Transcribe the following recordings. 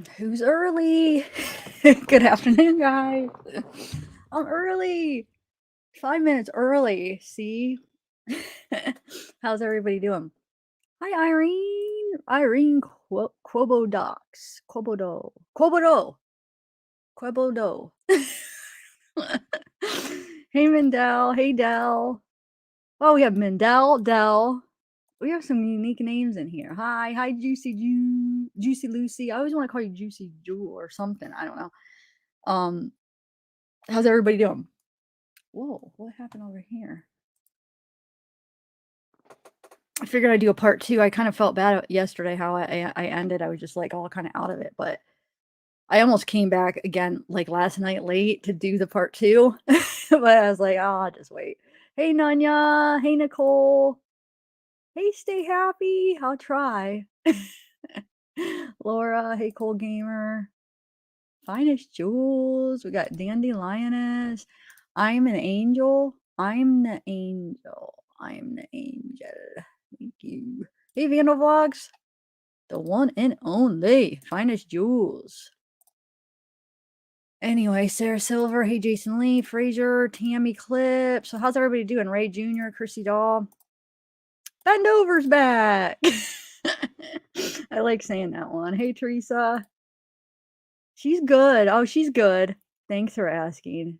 Who's early? Good afternoon, guys. I'm early. 5 minutes early. See? How's everybody doing? Hi, Irene. Irene Quobodox. Quobodo. Quobodo. Quobodo. Hey, Mendel. Hey, Dell. Oh, we have Mendel, Dell. We have some unique names in here. Hi, Juicy Lucy. I always want to call you Juicy Jewel or something. I don't know. Um, how's everybody doing? Whoa, what happened over here? I figured I'd do a part 2. I kind of felt bad yesterday how I ended. I was just like all kind of out of it, but I almost came back again like last night late to do the part 2, but I was like, oh, I'll just wait. Hey, Nanya. Hey, Nicole. Hey, Stay Happy. I'll try. Laura. Hey, Cold Gamer. Finest Jewels. We got Dandy Lioness. I'm an angel. I'm the angel. I'm the angel. Thank you. Hey, Vandal Vlogs. The one and only Finest Jewels. Anyway, Sarah Silver. Hey, Jason Lee. Fraser. Tammy Clip. So, how's everybody doing? Ray Jr., Chrissy Doll. Bendover's back. I like saying that one. Hey, Teresa. She's good. Oh, she's good. Thanks for asking.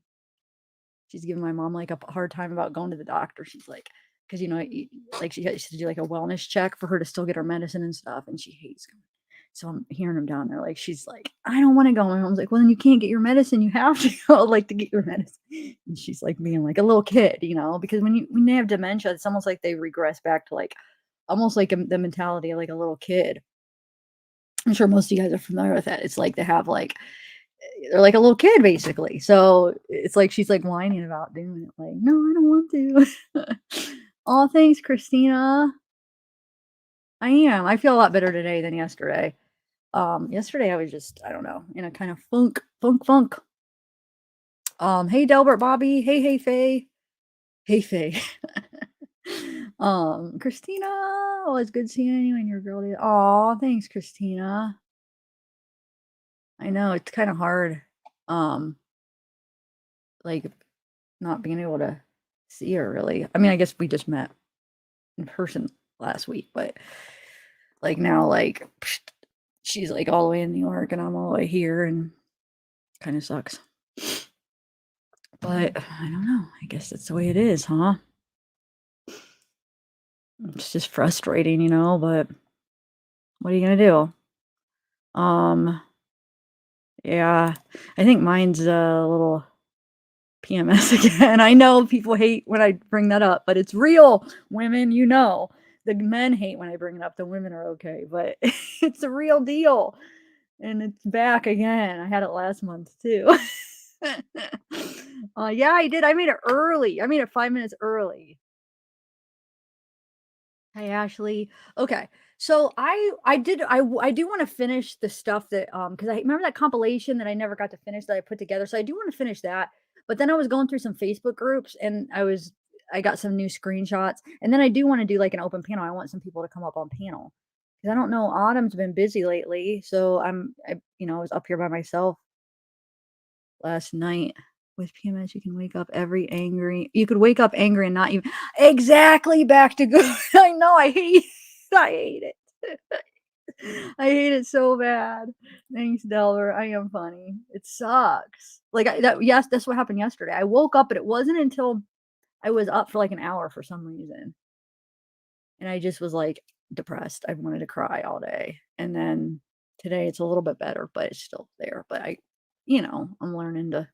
She's giving my mom like a hard time about going to the doctor. She's like, because like she has to do like a wellness check for her to still get her medicine and stuff, and she hates going. So I'm hearing them down there. Like she's like, I don't want to go. My mom's like, well, then you can't get your medicine. You have to go like to get your medicine. And she's like being like a little kid, because when they have dementia, it's almost like they regress back to like almost like the mentality of like a little kid. I'm sure most of you guys are familiar with that. It's like they have like they're like a little kid basically. So it's like she's like whining about doing it. Like, no, I don't want to. Oh, thanks, Christina. I am. I feel a lot better today than yesterday. Yesterday I was just, I don't know, in a kind of funk. Hey Delbert Bobby. Hey Faye. Hey Faye. Christina. Oh, it's good seeing you and your girl. Oh, thanks, Christina. I know it's kind of hard. Like not being able to see her really. I mean, I guess we just met in person last week, but like now, like she's like all the way in New York and I'm all the way here, and kind of sucks. But I don't know. I guess that's the way it is, huh? It's just frustrating, but what are you gonna do? Yeah, I think mine's a little PMS again. I know people hate when I bring that up, but it's real, women, The men hate when I bring it up. The women are okay, but it's a real deal. And it's back again. I had it last month too. Yeah, I did. I made it early. I made it 5 minutes early. Hi, Ashley. Okay. So I do want to finish the stuff that because I remember that compilation that I never got to finish that I put together. So I do want to finish that. But then I was going through some Facebook groups and I got some new screenshots. And then I do want to do like an open panel. I want some people to come up on panel. Because I don't know, Autumn's been busy lately. So I was up here by myself last night. With PMS, you could wake up angry and not even exactly back to good. I know, I hate it. I hate it so bad. Thanks, Delver. I am funny. It sucks. Yes, that's what happened yesterday. I woke up, but it wasn't until I was up for like an hour for some reason. And I just was like depressed. I wanted to cry all day. And then today it's a little bit better, but it's still there. But I'm learning to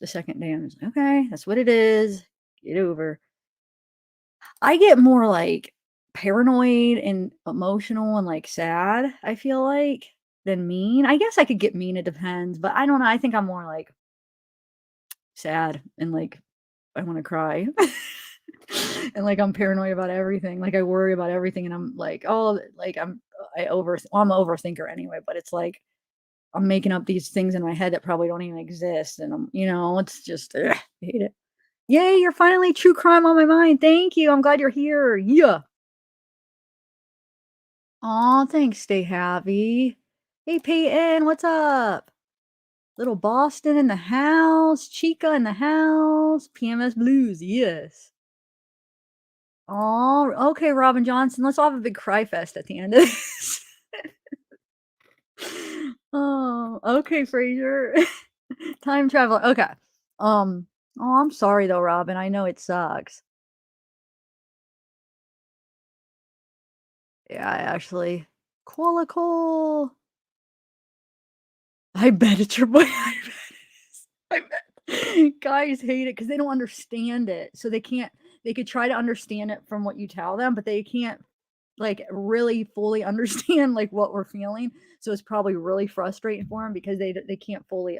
the second day. I'm just like, okay, that's what it is. Get over. I get more like paranoid and emotional and like sad, I feel like, than mean. I guess I could get mean, it depends, but I don't know. I think I'm more like sad and like I want to cry. And like I'm paranoid about everything. Like I worry about everything and I'm like, oh, like I'm an overthinker anyway, but it's like I'm making up these things in my head that probably don't even exist. And it's just I hate it. Yay, you're finally true crime on my mind. Thank you. I'm glad you're here. Yeah. Aw, thanks, Stay Happy. Hey, Peyton, what's up? Little Boston in the house, Chica in the house, PMS Blues, yes. Oh, okay, Robin Johnson, let's all have a big cry fest at the end of this. Oh, okay, Fraser. Time traveler, okay. Um, oh, I'm sorry though, Robin, I know it sucks. Yeah, actually. Qualical. I bet it's your boy. I bet it is. I bet. Guys hate it because they don't understand it. So they could try to understand it from what you tell them, but they can't like really fully understand like what we're feeling. So it's probably really frustrating for them because they can't fully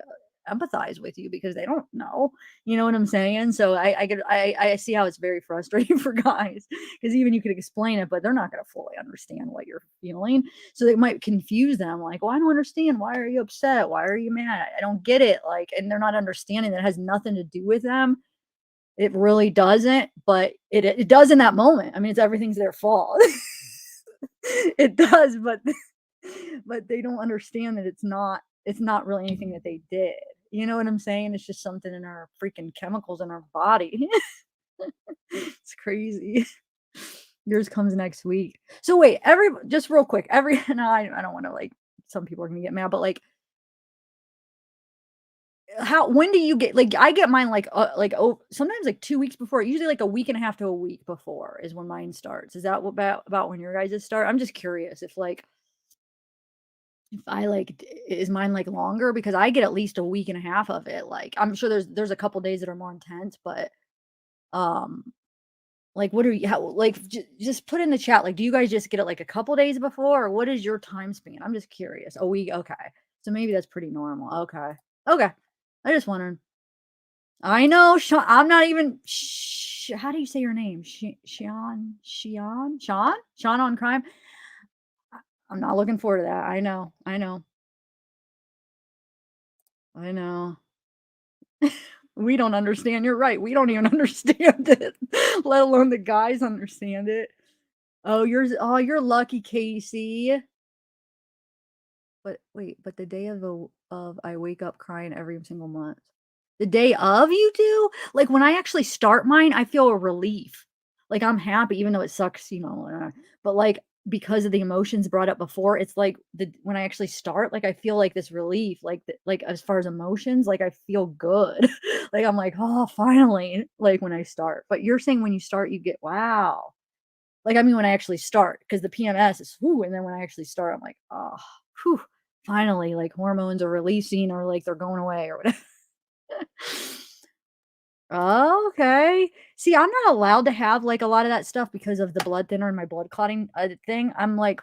empathize with you because they don't know. You know what I'm saying? So I see how it's very frustrating for guys because even you could explain it, but they're not going to fully understand what you're feeling. So it might confuse them, like, "Well, I don't understand. Why are you upset? Why are you mad? I don't get it." Like, and they're not understanding that it has nothing to do with them. It really doesn't, but it does in that moment. I mean, it's everything's their fault. It does, but but they don't understand that it's not really anything that they did. You know what I'm saying? It's just something in our freaking chemicals in our body. It's crazy. Yours comes next week. So wait, every just real quick, every no, I don't wanna, like some people are gonna get mad, but, like, how when do you get like, I get mine, like, oh, sometimes, like, 2 weeks before, usually, like, a week and a half to a week before is when mine starts. Is that what about when your guys's start? I'm just curious if I, like, d is mine, like, longer? Because I get at least a week and a half of it, like, I'm sure there's a couple days that are more intense, but, um like, what are you how like, just put in the chat, like, do you guys just get it, like, a couple days before, or what is your time span? I'm just curious. A week? Okay. So maybe that's pretty normal. Okay. Okay. I just wondering. I know, I'm not even how do you say your name? Sean on Crime? I I'm not looking forward to that. I know. I know. I know. We don't understand, you're right. We don't even understand it, let alone the guys understand it. Oh, you're lucky, Casey. But wait, but the day of I wake up crying every single month. The day of you do? Like, when I actually start mine, I feel a relief. Like, I'm happy even though it sucks, but, like, because of the emotions brought up before, it's like when I actually start, like, I feel like this relief, like, as far as emotions, like, I feel good. Like, I'm like, "Oh, finally," like, when I start. But you're saying when you start, you get wow. Like, I mean, when I actually start, because the PMS is, whoo, and then when I actually start, I'm like, "Oh, whew, finally, like, hormones are releasing or, like, they're going away or whatever." Oh, okay. See, I'm not allowed to have, like, a lot of that stuff because of the blood thinner and my blood clotting, thing. I'm like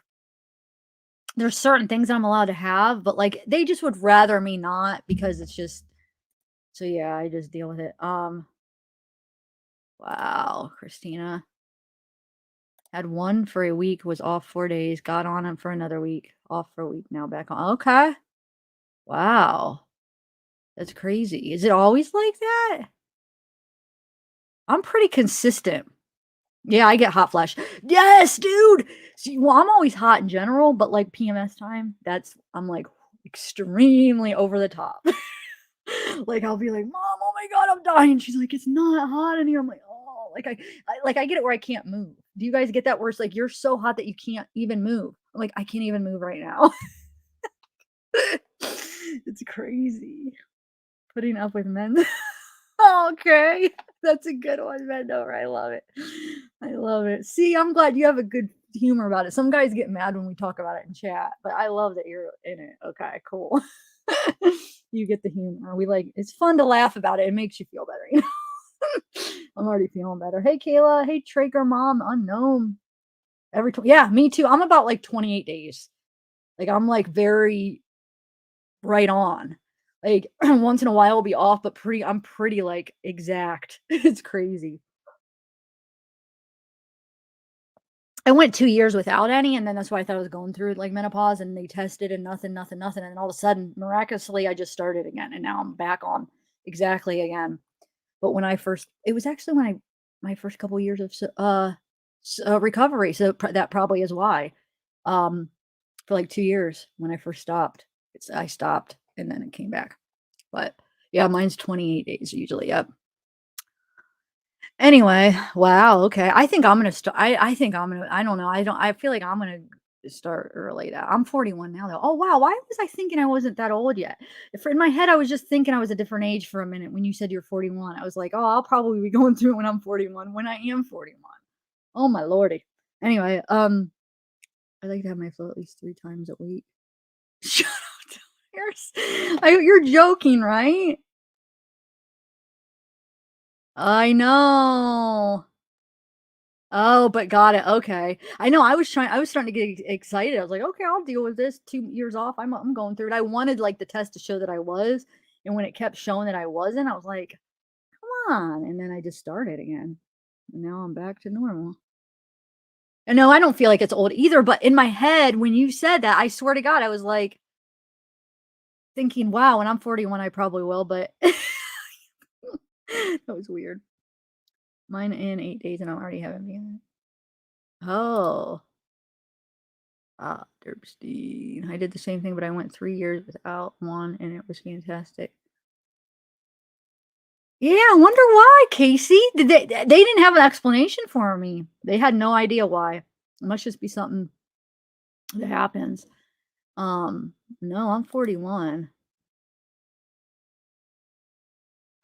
there's certain things I'm allowed to have, but, like, they just would rather me not because it's just so, yeah, I just deal with it. Wow, Christina. Had one for a week, was off 4 days, got on him for another week, off for a week, now back on. Okay. Wow. That's crazy. Is it always like that? I'm pretty consistent. Yeah, I get hot flash. Yes, dude. See, well, I'm always hot in general, but like PMS time, I'm like extremely over the top. Like I'll be like, "Mom, oh my god, I'm dying." She's like, "It's not hot in here." I'm like, "Oh," like I get it where I can't move. Do you guys get that where it's like you're so hot that you can't even move? I'm like, I can't even move right now. It's crazy. Putting up with men. Okay. That's a good one, Vendover. I love it. I love it. See, I'm glad you have a good humor about it. Some guys get mad when we talk about it in chat, but I love that you're in it. Okay, cool. You get the humor. We like it's fun to laugh about it. It makes you feel better. I'm already feeling better. Hey, Kayla. Hey, Traeger mom. Unknown. Yeah, me too. I'm about like 28 days. Like I'm like very right on. Like, once in a while, I'll be off, but I'm pretty, like, exact. It's crazy. I went 2 years without any, and then that's why I thought I was going through, like, menopause, and they tested and nothing, nothing, nothing, and all of a sudden, miraculously, I just started again, and now I'm back on exactly again. But when I first it was actually when I my first couple years of recovery, so that probably is why. Um for like 2 years when I first stopped. I stopped and then it came back. But yeah, mine's 28 days usually. Yep. Anyway, wow, okay. I think I'm gonna start. I think I'm gonna. I don't know. I feel like I'm gonna start early. Now I'm 41 now though. Oh wow, why was I thinking I wasn't that old yet? If in my head I was just thinking I was a different age for a minute when you said you're 41. I was like, oh, I'll probably be going through it when I'm 41. When I am 41. Oh my lordy. Anyway, I like to have my flow at least 3 times a week. Shut up. You're joking, right? I know. Oh, but got it, okay. I know, I was starting to get excited. I was like, "Okay, I'll deal with this 2 years off. I'm going through it." I wanted, like, the test to show that I was, and when it kept showing that I wasn't, I was like, "Come on," and then I just started again, and now I'm back to normal. And no, I don't feel like it's old either, but in my head, when you said that, I swear to God, I was, like, thinking, "Wow, when I'm 41, I probably will," but that was weird. Mine in 8 days, and I'm already having PMS. Oh. Ah, Derbstein. I did the same thing, but I went 3 years without one, and it was fantastic. Yeah, I wonder why, Casey. They didn't have an explanation for me. They had no idea why. It must just be something that happens. No, I'm 41.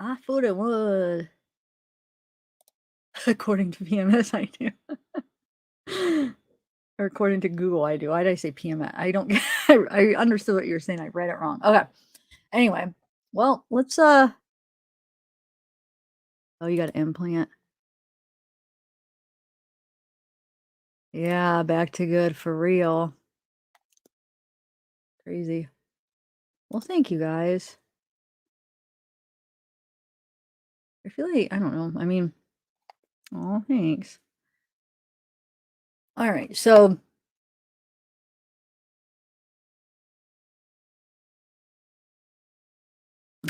I thought it was. According to PMS, I do. Or according to Google, I do. Why did I say PMS? I don't get I understood what you were saying. I read it wrong. Okay. Anyway, well, let's oh, you got an implant. Yeah, back to good for real. Crazy. Well, thank you guys. I feel like I don't know. I mean, oh, thanks. All right. So,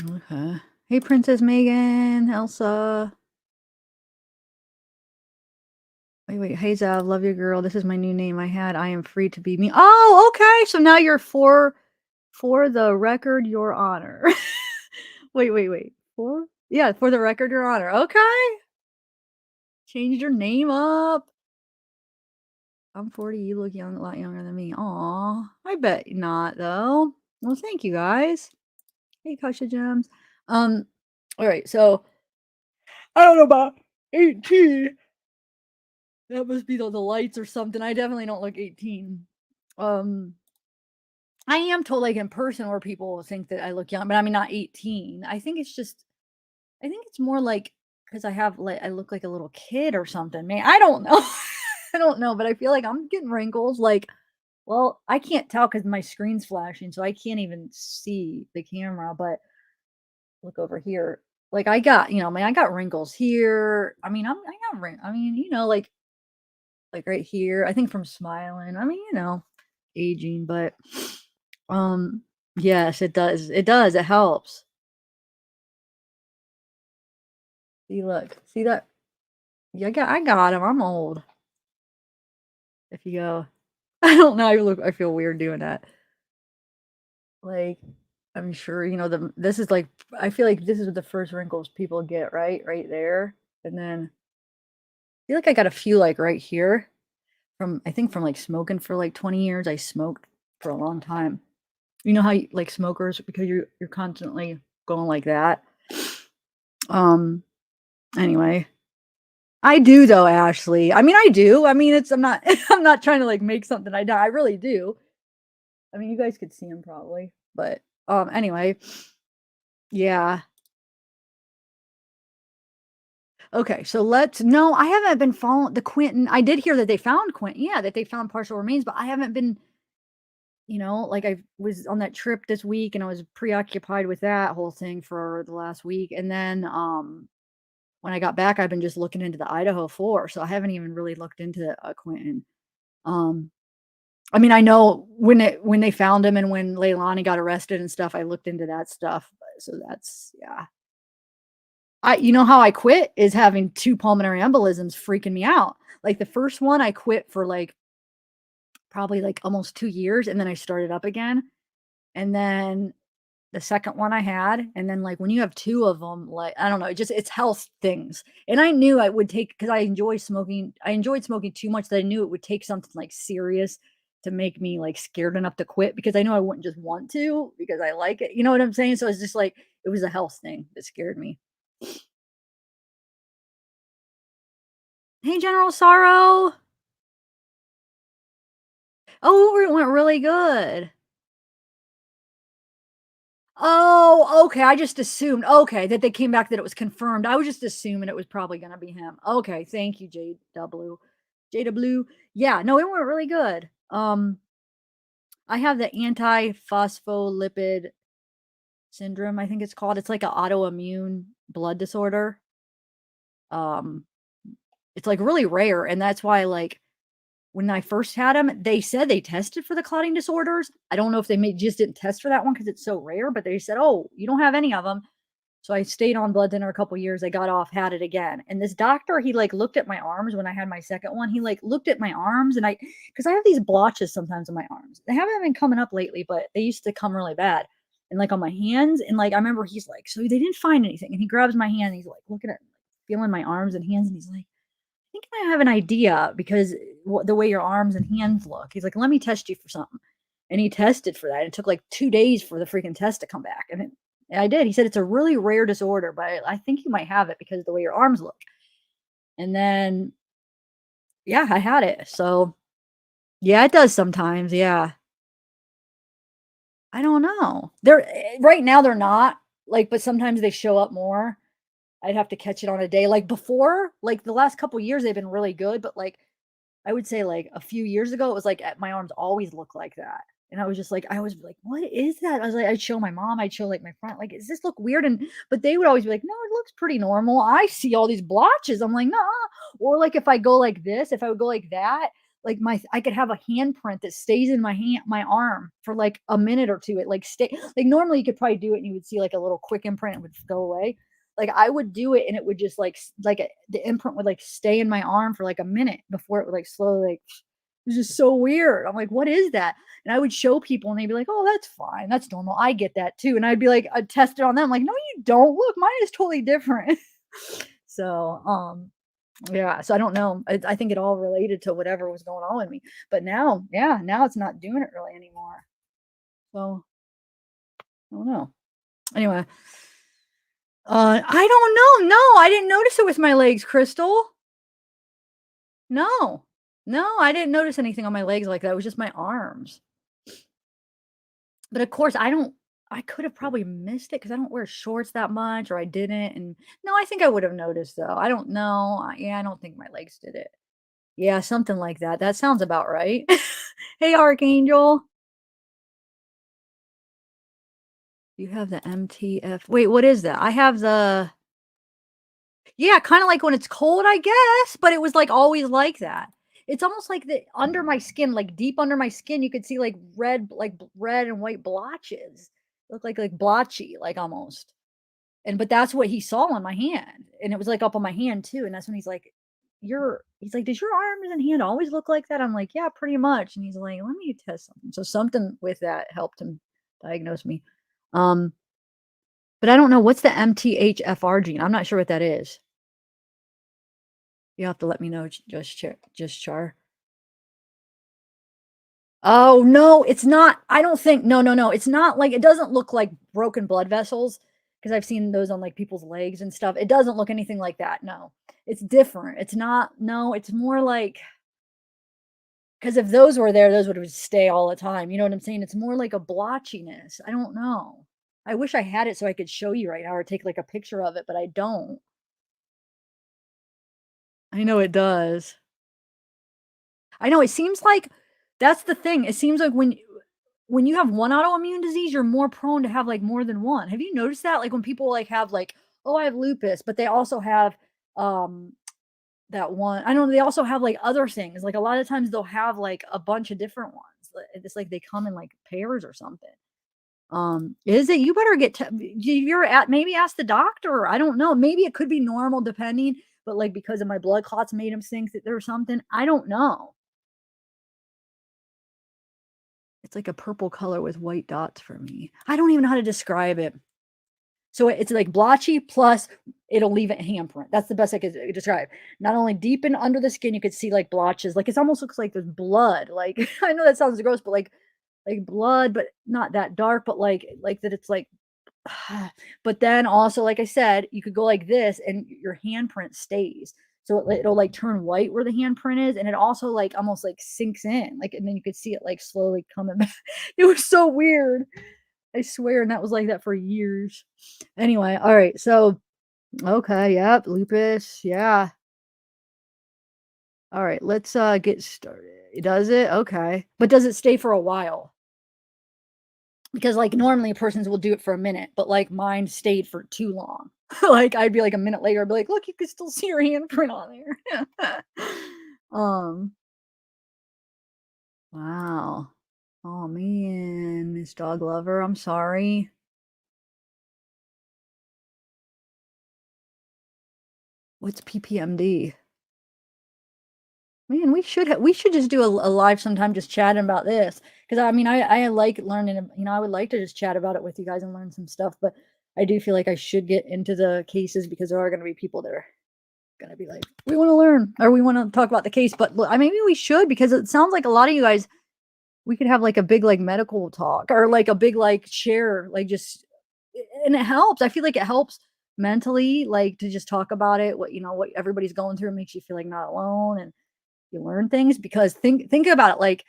okay. Hey, Princess Megan, Elsa. Wait. Hey, Zav, love your girl. This is my new name I had. I am free to be me. Oh, okay. So now you're for the record, your honor. Wait. Yeah, for the record, your honor. Okay. Changed your name up. I'm 40, you look young, a lot younger than me. Aw, I bet not though. Well, thank you guys. Hey, Kasha Gems. Um, all right, so I don't know about 18. That must be the lights or something. I definitely don't look 18. Um, I am told like in person where people think that I look young, but I mean not 18. I think it's more like because I look like a little kid or something. Man, I don't know. I don't know, but I feel like I'm getting wrinkles. Like, well, I can't tell because my screen's flashing, so I can't even see the camera. But look over here. Like I got, man, I got wrinkles here. I mean, I got I mean, like right here. I think from smiling. I mean, aging, but um, yes, it does. It does. It helps. See, look, see that? Yeah, I got him. I'm old. If you go, I don't know. I feel weird doing that. Like, I'm sure this is like. I feel like this is the first wrinkles people get, right there, and then I feel like I got a few like right here from I think from like smoking for like 20 years. I smoked for a long time. You know how like smokers because you're constantly going like that. Um. Anyway, I do though, Ashley. I mean, I do. I mean, I'm not. I'm not trying to like make something I don't. I really do. I mean, you guys could see him probably, but anyway, yeah. Okay, so let's no, I haven't been following the Quentin. I did hear that they found Quentin. Yeah, that they found partial remains, but I haven't been, like I was on that trip this week and I was preoccupied with that whole thing for the last week. And then when I got back, I've been just looking into the Idaho 4, so I haven't even really looked into Quentin. Um I mean, I know when they found him and when Leilani got arrested and stuff, I looked into that stuff. So that's yeah. You know how I quit is having 2 pulmonary embolisms freaking me out. Like the first one I quit for like probably like almost 2 years, and then I started up again. And then the second one I had, and then, like, when you have 2 of them, like, I don't know, it's health things. And I knew I would take because I enjoyed smoking too much that I knew it would take something, like, serious to make me, like, scared enough to quit because I know I wouldn't just want to because I like it, you know what I'm saying? So it's just like it was a health thing that scared me. "Hey, General Sorrow." "Oh, it went really good." Oh, okay, I just assumed okay, that they came back that it was confirmed. I was just assuming it was probably gonna be him. Okay, thank you, JW. JW. Yeah, no, it went really good. I have the antiphospholipid syndrome, I think it's called. It's like an autoimmune blood disorder. Um, it's, like, really rare, and that's why, like, when I first had them, they said they tested for the clotting disorders. I don't know if they just didn't test for that one because it's so rare, but they said, "Oh, you don't have any of them." So I stayed on blood thinner a couple years. I got off, had it again. And this doctor, he like looked at my arms when I had my second one. He like looked at my arms and because I have these blotches sometimes on my arms. They haven't been coming up lately, but they used to come really bad. And like on my hands. And like I remember he's like, so they didn't find anything. And he grabs my hand and he's like looking at, feeling my arms and hands. And he's like, think I have an idea because the way your arms and hands look. He's like, let me test you for something. And he tested for that. It took like 2 days for the freaking test to come back. And I did. He said it's a really rare disorder, but I think you might have it because of the way your arms look. And then, yeah, I had it. So, yeah, it does sometimes. Yeah. I don't know. Right now they're not like, but sometimes they show up more. I'd have to catch it on a day. Like before, like the last couple years, they've been really good, but like I would say, like, a few years ago, it was like, my arms always look like that, and I was like, "What is that?" I was like I'd show my mom, I'd show, like, my friend, like, "Does this look weird?" But they would always be like, "No, it looks pretty normal. I see all these blotches." I'm like, "Nah." Or, like, if I go like this, if I would go like that, like, I could have a handprint that stays in my arm for, like, a minute or 2. It, like, like, normally, you could probably do it, and you would see, like, a little quick imprint, it would go away. Like, I would do it and it would just, like, the imprint would, like, stay in my arm for, like, a minute before it would, like, slowly, like it was just so weird. I'm like, "What is that?" And I would show people and they'd be like, "Oh, that's fine. That's normal. I get that too." And I'd be like, I'd test it on them, like, "No, you don't. Look, mine is totally different." So, yeah, so I don't know. I think it all related to whatever was going on with me. But now, yeah, now it's not doing it really anymore. So, I don't know. Anyway, I don't know. No, I didn't notice it with my legs, Crystal. No. No, I didn't notice anything on my legs like that. It was just my arms. But of course, I could have probably missed it because I don't wear shorts that much or I didn't. And no, I think I would have noticed though. I don't know. Yeah, I don't think my legs did it. Yeah, something like that. That sounds about right. Hey, Archangel. You have the MTF. Wait, what is that? I have the yeah, kinda like when it's cold, I guess, but it was, like, always like that. It's almost like the under my skin, like, deep under my skin, you could see, like, red and white blotches. Look like blotchy, like, almost. But that's what he saw on my hand, and it was, like, up on my hand too, and that's when he's like, he's like, "Does your arms and hand always look like that?" I'm like, "Yeah, pretty much," and he's like, "Let me test something." So something with that helped him diagnose me. Um, but I don't know, what's the MTHFR gene? I'm not sure what that is. You have to let me know, just Char. Oh, no, it's not I don't think no, no, no, it's not like it doesn't look like broken blood vessels because 'cause I've seen those on, like, people's legs and stuff. It doesn't look anything like that, no. It's different. It's not no, it's more like because if those were there, those would stay all the time, you know what I'm saying? It's more like a blotchiness. I don't know. I wish I had it so I could show you right now or take, like, a picture of it, but I don't. I know it does. I know, it seems like that's the thing. It seems like when you have one autoimmune disease, you're more prone to have, like, more than one. Have you noticed that? Like, when people, like, have, like, "Oh, I have lupus," but they also have, um, that one I know they also have, like, other things. Like, a lot of times they'll have, like, a bunch of different ones. It's like they come in, like, pairs or something. Is it? You better get you're at maybe ask the doctor. I don't know. Maybe it could be normal depending, but, like, because of my blood clots made him think that there's something. I don't know. It's like a purple color with white dots for me. I don't even know how to describe it. So it's like blotchy plus it'll leave a handprint. That's the best I could describe. Not only deep and under the skin, you could see like blotches. Like it almost looks like there's blood. Like I know that sounds gross, but like blood, but not that dark, but like that it's like but then also, like I said, you could go like this and your handprint stays. So it'll like turn white where the handprint is, and it also like almost like sinks in, like, and then you could see it like slowly coming back. It was so weird. I swear, and that was like that for years. Anyway, all right. So okay, yep, lupus, yeah. All right, let's get started. Does it? Okay. But does it stay for a while? Because, like, normally, persons will do it for a minute, but, like, mine stayed for too long. Like, I'd be, like, a minute later, I'd be like, "Look, you can still see your handprint on there." Um, wow. Oh, man, Miss Dog Lover, I'm sorry. What's PPMD? Man, we should just do a live sometime just chatting about this. Because I mean, I like learning, I would like to just chat about it with you guys and learn some stuff, but I do feel like I should get into the cases because there are gonna be people that are gonna be like, "We wanna learn," or, "We wanna talk about the case," but l maybe we should because it sounds like a lot of you guys we could have, like, a big, like, medical talk or, like, a big, like, share, like, just and it helps. I feel like it helps mentally, like, to just talk about it, what everybody's going through, makes you feel like not alone, and you learn things because think about it, like,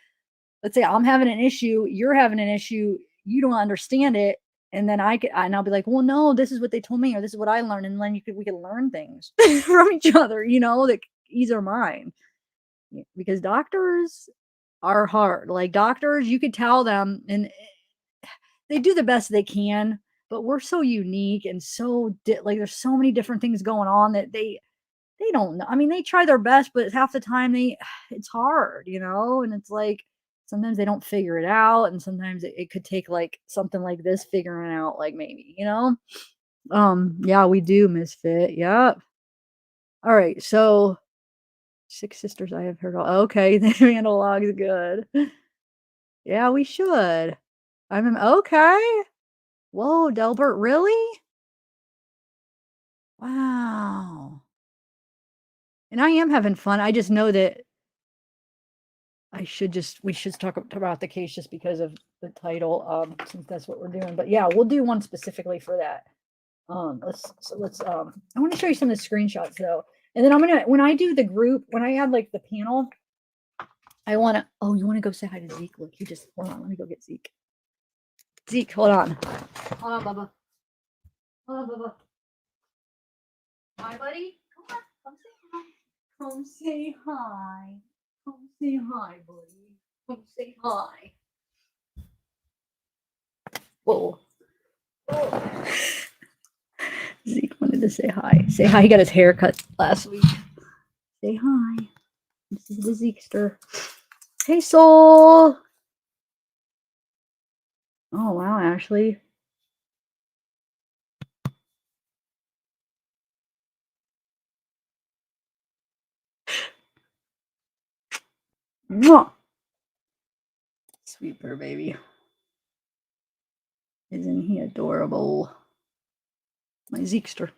let's say I'm having an issue, you're having an issue, you don't understand it, and then and I'll be like, "Well, no, this is what they told me, or this is what I learned," and then we can learn things from each other, that ease our mind. Because doctors are hard. Like doctors, you could tell them, and they do the best they can, but we're so unique and like there's so many different things going on that they don't know. I mean, they try their best, but half the time it's hard, and it's like sometimes they don't figure it out, and sometimes it could take like something like this figuring out, like maybe. Yeah, we do misfit. Yep. All right, so Six Sisters I have heard of. Okay, the analog is good. Yeah, we should. Okay. Whoa, Delbert, really? Wow. And I am having fun. I just know that we should talk about the case just because of the title, since that's what we're doing. But yeah, we'll do one specifically for that. I want to show you some of the screenshots though. And then when I do the group, when I add like the panel, you want to go say hi to Zeke? Look, hold on, let me go get Zeke. Zeke, hold on. Hold on, Bubba. Hold on, Bubba. Hi, buddy. Come on, come say hi. Come say hi. Come say hi, buddy. Come say hi. Whoa. Whoa. Zeke wanted to say hi. Say hi. He got his hair cut last week. Say hi. This is the Zekester. Hey, Soul. Oh, wow, Ashley. Mwah. Sweet fur baby. Isn't he adorable? My Zekester.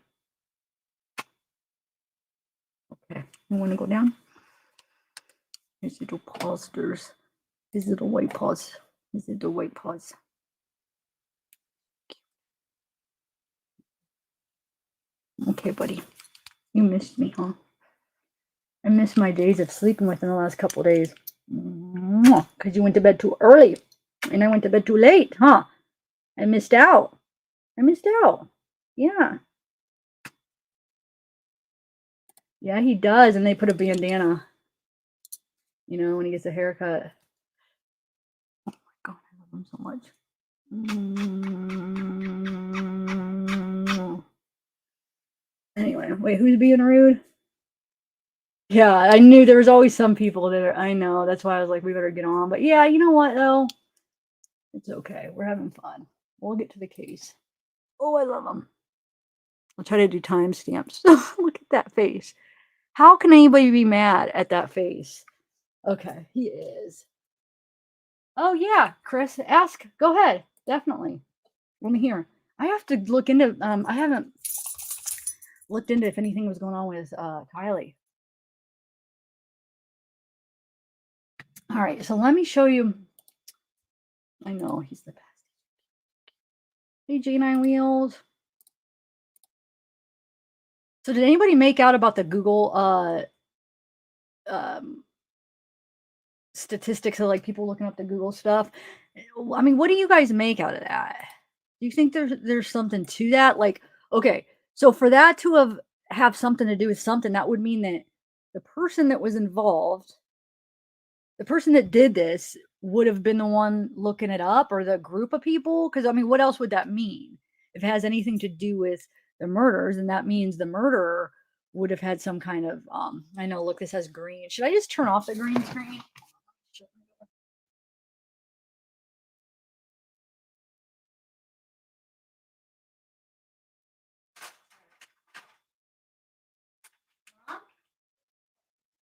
Okay, you want to go down? His little pawsters. His little white paws. His little white paws. Okay, buddy. You missed me, huh? I missed my days of sleeping with in the last couple days. Because you went to bed too early. And I went to bed too late, huh? I missed out. Yeah. Yeah, he does. And they put a bandana, when he gets a haircut. Oh my God, I love him so much. Anyway, wait, who's being rude? Yeah, I knew there was always some people I know. That's why I was like, we better get on. But yeah, you know what, though? It's okay. We're having fun. We'll get to the case. Oh, I love them. I'll try to do timestamps. Look at that face. How can anybody be mad at that face? Okay, he is. Oh yeah, Chris, ask. Go ahead. Definitely. Let me hear. I have to look into I haven't looked into if anything was going on with Kylie. All right, so let me show you. I know he's the best. Hey, J9 Wheels. So did anybody make out about the Google um statistics of like people looking up the Google stuff? I mean, what do you guys make out of that? Do you think there's something to that? Like, okay, so for that to have something to do with something, that would mean that the person that was involved, the person that did this, would have been the one looking it up, or the group of people. Because I mean, what else would that mean? If it has anything to do with the murders, and that means the murderer would have had some kind of I know. Look, this has green. Should I just turn off the green screen?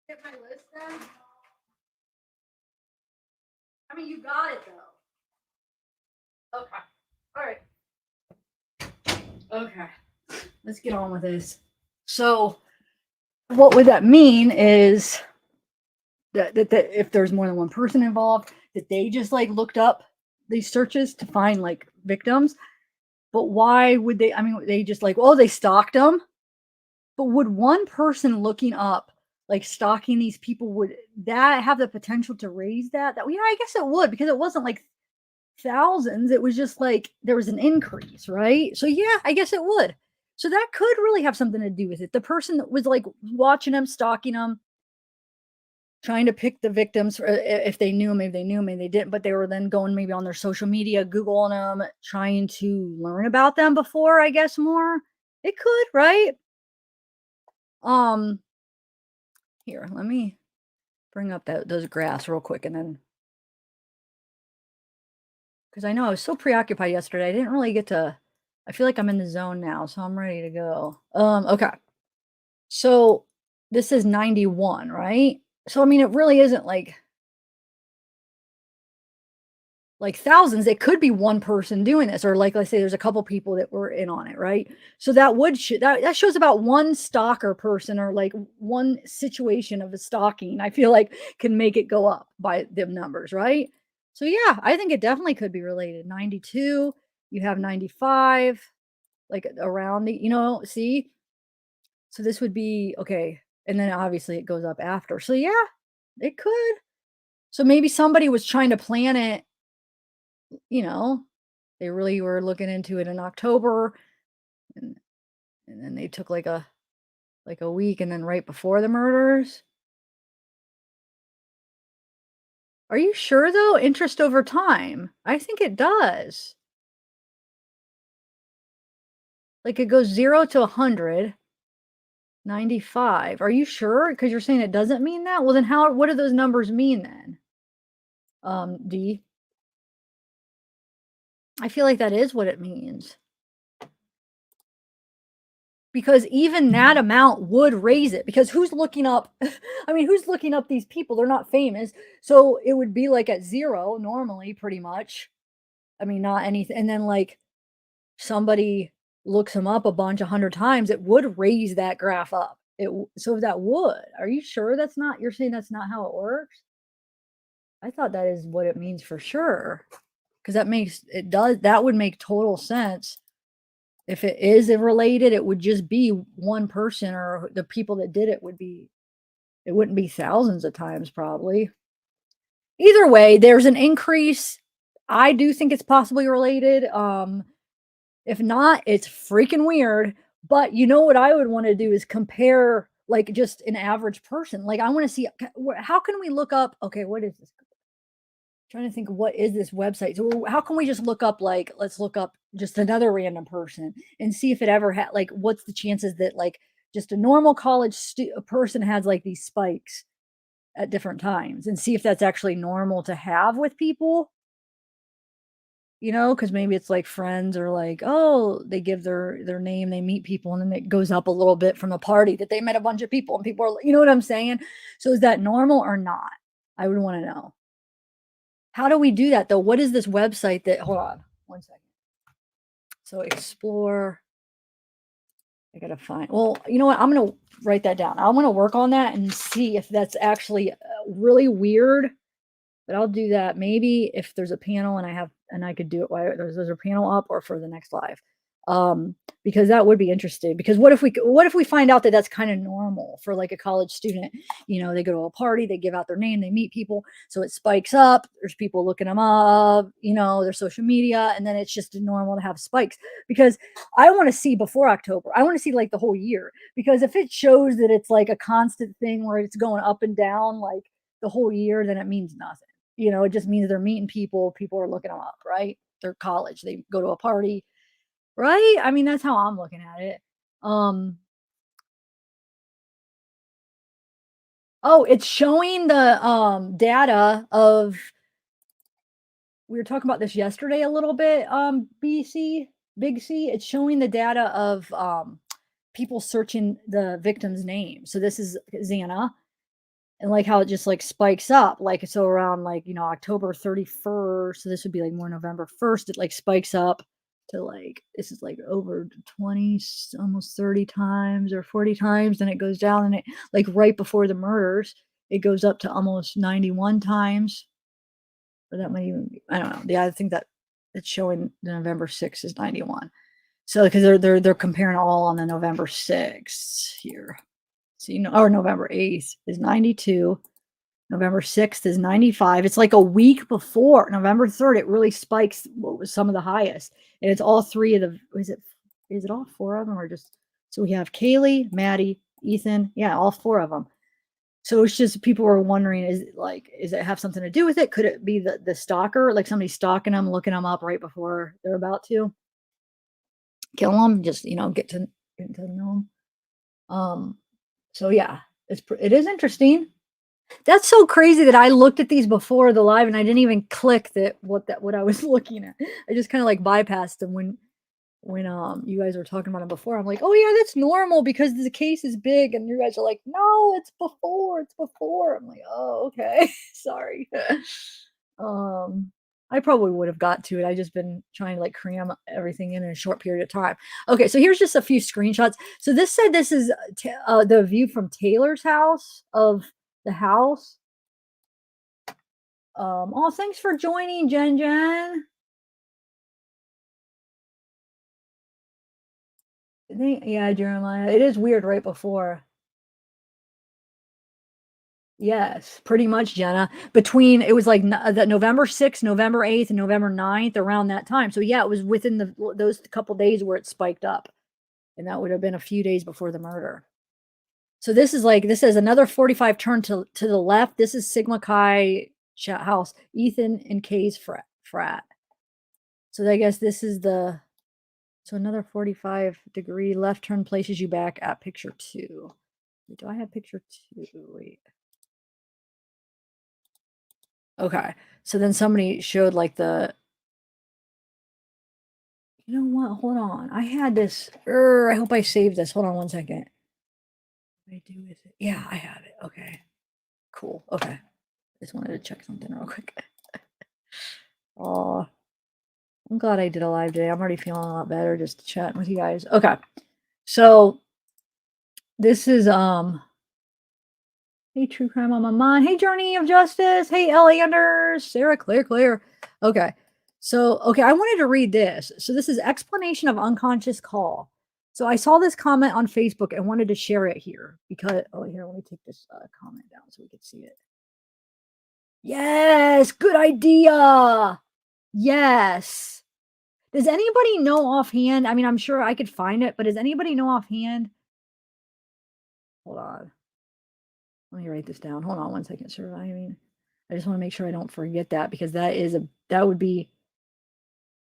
Get my list then. I mean, you got it though. Okay. All right. Okay. Let's get on with this. So, what would that mean is that if there's more than one person involved, that they just like looked up these searches to find like victims. But why would they? I mean, they just like, oh, they stalked them. But would one person looking up, like stalking these people, would that have the potential to raise that? That, I guess it would, because it wasn't like thousands. It was just like there was an increase, right? So yeah, I guess it would. So that could really have something to do with it. The person that was like watching them, stalking them, trying to pick the victims, if they knew, maybe they knew, maybe they didn't, but they were then going maybe on their social media, Googling them, trying to learn about them before, I guess, more. It could, right? Um, Here, let me bring up those graphs real quick, and then because I know I was so preoccupied yesterday, I didn't really get to. I feel like I'm in the zone now, so I'm ready to go. Okay. So this is 91, right? So I mean, it really isn't like thousands. It could be one person doing this, or like let's say there's a couple people that were in on it, right? So that would that shows about one stalker person, or like one situation of a stalking. I feel like can make it go up by them numbers, right? So yeah, I think it definitely could be related. 92, you have 95, like around the, see. So this would be okay, and then obviously it goes up after. So yeah, it could. So maybe somebody was trying to plan it, you know, they really were looking into it in October, and and then they took like a week, and then right before the murders. Are you sure though? Interest over time. I think it does. Like it goes 0 to 100, 95. Are you sure? Because you're saying it doesn't mean that? Well, then what do those numbers mean then? D. I feel like that is what it means. Because even that amount would raise it, because who's looking up I mean, who's looking up these people? They're not famous. So it would be like at 0 normally, pretty much. I mean, not anything, and then like somebody looks them up a bunch, 100 times, it would raise that graph up. So that would. Are you sure that's not, you're saying that's not how it works? I thought that is what it means for sure. Because that would make total sense. If it is related, it would just be one person, or the people that did it it wouldn't be thousands of times probably. Either way, there's an increase. I do think it's possibly related. If not, it's freaking weird. But you know what I would want to do is compare like just an average person. Like I want to see how can we look up, okay, what is this? Trying to think, what is this website? So how can we just look up, like, let's look up just another random person and see if it ever had, like, what's the chances that like just a normal a person has like these spikes at different times, and see if that's actually normal to have with people, because maybe it's like friends, or like, oh, they give their name, they meet people, and then it goes up a little bit from a party that they met a bunch of people, and people are, you know what I'm saying? So is that normal or not? I would want to know. How do we do that though? What is this website that hold on one second. So explore I gotta find well, you know what? I'm gonna write that down. I'm gonna work on that and see if that's actually really weird. But I'll do that maybe if there's a panel and I could do it while there's a panel up or for the next live. Because that would be interesting. Because what if we find out that that's kind of normal for like a college student? You know, they go to a party, they give out their name, they meet people, so it spikes up. There's people looking them up, you know, their social media, and then it's just normal to have spikes. Because I want to see before October. I want to see like the whole year. Because if it shows that it's like a constant thing where it's going up and down like the whole year, then it means nothing. You know, it just means they're meeting people, people are looking them up, right? They're college, they go to a party, right? I mean, that's how I'm looking at it. Um, oh, it's showing the data of we were talking about this yesterday a little bit, BC, Big C. It's showing the data of people searching the victim's name. So this is Xana. And like how it just like spikes up, like so around like, you know, October 31st. So this would be like more November 1st, it like spikes up to like this is like over 20, almost 30 times or 40 times. And it goes down and it like right before the murders, it goes up to almost 91 times. Or that might even be, I don't know. Yeah, I think that it's showing the November 6th is 91. So because they're comparing all on the November 6th here. So you know, or November 8th is 92. November 6th is 95. It's like a week before November 3rd. It really spikes what was some of the highest. And it's all three of the, is it all four of them or just, so we have Kaylee, Maddie, Ethan. Yeah, all four of them. So it's just people were wondering, is it like, is it have something to do with it? Could it be the stalker, like somebody stalking them, looking them up right before they're about to kill them? Just, you know, get to know them. So yeah, it is interesting. That's so crazy that I looked at these before the live and I didn't even click what I was looking at. I just kind of like bypassed them when you guys were talking about it before. I'm like, oh yeah, that's normal because the case is big, and you guys are like, no, it's before. I'm like, oh okay, sorry. um, I probably would have got to it. I just been trying to like cram everything in a short period of time. Okay, so here's just a few screenshots. So this said this is the view from Taylor's house of the house. Oh, thanks for joining, Jen Jen. Yeah, Jeremiah. It is weird right before. Yes, pretty much, Jenna. Between it was like the November 6th, November 8th, and November 9th, around that time. So yeah, it was within those couple days where it spiked up. And that would have been a few days before the murder. So this is like this is another 45 turn to the left. This is Sigma Chi chat house, Ethan and Kay's frat. So I guess this is the so another 45-degree left turn places you back at picture 2. Wait, do I have picture 2? Wait. Okay. So then somebody showed like the you know what? Hold on. I had this. I hope I saved this. Hold on one second. What do I do with it? Yeah, I have it. Okay. Cool. Okay. Just wanted to check something real quick. Oh, I'm glad I did a live today. I'm already feeling a lot better just chatting with you guys. Okay. So this is hey True Crime on My Mind. Hey Journey of Justice. Hey L. Anders. Sarah Claire. Okay. So okay, I wanted to read this. So this is explanation of unconscious call. So I saw this comment on Facebook and wanted to share it here because oh here, let me take this comment down so we can see it. Yes, good idea. Yes. Does anybody know offhand? I mean, I'm sure I could find it, but does anybody know offhand? Hold on. Let me write this down. Hold on one second, surviving. I just want to make sure I don't forget that because that would be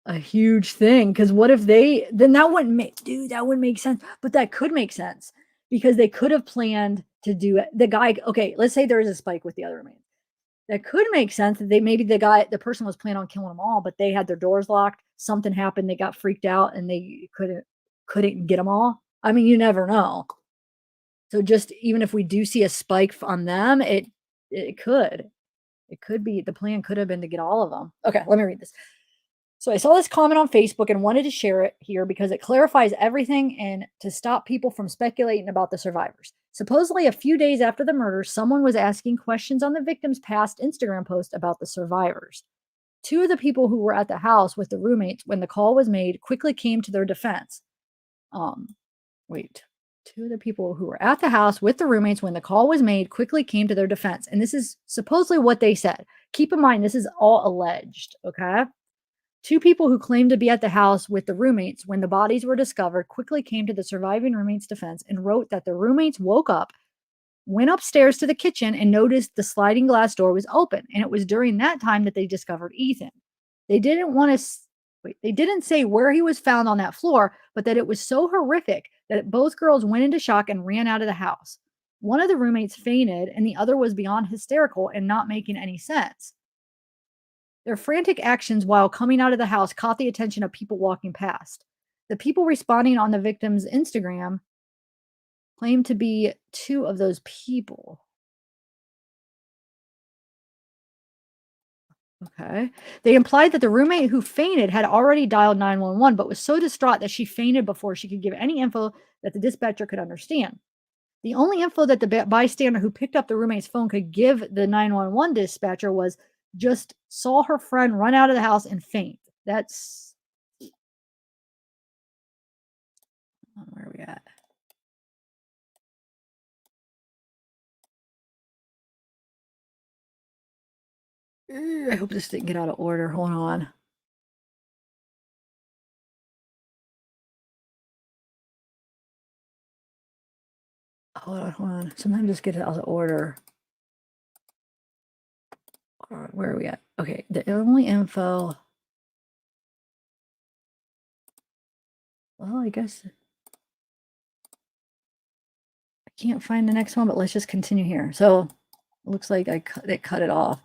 a huge thing. Because what if then that wouldn't make, dude, that wouldn't make sense. But that could make sense because they could have planned to do it. The guy, okay, let's say there is a spike with the other remains. That could make sense that maybe the person was planning on killing them all, but they had their doors locked. Something happened. They got freaked out and they couldn't get them all. I mean, you never know. So just even if we do see a spike on them, it could. It could be the plan could have been to get all of them. Okay, let me read this. So I saw this comment on Facebook and wanted to share it here because it clarifies everything and to stop people from speculating about the survivors. Supposedly, a few days after the murder, someone was asking questions on the victim's past Instagram post about the survivors. Two of the people who were at the house with the roommates when the call was made quickly came to their defense. Um, Wait. Two of the people who were at the house with the roommates when the call was made quickly came to their defense. And this is supposedly what they said. Keep in mind, this is all alleged, okay? Two people who claimed to be at the house with the roommates when the bodies were discovered quickly came to the surviving roommate's defense and wrote that the roommates woke up, went upstairs to the kitchen, and noticed the sliding glass door was open. And it was during that time that they discovered Ethan. They didn't want to wait, they didn't say where he was found on that floor, but that it was so horrific that both girls went into shock and ran out of the house. One of the roommates fainted, and the other was beyond hysterical and not making any sense. Their frantic actions while coming out of the house caught the attention of people walking past. The people responding on the victim's Instagram claimed to be two of those people. Okay. They implied that the roommate who fainted had already dialed 911, but was so distraught that she fainted before she could give any info that the dispatcher could understand. The only info that the bystander who picked up the roommate's phone could give the 911 dispatcher was just saw her friend run out of the house and faint. That's where are we at? I hope this didn't get out of order. Hold on. Hold on. Sometimes just get it out of order. Where are we at? Okay, the only info. Well, I guess I can't find the next one, but let's just continue here. So it looks like they cut it off.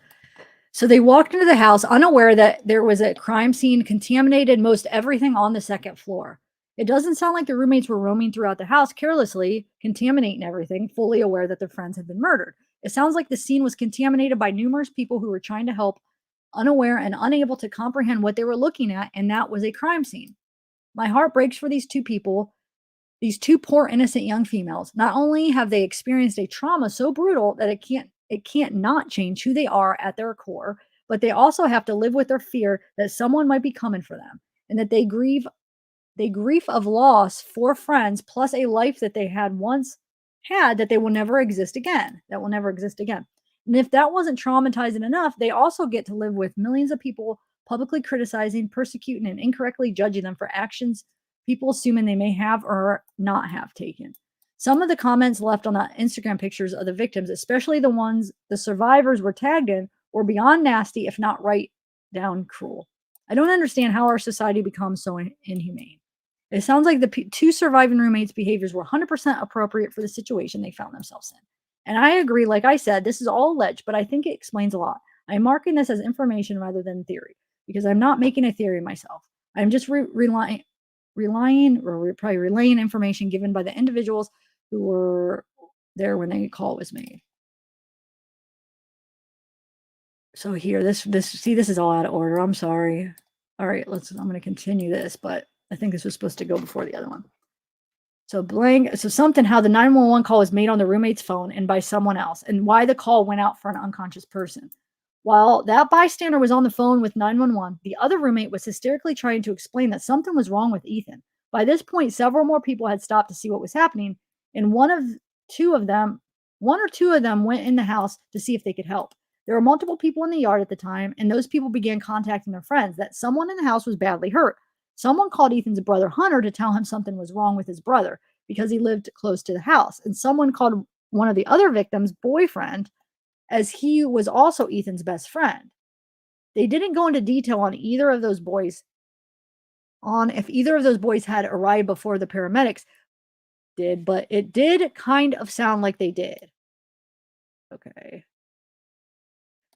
So they walked into the house unaware that there was a crime scene, contaminated most everything on the second floor. It doesn't sound like the roommates were roaming throughout the house carelessly, contaminating everything, fully aware that their friends had been murdered. It sounds like the scene was contaminated by numerous people who were trying to help, unaware and unable to comprehend what they were looking at, and that was a crime scene. My heart breaks for these two people, these two poor innocent young females. Not only have they experienced a trauma so brutal that it can't not change who they are at their core, but they also have to live with their fear that someone might be coming for them and that they grief of loss for friends plus a life that they had once had that they will never exist again. That will never exist again. And if that wasn't traumatizing enough, they also get to live with millions of people publicly criticizing, persecuting, and incorrectly judging them for actions people assuming they may have or not have taken. Some of the comments left on the Instagram pictures of the victims, especially the ones the survivors were tagged in, were beyond nasty, if not right down cruel. I don't understand how our society becomes so inhumane. It sounds like the two surviving roommates' behaviors were 100% appropriate for the situation they found themselves in. And I agree, like I said, this is all alleged, but I think it explains a lot. I'm marking this as information rather than theory because I'm not making a theory myself. I'm just relying or probably relaying information given by the individuals who were there when the call was made. So here, this see, this is all out of order. I'm sorry. All right, I'm going to continue this, but I think this was supposed to go before the other one. So how the 911 call was made on the roommate's phone and by someone else, and why the call went out for an unconscious person. While that bystander was on the phone with 911, the other roommate was hysterically trying to explain that something was wrong with Ethan. By this point, several more people had stopped to see what was happening, and one or two of them went in the house to see if they could help. There were multiple people in the yard at the time, and those people began contacting their friends that someone in the house was badly hurt. Someone called Ethan's brother Hunter to tell him something was wrong with his brother because he lived close to the house. And someone called one of the other victims' boyfriend, as he was also Ethan's best friend. They didn't go into detail on if either of those boys had arrived before the paramedics did, but it did kind of sound like they did. Okay.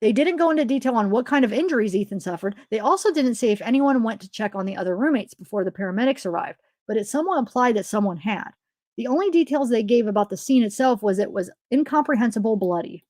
They didn't go into detail on what kind of injuries Ethan suffered. They also didn't say if anyone went to check on the other roommates before the paramedics arrived, but it somewhat implied that someone had. The only details they gave about the scene itself was it was incomprehensible bloody.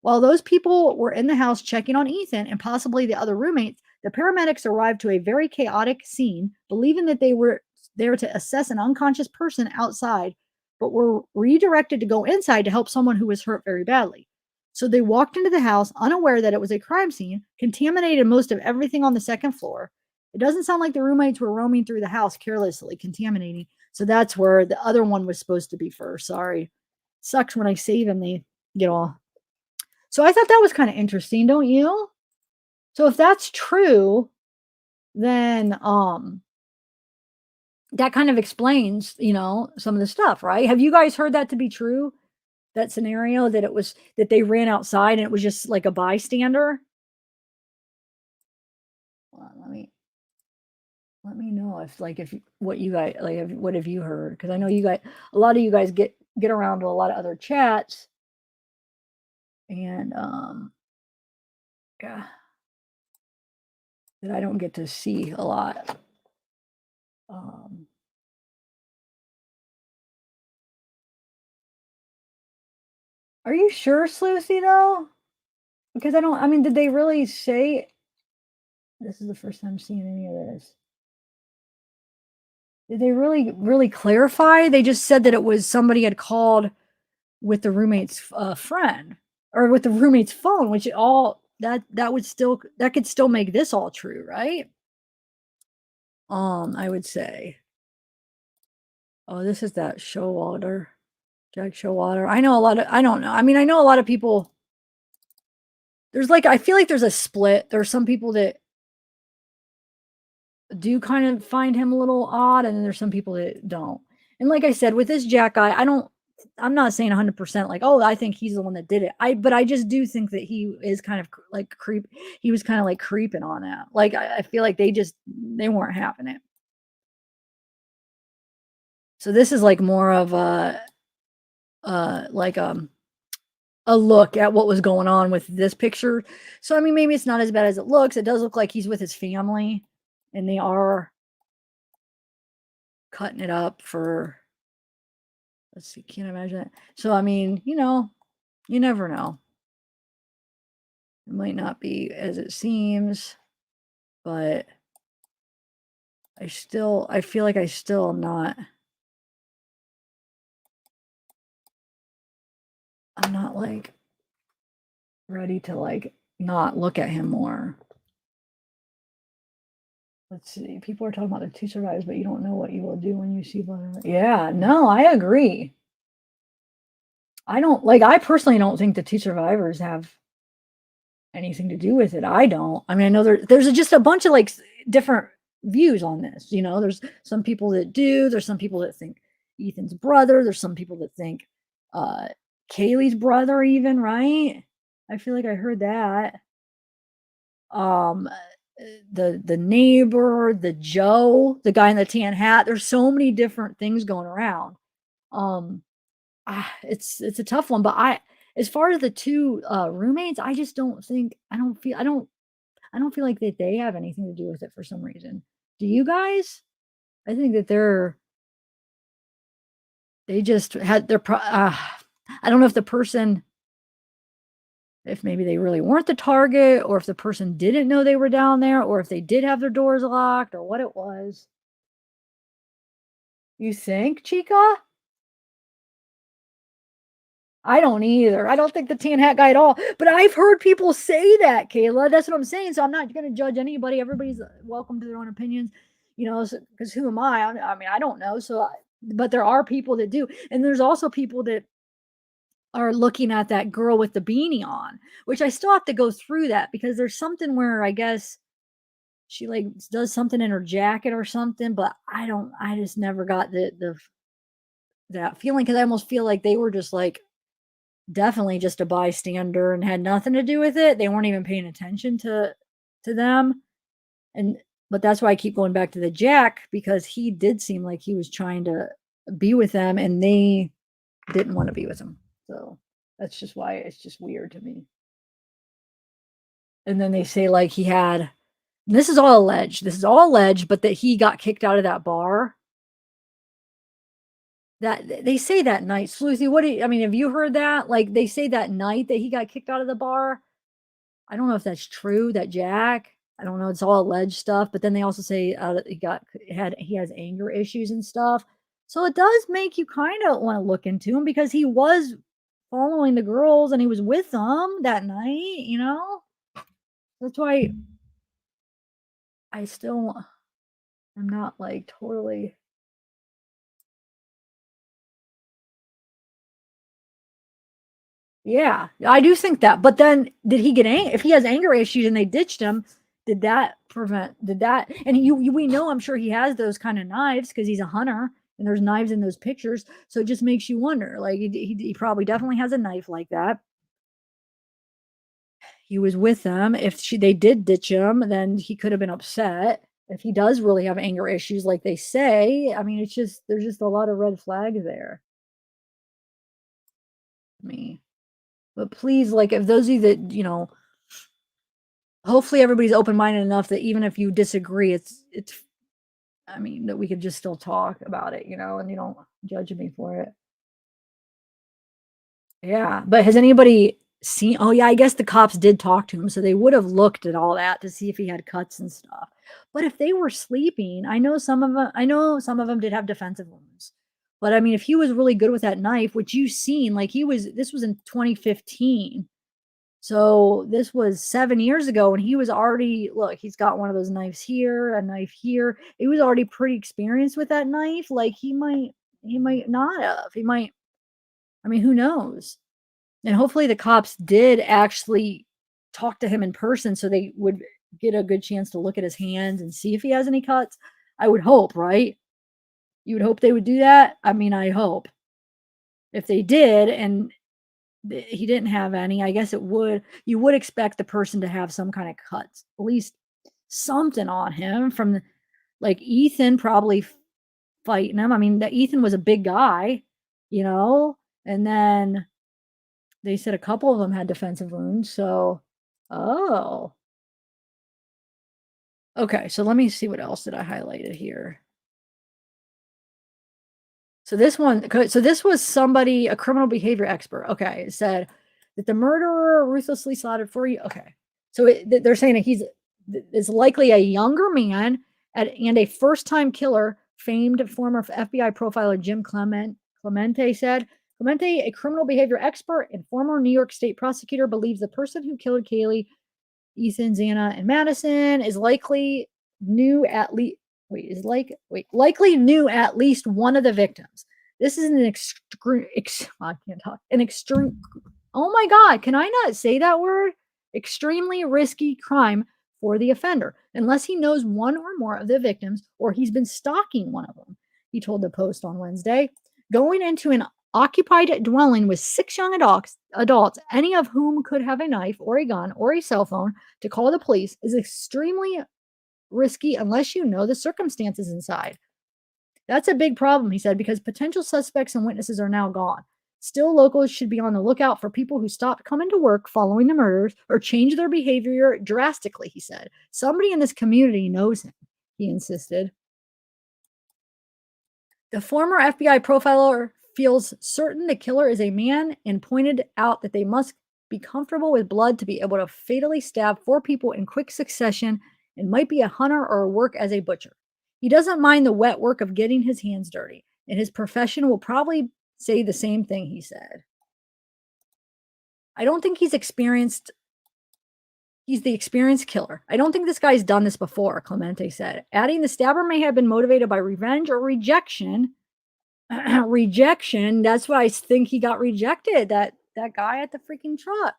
While those people were in the house checking on Ethan and possibly the other roommates, the paramedics arrived to a very chaotic scene, believing that they were there to assess an unconscious person outside, but were redirected to go inside to help someone who was hurt very badly. So they walked into the house unaware that it was a crime scene, contaminated most of everything on the second floor. It doesn't sound like the roommates were roaming through the house carelessly, contaminating. So that's where the other one was supposed to be first. Sorry. Sucks when I save them, they get all. So I thought that was kind of interesting, don't you? So if that's true, then that kind of explains, some of the stuff, right? Have you guys heard that to be true? That scenario that it was that they ran outside and it was just like a bystander? Hold on, let me know if what you guys what have you heard? Because I know a lot of you guys get around to a lot of other chats and yeah, that I don't get to see a lot. Um Are you sure, Sleuthy, though? Because I mean, did they really say this is the first time seeing any of this? Did they really clarify? They just said that it was somebody had called with the roommate's friend or with the roommate's phone, which all that would still that could still make this all true, right? I would say. Oh, this is that Showalter, Jack Showalter. I know a lot of. I don't know. I mean, I know a lot of people. There's I feel like there's a split. There's some people that do kind of find him a little odd, and then there's some people that don't. And like I said, with this Jack guy, I'm not saying 100% like, oh, I think he's the one that did it. But I just do think that he is kind of like creep. He was kind of like creeping on that. Like I feel like they weren't having it. So this is like more of like a look at what was going on with this picture. So I mean, maybe it's not as bad as it looks. It does look like he's with his family, and they are cutting it up for. Let's see, can't imagine that. So I mean, you never know. It might not be as it seems, but I feel like I still am not. I'm not like ready to like not look at him more. Let's see. People are talking about the two survivors, but you don't know what you will do when you see blood. Yeah, no, I agree. I personally don't think the two survivors have anything to do with it. I don't. I mean, I know there's just a bunch of like different views on this. There's some people that do. There's some people that think Ethan's brother. There's some people that think uh Kaylee's brother, even, right? I feel like I heard that. Um, the neighbor, the Joe, the guy in the tan hat. There's so many different things going around. Um, it's a tough one, but as far as the two roommates, I just don't think I don't feel like that they have anything to do with it for some reason. Do you guys? I think that they just had I don't know if the person if maybe they really weren't the target or if the person didn't know they were down there or if they did have their doors locked or what it was. You think, Chica? I don't either. I don't think the tan hat guy at all. But I've heard people say that, Kayla. That's what I'm saying. So I'm not going to judge anybody. Everybody's welcome to their own opinions, because who am I? I mean, I don't know. But there are people that do. And there's also people that are looking at that girl with the beanie on, which I still have to go through that because there's something where I guess she like does something in her jacket or something, but I just never got that feeling because I almost feel like they were just like definitely just a bystander and had nothing to do with it. They weren't even paying attention to them. And but that's why I keep going back to the Jack because he did seem like he was trying to be with them and they didn't want to be with him. So that's just why it's just weird to me. And then they say like he had this is all alleged. This is all alleged, but that he got kicked out of that bar. That they say that night. Sleuthie, I mean, have you heard that? Like, they say that night that he got kicked out of the bar. I don't know if that's true, that Jack. I don't know. It's all alleged stuff. But then they also say that he has anger issues and stuff. So it does make you kind of want to look into him because he was following the girls and he was with them that night. That's why I still am not like totally. Yeah, I do think that. But then did he get if he has anger issues and they ditched him, did that and we know I'm sure he has those kind of knives because he's a hunter and there's knives in those pictures. So it just makes you wonder. Like he probably definitely has a knife like that. He was with them. If they did ditch him, then he could have been upset. If he does really have anger issues like they say, I mean, there's just a lot of red flags there. Me. But please, like, if those of you that, hopefully everybody's open-minded enough that even if you disagree, I mean, that we could just still talk about it, and you don't judge me for it. Yeah, but has anybody seen oh, yeah, I guess the cops did talk to him, so they would have looked at all that to see if he had cuts and stuff. But if they were sleeping, I know some of them did have defensive wounds. But, I mean, if he was really good with that knife, which you've seen, like, this was in 2015. So this was 7 years ago, and he was already look, he's got one of those knives here, a knife here. He was already pretty experienced with that knife. Like, he might not have. He might I mean, who knows? And hopefully the cops did actually talk to him in person so they would get a good chance to look at his hands and see if he has any cuts. I would hope, right? You would hope they would do that? I mean, I hope. If they did and he didn't have any, I guess you would expect the person to have some kind of cuts, at least something on him like Ethan probably fighting him. I mean, Ethan was a big guy, you know, and then they said a couple of them had defensive wounds. So, oh, okay. So let me see what else did I highlighted here. So this was somebody, a criminal behavior expert. Okay, it said that the murderer ruthlessly slaughtered 4 okay. So they're saying that he's is likely a younger man and a first-time killer. Famed former FBI profiler Jim Clemente said. Clemente, a criminal behavior expert and former New York State prosecutor, believes the person who killed Kaylee, Ethan, Xana, and Madison is likely knew at least likely knew at least one of the victims. This is an extreme I can't talk. An extreme Oh my god, can I not say that word? Extremely risky crime for the offender, unless he knows one or more of the victims or he's been stalking one of them, he told the Post on Wednesday. Going into an occupied dwelling with 6 young adults, any of whom could have a knife or a gun or a cell phone to call the police, is extremely risky unless you know the circumstances inside. That's a big problem, he said, because potential suspects and witnesses are now gone. Still, locals should be on the lookout for people who stopped coming to work following the murders or changed their behavior drastically, he said. Somebody in this community knows him, he insisted. The former FBI profiler feels certain the killer is a man and pointed out that they must be comfortable with blood to be able to fatally stab 4 people in quick succession and might be a hunter or work as a butcher. He doesn't mind the wet work of getting his hands dirty, and his profession will probably say the same thing, he said. I don't think he's experienced. He's the experienced killer. I don't think this guy's done this before, Clemente said, adding the stabber may have been motivated by revenge or rejection. Rejection. That's why I think he got rejected. That guy at the freaking truck,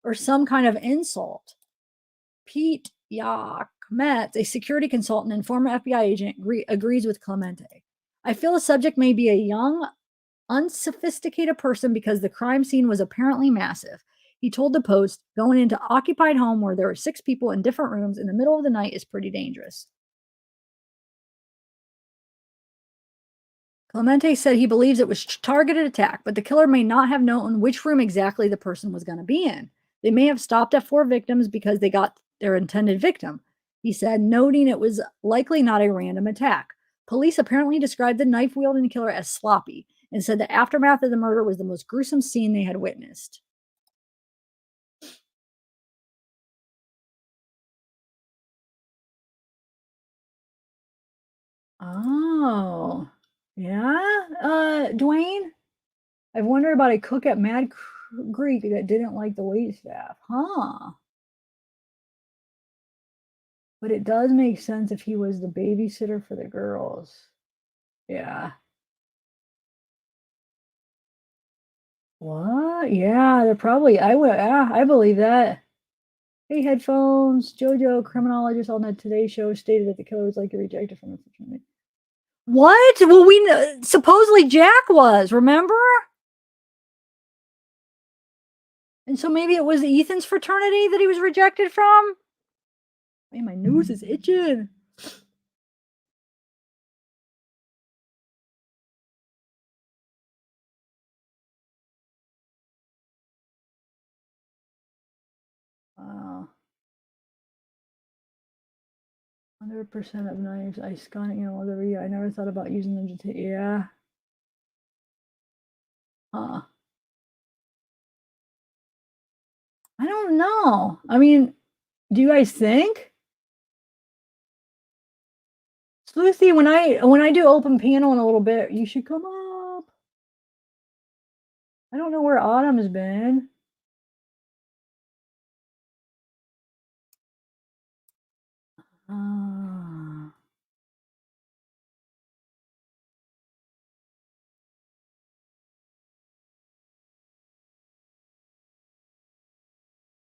or some kind of insult. Pt.2, a security consultant and former FBI agent, agrees with Clemente. I feel the subject may be a young, unsophisticated person because the crime scene was apparently massive. He told the Post, going into occupied home where there were 6 people in different rooms in the middle of the night is pretty dangerous. Clemente said he believes it was targeted attack, but the killer may not have known which room exactly the person was going to be in. They may have stopped at 4 victims because they got their intended victim, he said, noting it was likely not a random attack. Police apparently described the knife wielding killer as sloppy and said the aftermath of the murder was the most gruesome scene they had witnessed. Oh, yeah. Dwayne, I've wondered about a cook at Greek that didn't like the wait staff. Huh. But it does make sense if he was the babysitter for the girls. Yeah. What? Yeah, they're probably I would yeah, I believe that. Hey, headphones. JoJo, criminologist on the Today Show, stated that the killer was likely rejected from the fraternity. What? Well, we know, supposedly Jack was, remember? And so maybe it was Ethan's fraternity that he was rejected from? Man, my nose is itching. Wow. 100% of knives I scan, whatever. Yeah, I never thought about using them to take. Yeah. Huh. I don't know. I mean, do you guys think? Lucy, when I do open panel in a little bit, you should come up. I don't know where Autumn's been. Ah.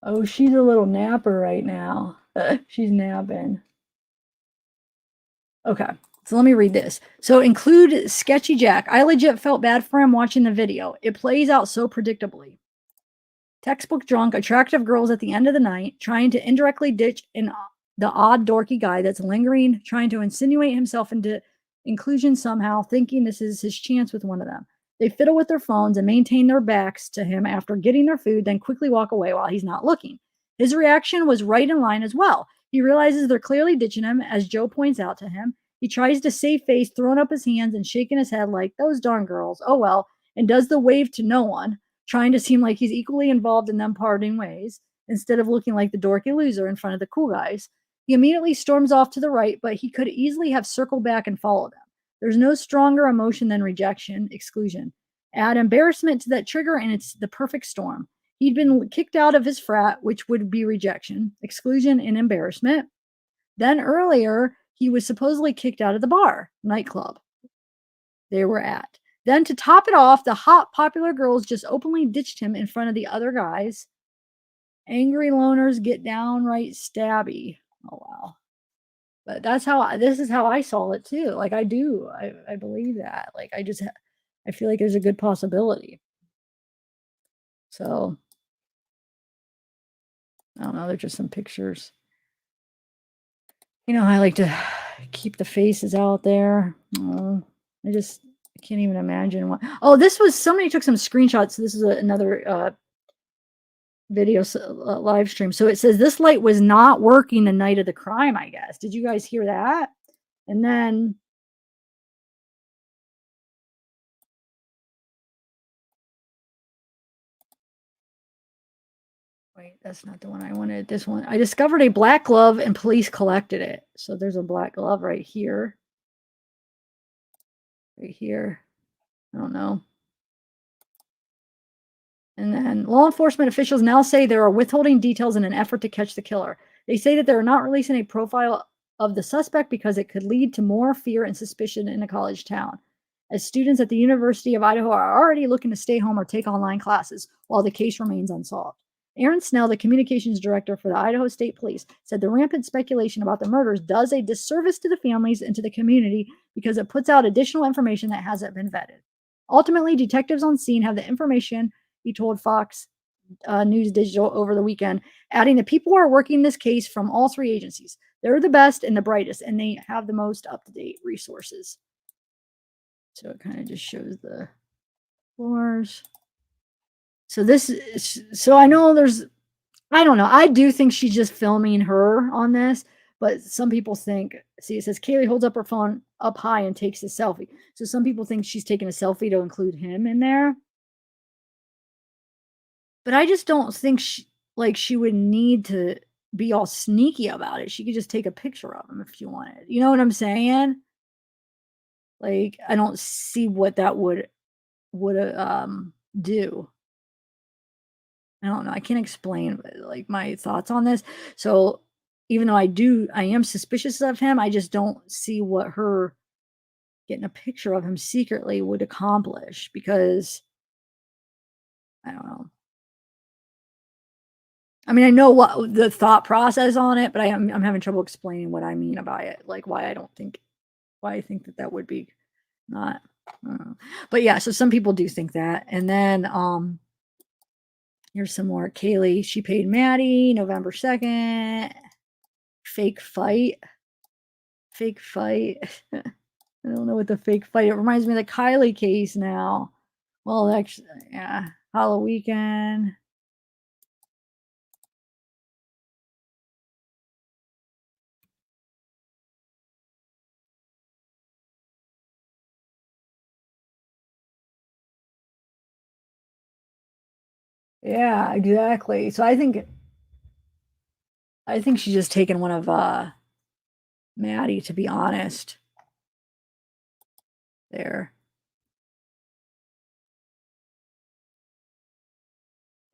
Oh, she's a little napper right now. She's napping. Okay, so let me read this. So include Sketchy Jack. I legit felt bad for him watching the video. It plays out so predictably. Textbook drunk, attractive girls at the end of the night, trying to indirectly ditch the odd dorky guy that's lingering, trying to insinuate himself into inclusion somehow, thinking this is his chance with one of them. They fiddle with their phones and maintain their backs to him after getting their food, then quickly walk away while he's not looking. His reaction was right in line as well. He realizes they're clearly ditching him, as Joe points out to him. He tries to save face, throwing up his hands and shaking his head like, those darn girls, oh well, and does the wave to no one, trying to seem like he's equally involved in them parting ways instead of looking like the dorky loser in front of the cool guys. He immediately storms off to the right, but he could easily have circled back and followed them. There's no stronger emotion than rejection, exclusion. Add embarrassment to that trigger, and it's the perfect storm. He'd been kicked out of his frat, which would be rejection, exclusion, and embarrassment. Then earlier, he was supposedly kicked out of the bar, nightclub they were at. Then to top it off, the hot popular girls just openly ditched him in front of the other guys. Angry loners get downright stabby. Oh wow. But this is how I saw it too. Like I believe that. Like I feel like there's a good possibility. So I don't know, there's just some pictures. I like to keep the faces out there. Oh, I can't even imagine what. Oh, this was somebody took some screenshots. This is another video live stream. So it says this light was not working the night of the crime, I guess. Did you guys hear that? And then wait, that's not the one I wanted. This one. I discovered a black glove and police collected it. So there's a black glove right here. Right here. I don't know. And then law enforcement officials now say they are withholding details in an effort to catch the killer. They say that they're not releasing a profile of the suspect because it could lead to more fear and suspicion in a college town, as students at the University of Idaho are already looking to stay home or take online classes while the case remains unsolved. Aaron Snell, the communications director for the Idaho State Police, said the rampant speculation about the murders does a disservice to the families and to the community because it puts out additional information that hasn't been vetted. Ultimately, detectives on scene have the information, he told Fox News Digital over the weekend, adding that people are working this case from all three agencies. They're the best and the brightest, and they have the most up-to-date resources. So it kind of just shows the floors. So I know I don't know. I do think she's just filming her on this, but some people think, see, it says Kaylee holds up her phone up high and takes a selfie. So some people think she's taking a selfie to include him in there. But I just don't think she would need to be all sneaky about it. She could just take a picture of him if she wanted. You know what I'm saying? Like, I don't see what that would do. I don't know. I can't explain like my thoughts on this. So even though I am suspicious of him, I just don't see what her getting a picture of him secretly would accomplish because I don't know. I mean, I know what the thought process on it, but I'm having trouble explaining what I mean by it, like why I think that that would be not. But yeah, so some people do think that, and then here's some more. Kaylee, she paid Maddie November 2nd. Fake fight, fake fight. I don't know what the fake fight. It reminds me of the Kylie case now. Well, actually, yeah, Halloween. Yeah, exactly. So I think she's just taking one of Maddie, to be honest. There.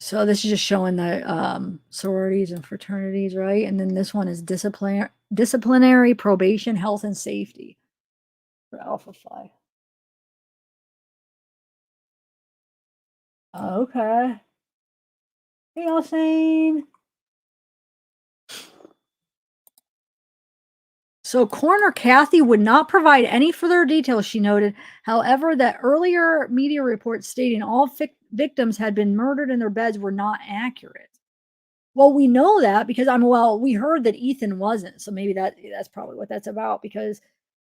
So this is just showing the sororities and fraternities, right? And then this one is disciplinary, probation, health, and safety for Alpha Phi. Okay. Hey, all saying. So coroner Kathy would not provide any further details, she noted. However, that earlier media reports stating all victims had been murdered in their beds were not accurate. Well, we know that because we heard that Ethan wasn't. So maybe that's probably what that's about because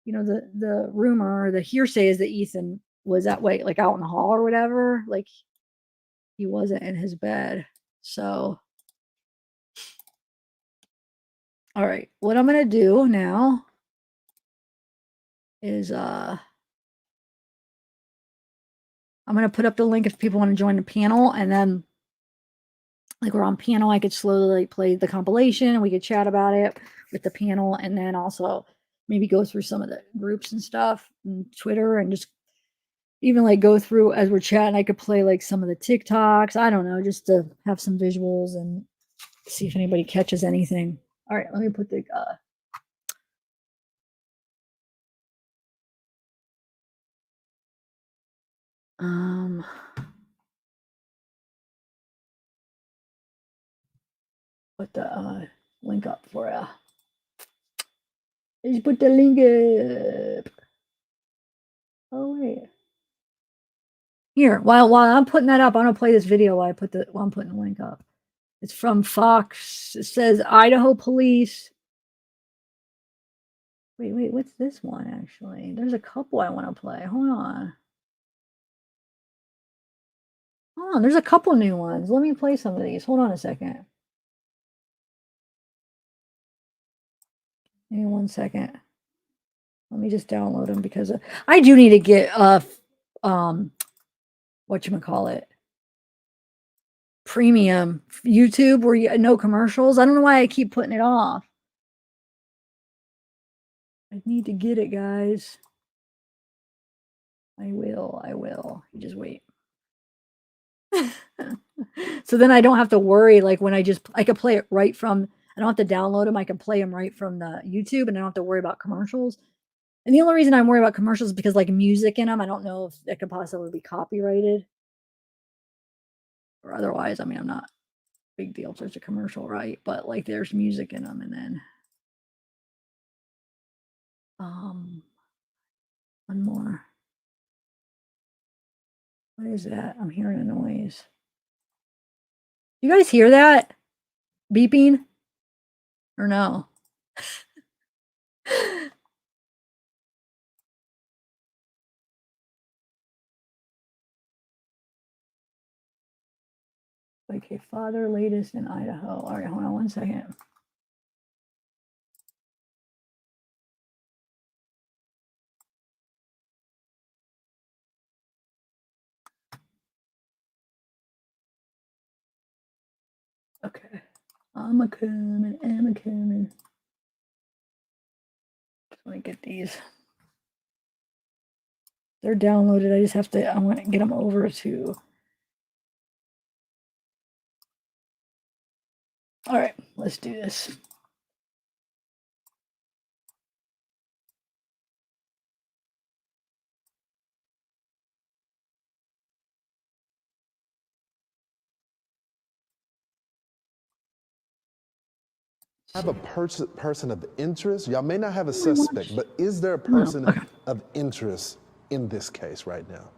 the rumor or the hearsay is that Ethan was that way, like out in the hall or whatever. Like he wasn't in his bed. So all right, what I'm gonna do now is I'm gonna put up the link if people want to join the panel, and then like we're on panel, I could slowly like play the compilation and we could chat about it with the panel, and then also maybe go through some of the groups and stuff and Twitter and just even like go through as we're chatting. I could play like some of the TikToks. I don't know, just to have some visuals and see if anybody catches anything. All right, let me put the um put the link up for you. Just put the link up. Oh wait. Here, while I'm putting that up, I'm gonna play this video while I'm putting the link up. It's from Fox. It says Idaho police. Wait, what's this one actually? There's a couple I want to play. Hold on. Hold on, there's a couple new ones. Let me play some of these. Hold on a second. Give me 1 second. Let me just download them because I do need to get whatchamacallit, premium YouTube where you no commercials. I don't know why I keep putting it off. I need to get it, guys. I will. You just wait. So then I don't have to worry, like when I could play it right from, I don't have to download them. I can play them right from the YouTube and I don't have to worry about commercials. And the only reason I'm worried about commercials is because like music in them, I don't know if it could possibly be copyrighted or otherwise. I mean, I'm not big deal if there's a commercial, right? But like there's music in them, and then one more. What is that? I'm hearing a noise. You guys hear that beeping or no? Like a father latest in Idaho. All right, hold on 1 second. Okay. I'm a coming. Just want to get these. They're downloaded. I just have to, I want to get them over to. All right, let's do this. Have a person of interest? Y'all may not have a suspect, but is there a person of interest in this case right now?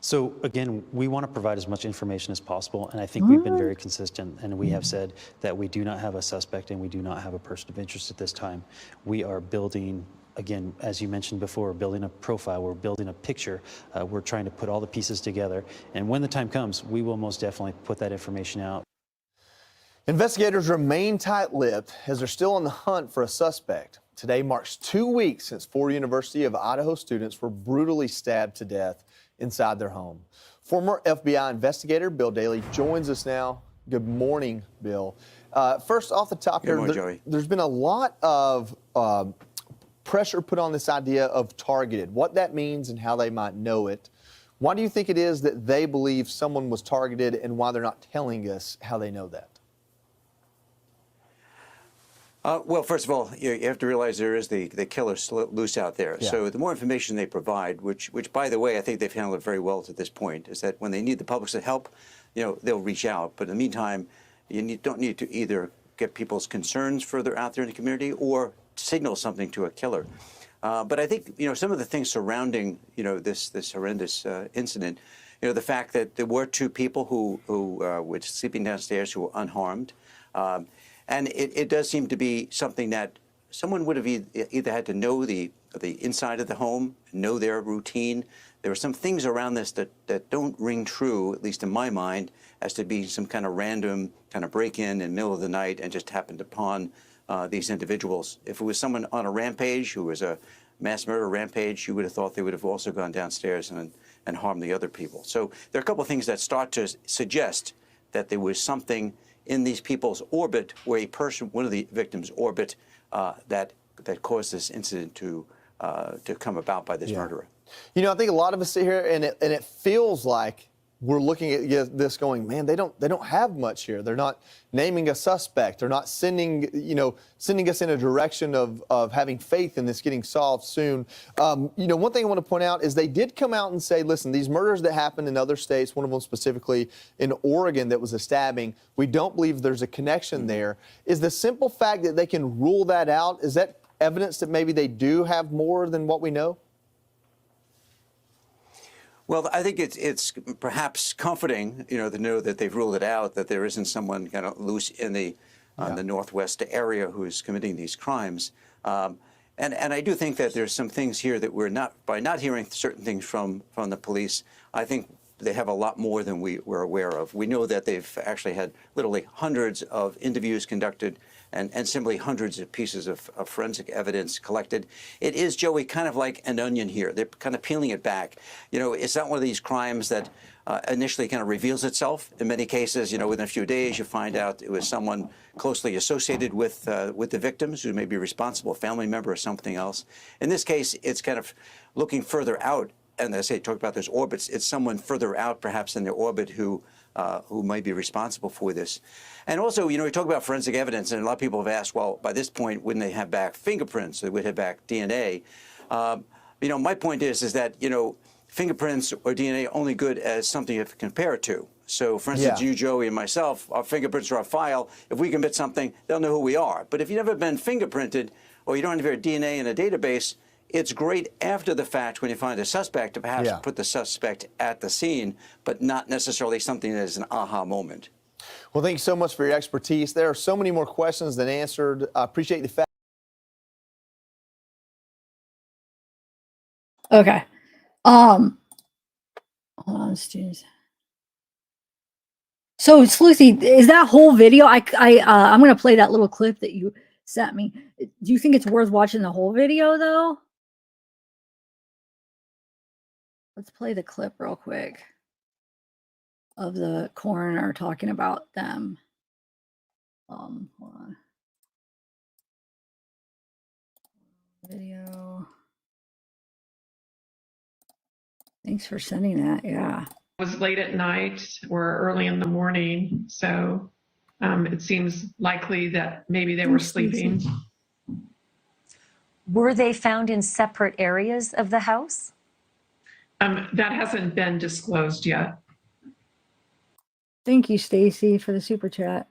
So again, we want to provide as much information as possible, and I think we've been very consistent, and we have said that we do not have a suspect and we do not have a person of interest at this time. We are building, again, as you mentioned before, building a profile, we're building a picture, we're trying to put all the pieces together, and when the time comes, we will most definitely put that information out. Investigators remain tight-lipped as they're still on the hunt for a suspect. Today marks 2 weeks since 4 University of Idaho students were brutally stabbed to death inside their home. Former FBI investigator Bill Daly joins us now. Good morning, Bill. First off the top here, there's been a lot of pressure put on this idea of targeted, what that means and how they might know it. Why do you think it is that they believe someone was targeted, and why they're not telling us how they know that? Well, first of all, you have to realize there is the killer loose out there. Yeah. So the more information they provide, which by the way, I think they've handled it very well to this point, is that when they need the public's help, they'll reach out. But in the meantime, you don't need to either get people's concerns further out there in the community or signal something to a killer. But I think some of the things surrounding this horrendous incident, the fact that there were 2 people who were sleeping downstairs who were unharmed. And it does seem to be something that someone would have either had to know the inside of the home, know their routine. There were some things around this that don't ring true, at least in my mind, as to be some kind of random kind of break-in the middle of the night and just happened upon these individuals. If it was someone on a rampage who was a mass murder rampage, you would have thought they would have also gone downstairs and harmed the other people. So there are a couple of things that start to suggest that there was something in these people's orbit, where a person, one of the victims' orbit, that caused this incident to come about by this murderer. I think a lot of us sit here and it feels like we're looking at this going, man, they don't have much here. They're not naming a suspect. They're not sending us in a direction of having faith in this getting solved soon. One thing I want to point out is they did come out and say, listen, these murders that happened in other states, one of them specifically in Oregon that was a stabbing, we don't believe there's a connection there. Is the simple fact that they can rule that out, is that evidence that maybe they do have more than what we know? Well, I think it's perhaps comforting, to know that they've ruled it out, that there isn't someone kind of loose in the Northwest area who's committing these crimes. And I do think that there's some things here that by not hearing certain things from the police, I think they have a lot more than we were aware of. We know that they've actually had literally hundreds of interviews conducted and simply hundreds of pieces of forensic evidence collected. It is, Joey, kind of like an onion here. They're kind of peeling it back. It's not one of these crimes that initially kind of reveals itself. In many cases, within a few days, you find out it was someone closely associated with the victims who may be responsible, a family member or something else. In this case, it's kind of looking further out. And as I talk about those orbits, it's someone further out, perhaps in their orbit, who might be responsible for this. And also, we talk about forensic evidence, and a lot of people have asked, well, by this point, wouldn't they have back fingerprints? They would have back DNA. My point is that, fingerprints or DNA are only good as something you have to compare it to. So, for instance, you, Joey, and myself, our fingerprints are our file. If we commit something, they'll know who we are. But if you've never been fingerprinted or you don't have your DNA in a database, it's great after the fact when you find a suspect to perhaps put the suspect at the scene, but not necessarily something that is an aha moment. Well, thank you so much for your expertise. There are so many more questions than answered. I appreciate the fact. Okay. Hold on, students. So, Sleuthie, is that whole video? I'm gonna play that little clip that you sent me. Do you think it's worth watching the whole video, though? Let's play the clip real quick of the coroner talking about them. Hold on. Video. Thanks for sending that. Yeah. It was late at night or early in the morning, so it seems likely that maybe they were sleeping. Were they found in separate areas of the house? That hasn't been disclosed yet. Thank you, Stacy, for the super chat.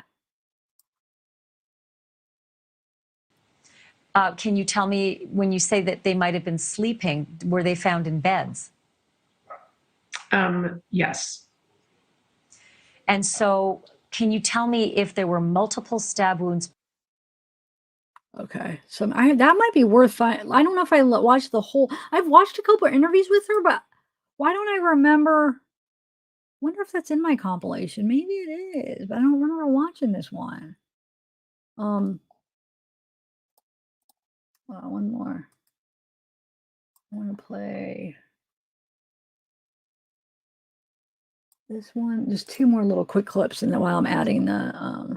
Can you tell me, when you say that they might have been sleeping, were they found in beds? Yes. And so can you tell me if there were multiple stab wounds? Okay, so that might be worth finding. I don't know if I watched the whole. I've watched a couple of interviews with her, but why don't I remember? Wonder if that's in my compilation. Maybe it is, but I don't remember watching this one. One more. I want to play this one. Just two more little quick clips, and then while I'm adding the.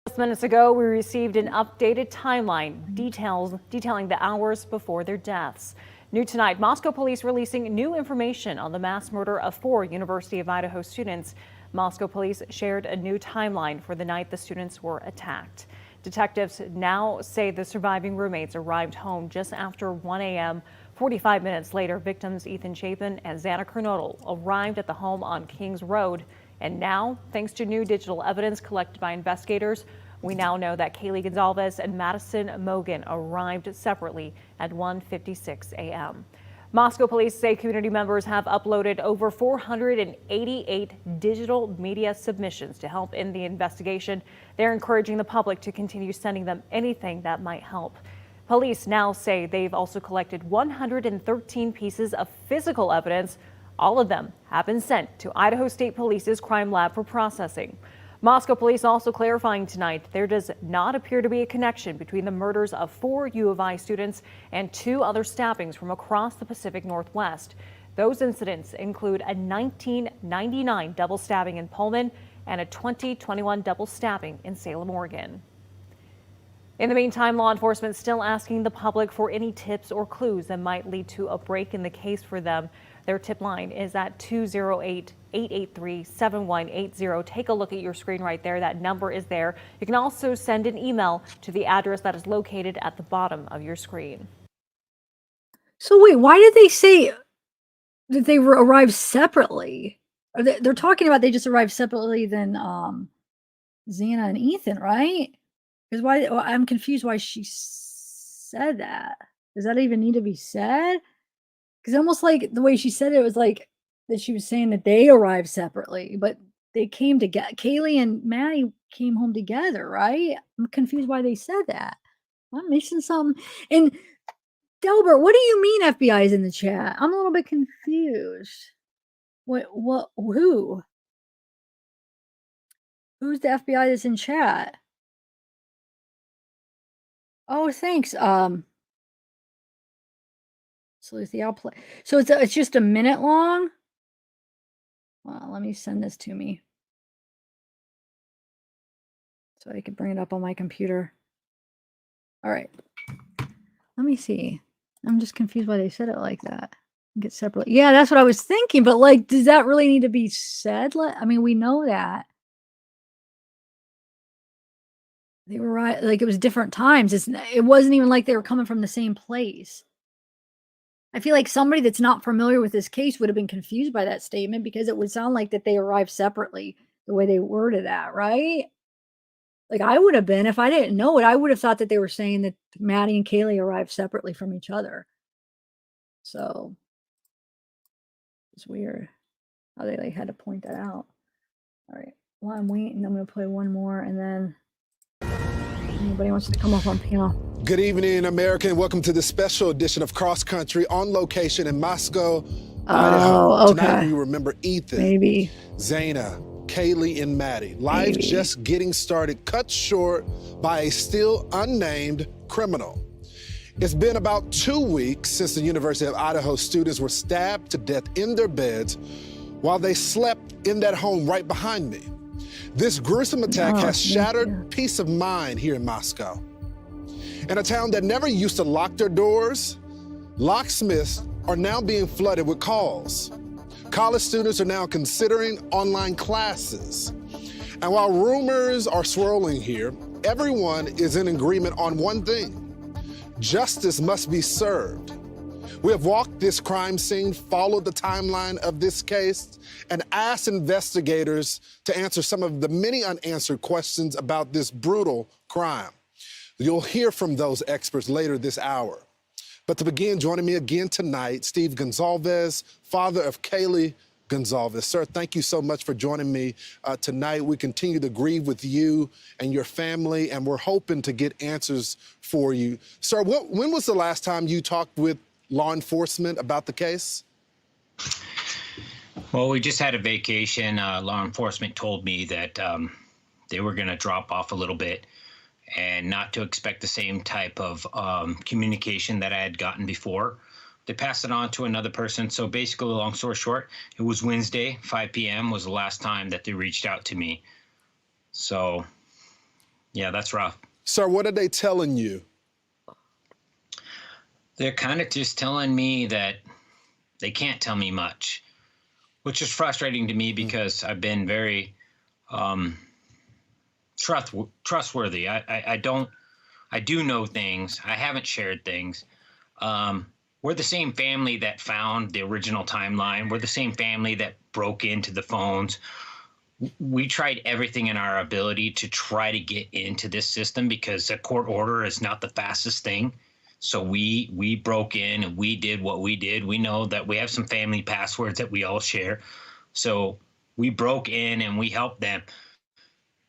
Just minutes ago, we received an updated timeline detailing the hours before their deaths. New tonight, Moscow police releasing new information on the mass murder of 4 University of Idaho students. Moscow police shared a new timeline for the night the students were attacked. Detectives now say the surviving roommates arrived home just after 1 a.m. 45 minutes later, victims Ethan Chapin and Xana Kernodle arrived at the home on Kings Road. And now, thanks to new digital evidence collected by investigators, we now know that Kaylee Gonzalez and Madison Mogan arrived separately at 1:56 a.m. Moscow police say community members have uploaded over 488 digital media submissions to help in the investigation. They're encouraging the public to continue sending them anything that might help. Police now say they've also collected 113 pieces of physical evidence. All of them have been sent to Idaho State Police's crime lab for processing. Moscow police also clarifying tonight there does not appear to be a connection between the murders of 4 U of I students and 2 other stabbings from across the Pacific Northwest. Those incidents include a 1999 double stabbing in Pullman and a 2021 double stabbing in Salem, Oregon. In the meantime, law enforcement still asking the public for any tips or clues that might lead to a break in the case for them. Their tip line is at 208-883-7180. Take a look at your screen right there. That number is there. You can also send an email to the address that is located at the bottom of your screen. So wait, why did they say that they arrived separately? They're talking about they just arrived separately than Xana and Ethan, right? Because why? I'm confused why she said that. Does that even need to be said? Because almost like the way she said it was like that she was saying that they arrived separately, but they came together. Kaylee and Maddie came home together, right? I'm confused why they said that. I'm missing something. And Delbert, what do you mean FBI is in the chat? I'm a little bit confused. What, who? Who's the FBI that's in chat? Oh, thanks. So Lucy, I'll play. So it's just a minute long. Well, let me send this to me so I can bring it up on my computer. All right. Let me see. I'm just confused why they said it like that. Get separate. Yeah, that's what I was thinking. But like, does that really need to be said? I mean, we know that they were right. Like it was different times. It wasn't even like they were coming from the same place. I feel like somebody that's not familiar with this case would have been confused by that statement because it would sound like that they arrived separately the way they worded that, right? Like I would have been if I didn't know it. I would have thought that they were saying that Maddie and Kaylee arrived separately from each other. So it's weird how they like had to point that out. All right. While I'm waiting, I'm going to play one more and then anybody wants to come up on panel. Good evening, America, and welcome to this special edition of Cross Country on location in Moscow, Idaho. Oh, okay. Tonight we remember Ethan, Maybe Xana, Kaylee, and Maddie. Life just getting started, cut short by a still unnamed criminal. It's been about 2 weeks since the University of Idaho students were stabbed to death in their beds while they slept in that home right behind me. This gruesome attack has shattered peace of mind here in Moscow. In a town that never used to lock their doors, locksmiths are now being flooded with calls. College students are now considering online classes. And while rumors are swirling here, everyone is in agreement on one thing: justice must be served. We have walked this crime scene, followed the timeline of this case, and asked investigators to answer some of the many unanswered questions about this brutal crime. You'll hear from those experts later this hour. But to begin, joining me again tonight, Steve Gonzalez, father of Kaylee Gonzalez. Sir, thank you so much for joining me tonight. We continue to grieve with you and your family, and we're hoping to get answers for you. Sir, when was the last time you talked with law enforcement about the case? Well, we just had a vacation. Law enforcement told me that they were going to drop off a little bit and not to expect the same type of communication that I had gotten before. They passed it on to another person. So basically, long story short, it was Wednesday, 5 p.m. was the last time that they reached out to me. So, yeah, that's rough. Sir, what are they telling you? They're kind of just telling me that they can't tell me much, which is frustrating to me because I've been very trustworthy. I do know things. I haven't shared things. We're the same family that found the original timeline. We're the same family that broke into the phones. We tried everything in our ability to try to get into this system because a court order is not the fastest thing. So we broke in and we did what we did. We know that we have some family passwords that we all share. So we broke in and we helped them.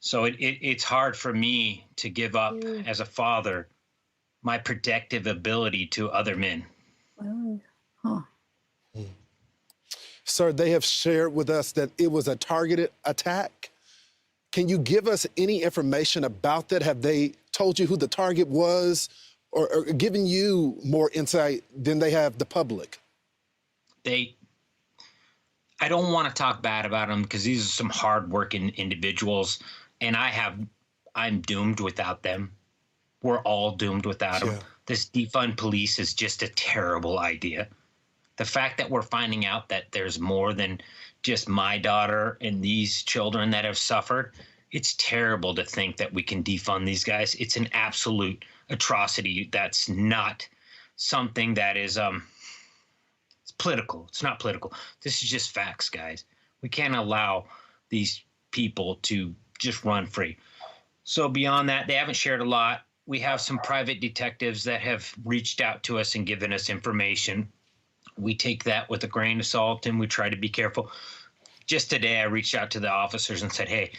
So it's hard for me to give up as a father my protective ability to other men. Sir, they have shared with us that it was a targeted attack. Can you give us any information about that? Have they told you who the target was or given you more insight than they have the public? I don't want to talk bad about them because these are some hardworking individuals, and I'm doomed without them. We're all doomed without them. This defund police is just a terrible idea. The fact that we're finding out that there's more than just my daughter and these children that have suffered, it's terrible to think that we can defund these guys. It's an absolute atrocity. That's not something that is it's political. It's not political. This is just facts, guys. We can't allow these people to just run free. So beyond that, they haven't shared a lot. We have some private detectives that have reached out to us and given us information. We take that with a grain of salt and we try to be careful. Just today, I reached out to the officers and said, hey,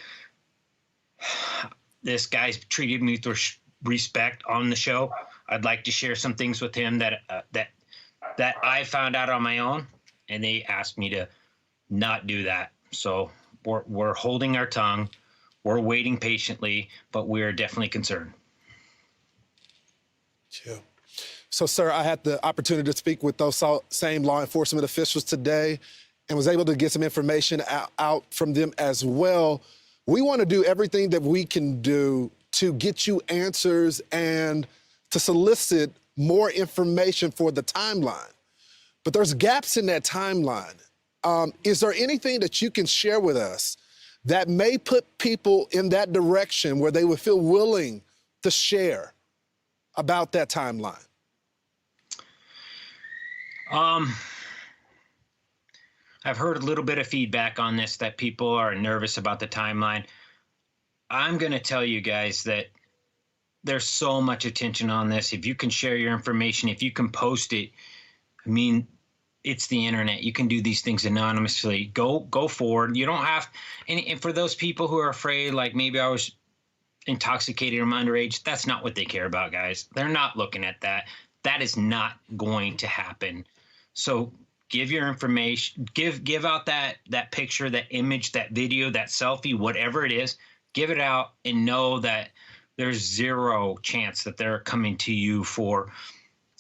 this guy's treated me with respect on the show. I'd like to share some things with him that I found out on my own, and they asked me to not do that. So we're holding our tongue. We're waiting patiently, but we're definitely concerned. Yeah. So, sir, I had the opportunity to speak with those same law enforcement officials today and was able to get some information out from them as well. We want to do everything that we can do to get you answers and to solicit more information for the timeline. But there's gaps in that timeline. Is there anything that you can share with us that may put people in that direction where they would feel willing to share about that timeline? I've heard a little bit of feedback on this that people are nervous about the timeline. I'm going to tell you guys that there's so much attention on this. If you can share your information, if you can post it, I mean, it's the internet. You can do these things anonymously. Go forward. You don't have, and for those people who are afraid, like maybe I was intoxicated or I'm underage, that's not what they care about, guys. They're not looking at that. That is not going to happen. So give your information, give out that picture, that image, that video, that selfie, whatever it is, give it out and know that there's zero chance that they're coming to you for,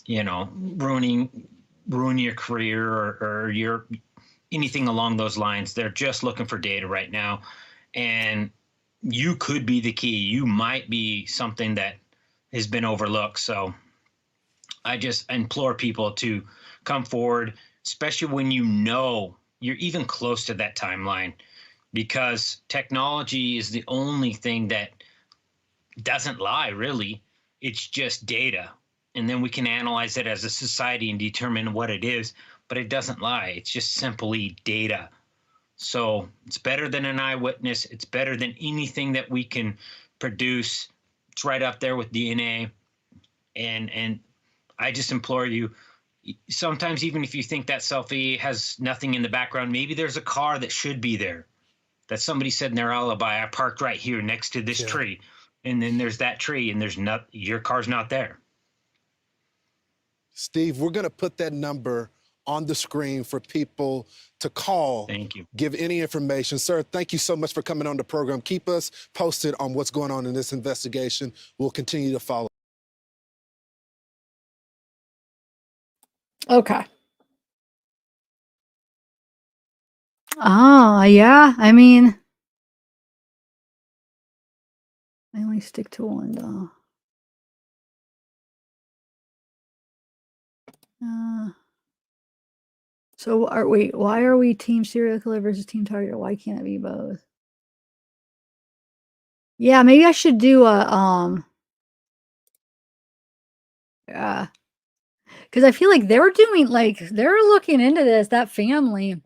ruining your career or your anything along those lines. They're just looking for data right now. And you could be the key. You might be something that has been overlooked. So I just implore people to come forward, especially when you know you're even close to that timeline, because technology is the only thing that doesn't lie, really. It's just data. And then we can analyze it as a society and determine what it is, but it doesn't lie. It's just simply data. So it's better than an eyewitness. It's better than anything that we can produce. It's right up there with DNA. And I just implore you, sometimes even if you think that selfie has nothing in the background, maybe there's a car that should be there. That somebody said in their alibi, I parked right here next to this tree. And then there's that tree and there's not, your car's not there. Steve, we're going to put that number on the screen for people to call. Thank you. Give any information. Sir, thank you so much for coming on the program. Keep us posted on what's going on in this investigation. We'll continue to follow. Okay. Ah, yeah. I mean, I only stick to one though. So why are we team serial killer versus team target? Why can't it be both? Yeah, maybe I should do a yeah. Because I feel like they're doing they're looking into this, that family.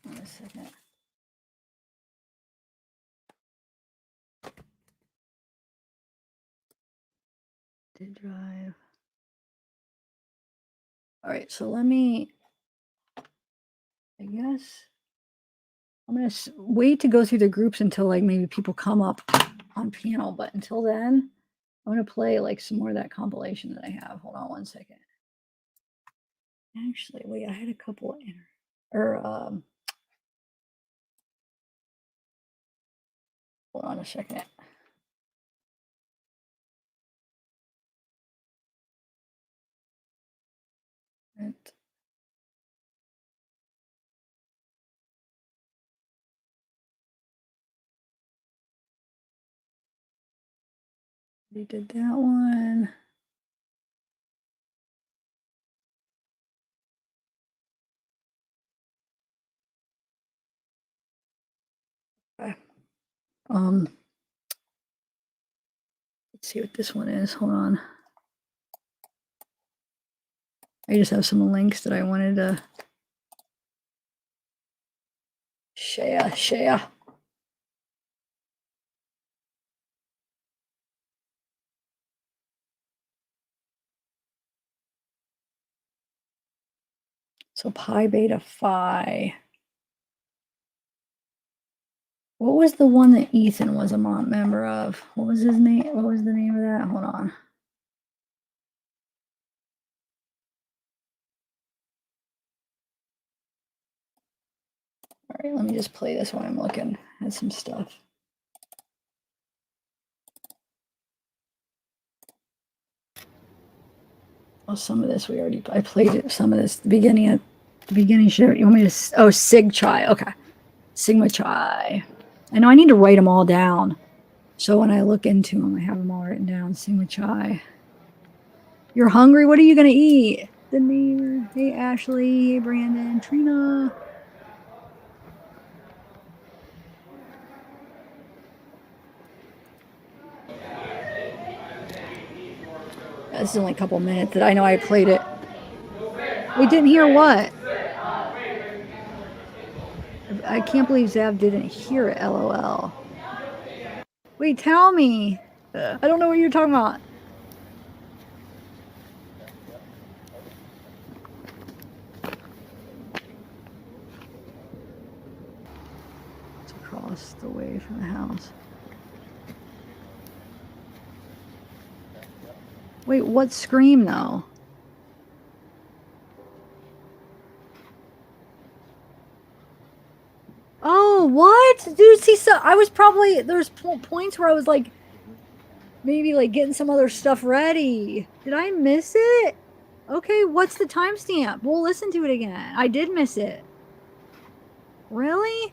Wait a second. Did drive. All right, so let me, I guess I'm gonna wait to go through the groups until maybe people come up on panel, but until then, I'm gonna play some more of that compilation that I have. Hold on one second. Actually, wait, I had a couple hold on a second. We did that one. Okay. Let's see what this one is. Hold on. I just have some links that I wanted to share. So pi beta phi. What was the one that Ethan was a member of? What was his name? What was the name of that? Hold on. All right, let me just play this while I'm looking at some stuff. Oh, some of this I played it. Some of this, the beginning shit. You want me to? Oh, Sig Chi. Okay, Sigma Chi. I know I need to write them all down. So when I look into them, I have them all written down. Sigma Chi. You're hungry? What are you gonna eat? The neighbor. Hey Ashley. Hey Brandon. Trina. This is only a couple minutes that I know I played it. We didn't hear what? I can't believe Zav didn't hear it, LOL. Wait, tell me. I don't know what you're talking about. It's across the way from the house. Wait, what scream though? Oh, what? Dude, see, so I was probably, there's points where I was maybe getting some other stuff ready. Did I miss it? Okay, what's the timestamp? We'll listen to it again. I did miss it. Really?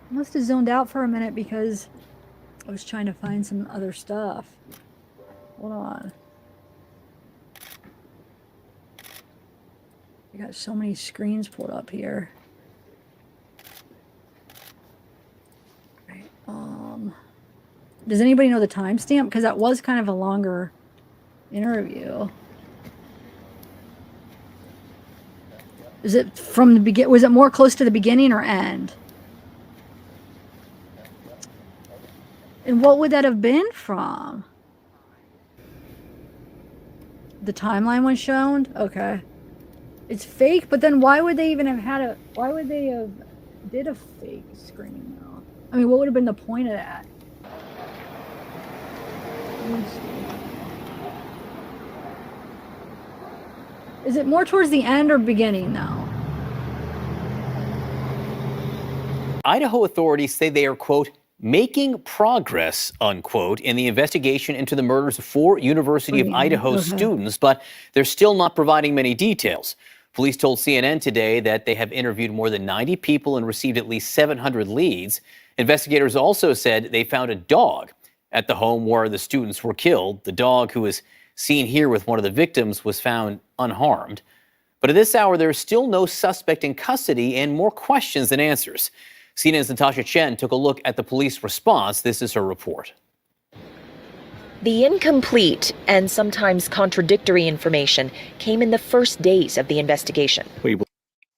I must have zoned out for a minute because I was trying to find some other stuff. Hold on. I got so many screens pulled up here. Right, does anybody know the timestamp? Because that was kind of a longer interview. Is it from the begin? Was it more close to the beginning or end? And what would that have been from? The timeline was shown? Okay. It's fake, but then why would they even have had a, why would they have did a fake screen though? I mean, what would have been the point of that? Let me see. Is it more towards the end or beginning now? Idaho authorities say they are, quote, making progress, unquote, in the investigation into the murders of 4 University of Idaho students, but they're still not providing many details. Police told CNN today that they have interviewed more than 90 people and received at least 700 leads. Investigators also said they found a dog at the home where the students were killed. The dog, who is seen here with one of the victims, was found unharmed. But at this hour, there is still no suspect in custody and more questions than answers. CNN's Natasha Chen took a look at the police response. This is her report. The incomplete and sometimes contradictory information came in the first days of the investigation.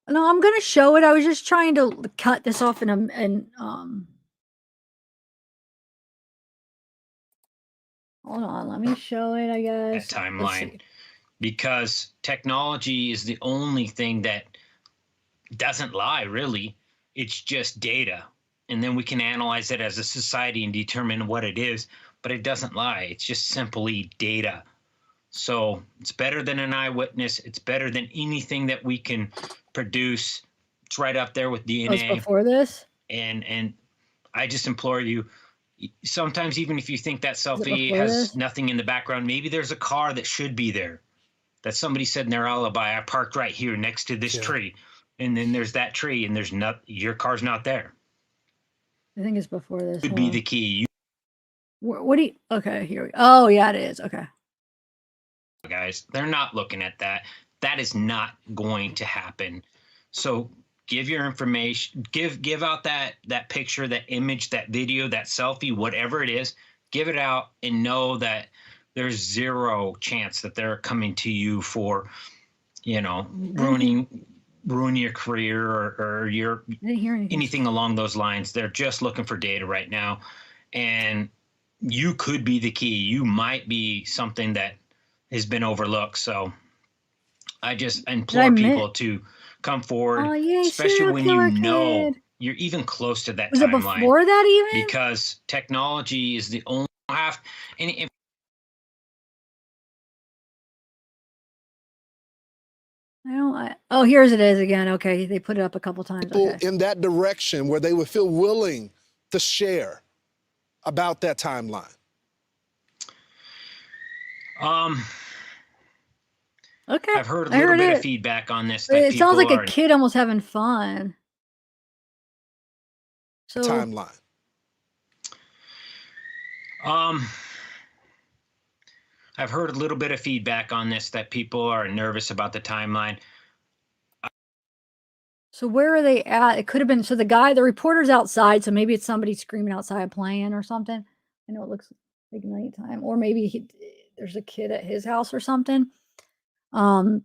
No, I'm gonna show it. I was just trying to cut this off in hold on, let me show it, I guess. That timeline, because technology is the only thing that doesn't lie, really. It's just data. And then we can analyze it as a society and determine what it is, but it doesn't lie. It's just simply data. So it's better than an eyewitness. It's better than anything that we can produce. It's right up there with DNA. It's before this? And I just implore you, sometimes even if you think that selfie has nothing in the background, maybe there's a car that should be there. That somebody said in their alibi, I parked right here next to this tree. And then there's that tree and there's not, your car's not there. I think it's before this. Could be the key. What do you, okay, here we go. Oh yeah, it is, okay. Guys, they're not looking at that. That is not going to happen. So give your information, give out that picture, that image, that video, that selfie, whatever it is, give it out and know that there's zero chance that they're coming to you for, you know, ruining your career or your anything along those lines. They're just looking for data right now. And you could be the key. You might be something that has been overlooked. So I just implore people to come forward, especially when you know you're even close to that timeline. Was it before that even? Because technology is the only half. And oh, here's it is again. Okay, they put it up a couple times. People in that direction where they would feel willing to share about that timeline. Okay. I've heard a little bit of feedback on this. It sounds like a kid almost having fun. So timeline. I've heard a little bit of feedback on this that people are nervous about the timeline. So where are they at? It could have been, so the reporter's outside, so maybe it's somebody screaming outside playing or something. I know it looks like nighttime, or maybe there's a kid at his house or something. And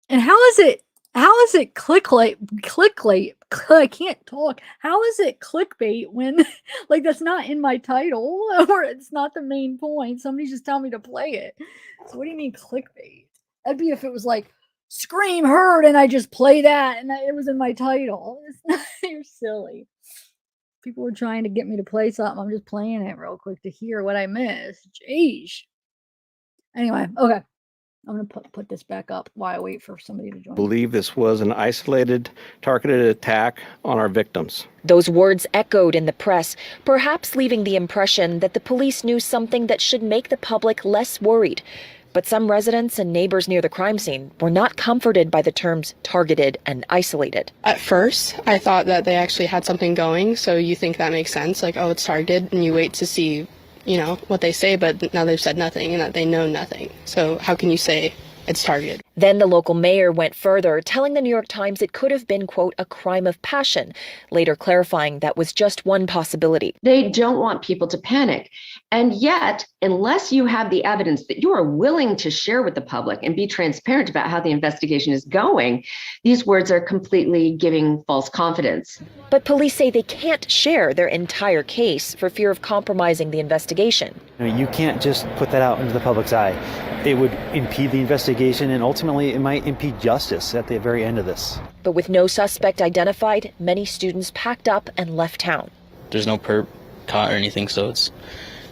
how is it clickbait? I can't talk. How is it clickbait when like that's not in my title or it's not the main point? Somebody just tell me to play it. So what do you mean clickbait? That'd be if it was like scream heard and I just play that and it was in my title. It's not, you're silly. People were trying to get me to play something. I'm just playing it real quick to hear what I missed. Jeez. Anyway, okay. I'm going to put this back up while I wait for somebody to join. Believe this was an isolated, targeted attack on our victims. Those words echoed in the press, perhaps leaving the impression that the police knew something that should make the public less worried. But some residents and neighbors near the crime scene were not comforted by the terms targeted and isolated. At first, I thought that they actually had something going, so you think that makes sense, like, oh, it's targeted, and you wait to see, what they say, but now they've said nothing and that they know nothing. So how can you say it's targeted? Then the local mayor went further, telling the New York Times it could have been, quote, a crime of passion, later clarifying that was just one possibility. They don't want people to panic. And yet, unless you have the evidence that you are willing to share with the public and be transparent about how the investigation is going, these words are completely giving false confidence. But police say they can't share their entire case for fear of compromising the investigation. You can't just put that out into the public's eye. It would impede the investigation, and ultimately it might impede justice at the very end of this. But with no suspect identified, many students packed up and left town. There's no perp caught or anything, so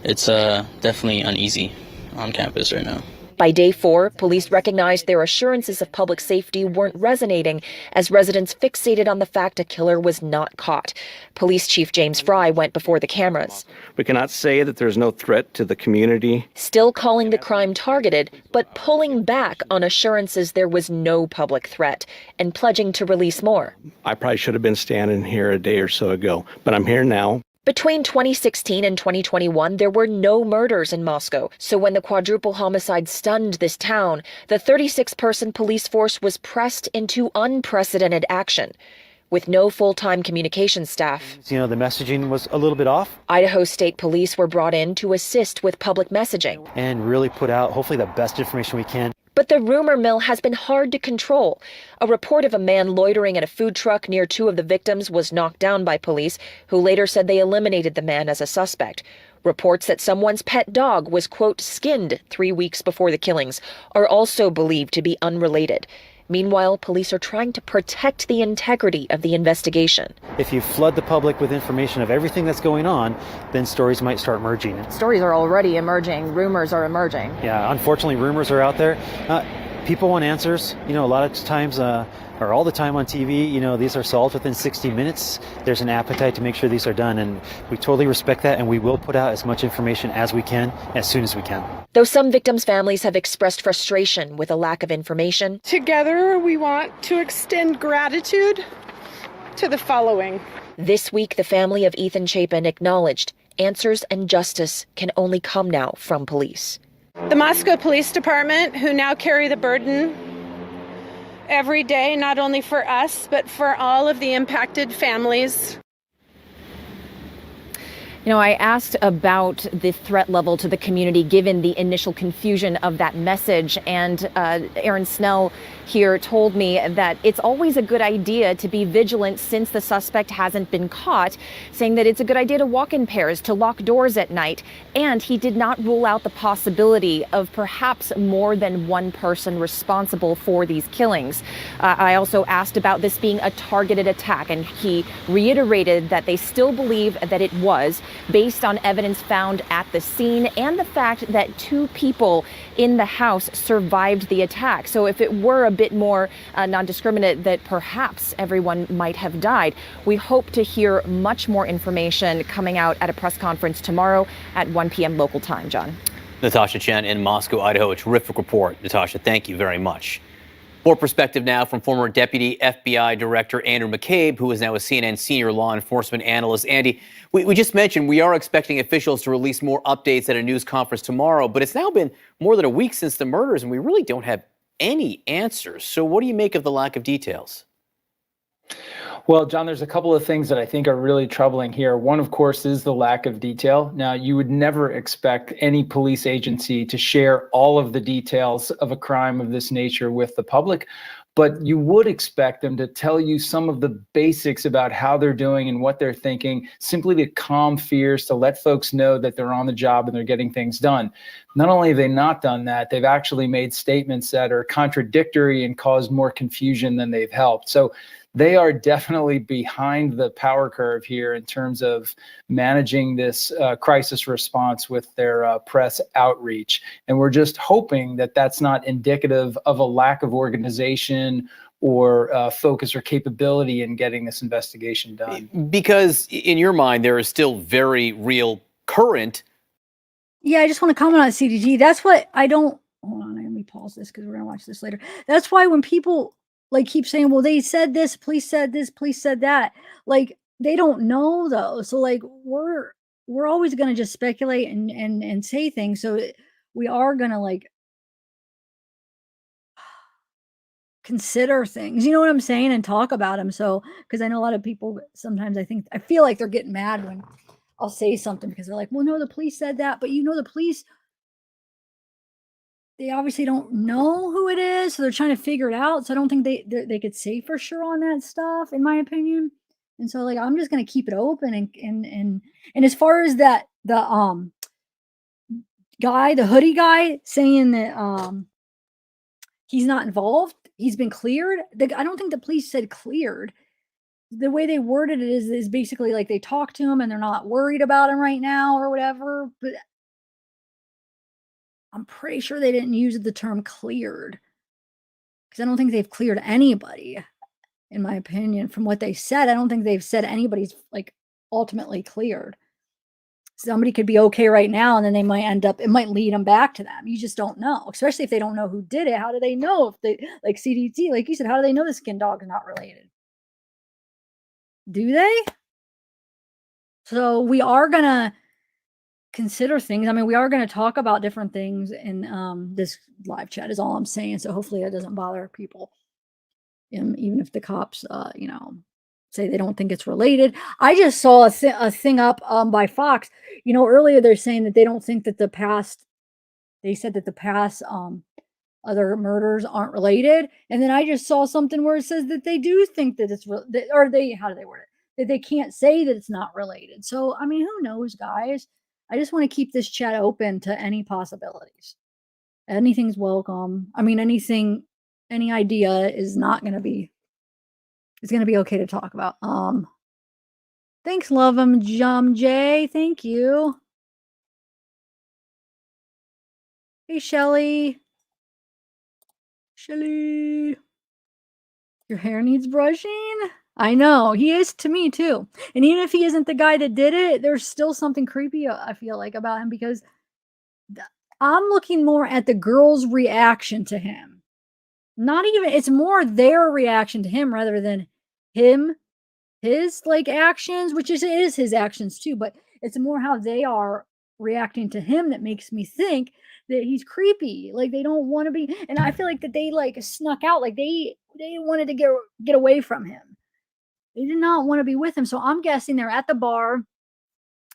it's definitely uneasy on campus right now. By day 4, police recognized their assurances of public safety weren't resonating as residents fixated on the fact a killer was not caught. Police Chief James Fry went before the cameras. We cannot say that there's no threat to the community. Still calling the crime targeted, but pulling back on assurances there was no public threat and pledging to release more. I probably should have been standing here a day or so ago, but I'm here now. Between 2016 and 2021, there were no murders in Moscow. So when the quadruple homicide stunned this town, the 36-person police force was pressed into unprecedented action. With no full-time communication staff. The messaging was a little bit off. Idaho State Police were brought in to assist with public messaging. And really put out, hopefully, the best information we can. But the rumor mill has been hard to control. A report of a man loitering at a food truck near 2 of the victims was knocked down by police, who later said they eliminated the man as a suspect. Reports that someone's pet dog was, quote, skinned 3 weeks before the killings are also believed to be unrelated. Meanwhile, police are trying to protect the integrity of the investigation. If you flood the public with information of everything that's going on, then stories might start emerging. Stories are already emerging. Rumors are emerging. Yeah, unfortunately, rumors are out there. People want answers. A lot of times, or all the time on TV, these are solved within 60 minutes. There's an appetite to make sure these are done, and we totally respect that, and we will put out as much information as we can, as soon as we can. Though some victims' families have expressed frustration with a lack of information. Together, we want to extend gratitude to the following. This week, the family of Ethan Chapin acknowledged answers and justice can only come now from police. The Moscow Police Department, who now carry the burden every day, not only for us, but for all of the impacted families. I asked about the threat level to the community given the initial confusion of that message. And Aaron Snell here told me that it's always a good idea to be vigilant since the suspect hasn't been caught, saying that it's a good idea to walk in pairs, to lock doors at night. And he did not rule out the possibility of perhaps more than one person responsible for these killings. I also asked about this being a targeted attack, and he reiterated that they still believe that it was, based on evidence found at the scene and the fact that 2 people in the house survived the attack. So if it were a bit more non-discriminate, that perhaps everyone might have died. We hope to hear much more information coming out at a press conference tomorrow at 1 p.m. local time. John. Natasha Chen in Moscow, Idaho. A terrific report. Natasha, thank you very much. More perspective now from former Deputy FBI Director Andrew McCabe, who is now a CNN senior law enforcement analyst. Andy, we just mentioned we are expecting officials to release more updates at a news conference tomorrow, but it's now been more than a week since the murders, and we really don't have any answers. So what do you make of the lack of details? Well, John, there's a couple of things that I think are really troubling here. One, of course, is the lack of detail. Now, you would never expect any police agency to share all of the details of a crime of this nature with the public, but you would expect them to tell you some of the basics about how they're doing and what they're thinking, simply to calm fears, to let folks know that they're on the job and they're getting things done. Not only have they not done that, they've actually made statements that are contradictory and caused more confusion than they've helped. So they are definitely behind the power curve here in terms of managing this crisis response with their press outreach. And we're just hoping that that's not indicative of a lack of organization or focus or capability in getting this investigation done. Because in your mind, there is still very real current. Yeah, I just want to comment on CDG. That's what I don't. Hold on, let me pause this because we're gonna watch this later. That's why when people like keep saying, "Well, they said this, police said this, police said that," like they don't know though. So like we're always gonna just speculate and say things. So we are gonna like consider things. You know what I'm saying? And talk about them. So because I know a lot of people sometimes I feel like they're getting mad when I'll say something because they're like, "Well, no, the police said that," but you know, the police. They obviously don't know who it is, so they're trying to figure it out. So I don't think they could say for sure on that stuff, in my opinion. And so like I'm just gonna keep it open and as far as that the guy, the hoodie guy saying that he's not involved, he's been cleared. I don't think the police said cleared. The way they worded it is basically like they talked to him and they're not worried about him right now or whatever. But I'm pretty sure they didn't use the term cleared because I don't think they've cleared anybody, in my opinion. From what they said, I don't think they've said anybody's like ultimately cleared. Somebody could be okay right now, and then they might end up. It might lead them back to them. You just don't know, especially if they don't know who did it. How do they know if they like CDT? Like you said, how do they know the skin dog is not related? Do they? So we are gonna consider things. I mean, we are going to talk about different things in this live chat is all I'm saying. So hopefully that doesn't bother people. Even if the cops, say they don't think it's related. I just saw a thing up by Fox. Earlier they're saying that they don't think that they said that the past other murders aren't related. And then I just saw something where it says that they do think that it's, how do they word it? That they can't say that it's not related. So, I mean, who knows, guys? I just want to keep this chat open to any possibilities. Anything's welcome. I mean, any idea is not going to be, it's going to be okay to talk about. Thanks, love 'em, Jay. Thank you. Hey, Shelly. Your hair needs brushing? I know. He is to me, too. And even if he isn't the guy that did it, there's still something creepy, I feel like, about him because I'm looking more at the girl's reaction to him. Not even, it's more their reaction to him rather than his like actions, which is his actions too, but it's more how they are reacting to him that makes me think that he's creepy. Like they don't want to be, and I feel like that they like snuck out, like they wanted to get away from him. They did not want to be with him. So I'm guessing they're at the bar.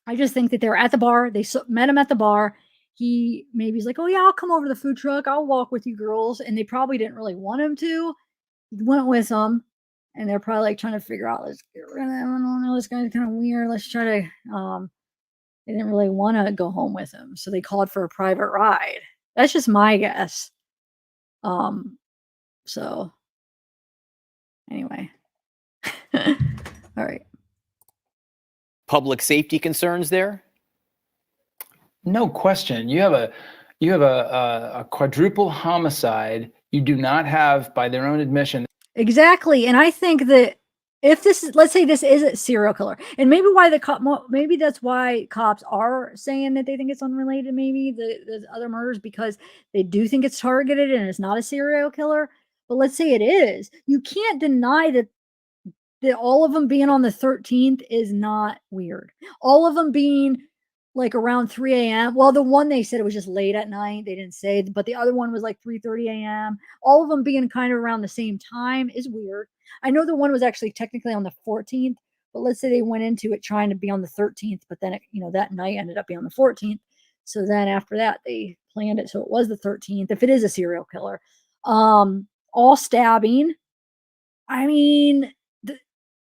I just think that they're at the bar. They met him at the bar. He's like, "Oh yeah, I'll come over to the food truck. I'll walk with you girls." And they probably didn't really want him to. He went with them. And they're probably like trying to figure out, let's get rid of him. I don't know, this guy's kind of weird. Let's try to, they didn't really want to go home with him. So they called for a private ride. That's just my guess. So anyway. All right. Public safety concerns there? No question. You have a quadruple homicide. You do not have, by their own admission. Exactly. And I think that if this is, let's say this is a serial killer, and maybe maybe that's why cops are saying that they think it's unrelated, maybe the other murders, because they do think it's targeted and it's not a serial killer. But let's say it is. You can't deny that all of them being on the 13th is not weird. All of them being like around 3 a.m. Well, the one they said it was just late at night. They didn't say, but the other one was like 3:30 a.m. All of them being kind of around the same time is weird. I know the one was actually technically on the 14th, but let's say they went into it trying to be on the 13th, but then that night ended up being on the 14th. So then after that, they planned it so it was the 13th. If it is a serial killer, all stabbing. I mean,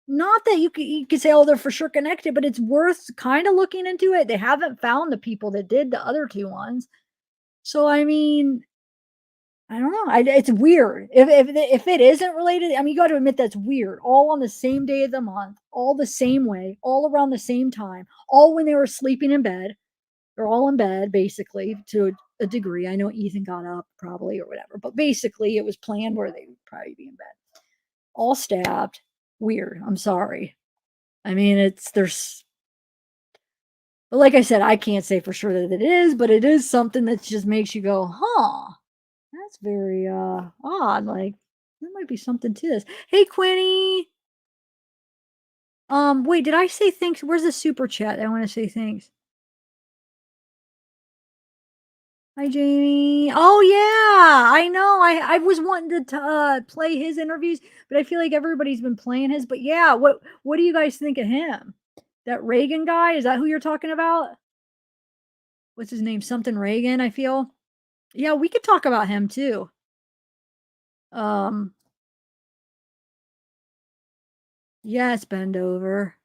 not that you could say, oh, they're for sure connected, but it's worth kind of looking into it. They haven't found the people that did the other two ones. So, I mean, I don't know. It's weird. If it isn't related, I mean, you got to admit that's weird. All on the same day of the month, all the same way, all around the same time, all when they were sleeping in bed. They're all in bed, basically, to a degree. I know Ethan got up probably or whatever, but basically it was planned where they would probably be in bed. All stabbed. Weird. I'm sorry. I mean, but like I said, I can't say for sure that it is, but it is something that just makes you go, huh, that's very odd. Like, there might be something to this. Hey, Quinny. Wait, did I say thanks? Where's the super chat? I want to say thanks. Hi, Jamie. Oh yeah, I know. I was wanting to play his interviews, but I feel like everybody's been playing his. But yeah, what do you guys think of him? That Reagan guy? Is that who you're talking about? What's his name? Something Reagan, I feel. Yeah, we could talk about him too. Yes, bend over.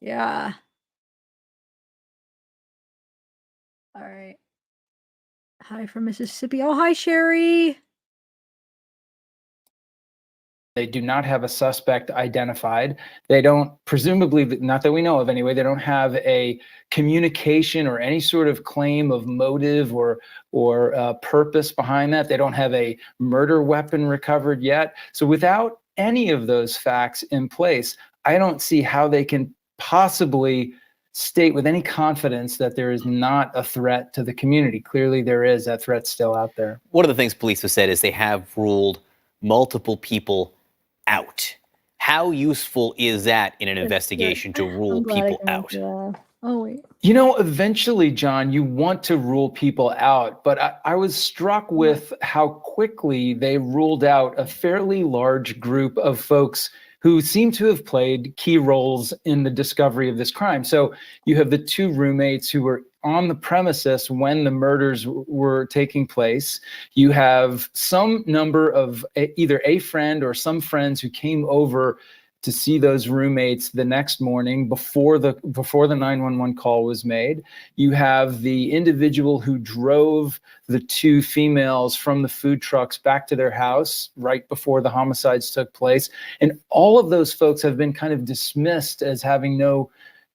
Yeah. All right. Hi from Mississippi. Oh, hi, Sherry. They do not have a suspect identified. They don't, presumably, not that we know of anyway, they don't have a communication or any sort of claim of motive or purpose behind that. They don't have a murder weapon recovered yet. So without any of those facts in place, I don't see how they can possibly state with any confidence that there is not a threat to the community. Clearly there is. That threat's still out there. One of the things police have said is they have ruled multiple people out. How useful is that in an investigation to rule people out? Oh, wait. You know, eventually, John, you want to rule people out, but I was struck with how quickly they ruled out a fairly large group of folks who seem to have played key roles in the discovery of this crime. So you have the two roommates who were on the premises when the murders were taking place. You have some number of either a friend or some friends who came over to see those roommates the next morning before the 911 call was made. You have the individual who drove the two females from the food trucks back to their house right before the homicides took place. And all of those folks have been kind of dismissed as having no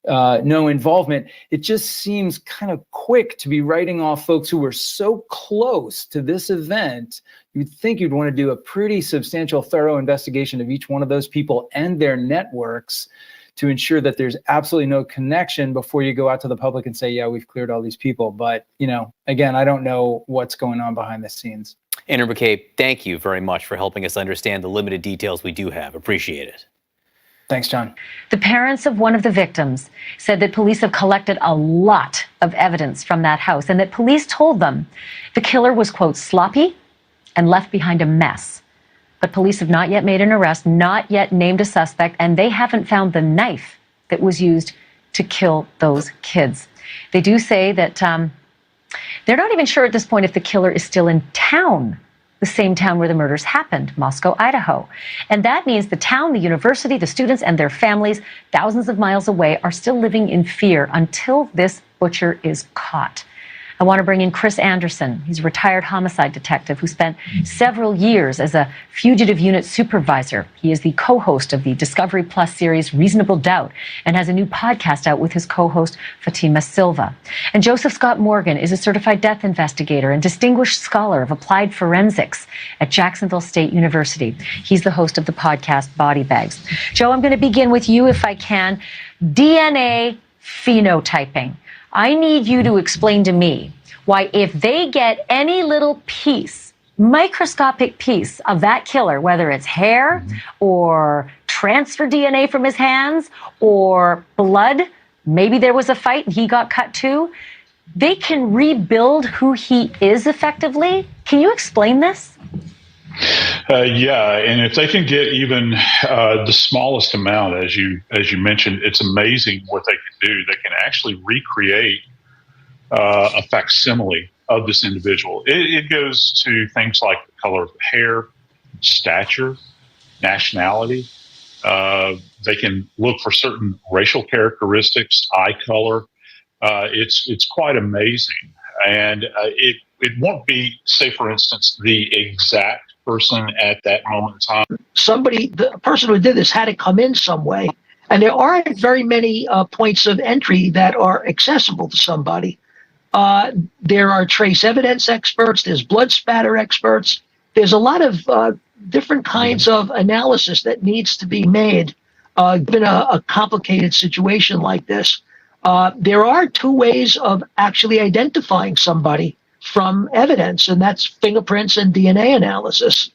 involvement. It just seems kind of quick to be writing off folks who were so close to this event. You'd think you'd want to do a pretty substantial, thorough investigation of each one of those people and their networks to ensure that there's absolutely no connection before you go out to the public and say, yeah, we've cleared all these people. But, you know, again, I don't know what's going on behind the scenes. Andrew McCabe, thank you very much for helping us understand the limited details we do have. Appreciate it. Thanks, John. The parents of one of the victims said that police have collected a lot of evidence from that house and that police told them the killer was, quote, sloppy and left behind a mess. But police have not yet made an arrest, not yet named a suspect, and they haven't found the knife that was used to kill those kids. They do say that they're not even sure at this point if the killer is still in town, the same town where the murders happened, Moscow, Idaho. And that means the town, the university, the students, and their families, thousands of miles away, are still living in fear until this butcher is caught. I want to bring in Chris Anderson. He's a retired homicide detective who spent several years as a fugitive unit supervisor. He is the co-host of the Discovery Plus series Reasonable Doubt and has a new podcast out with his co-host Fatima Silva. And Joseph Scott Morgan is a certified death investigator and distinguished scholar of applied forensics at Jacksonville State University. He's the host of the podcast Body Bags. Joe, I'm going to begin with you if I can. DNA phenotyping. I need you to explain to me why if they get any little piece, microscopic piece of that killer, whether it's hair or transfer DNA from his hands or blood, maybe there was a fight and he got cut too, they can rebuild who he is effectively. Can you explain this? Yeah, and if they can get even the smallest amount, as you mentioned, it's amazing what they can do. They can actually recreate a facsimile of this individual. It goes to things like the color of the hair, stature, nationality. They can look for certain racial characteristics, eye color. It's quite amazing, and it won't be, say, for instance, the exact person at that moment in time. The person who did this had to come in some way. And there aren't very many points of entry that are accessible to somebody. There are trace evidence experts, there's blood spatter experts. There's a lot of different kinds of analysis that needs to be made given a complicated situation like this. There are two ways of actually identifying somebody from evidence, and that's fingerprints and DNA analysis.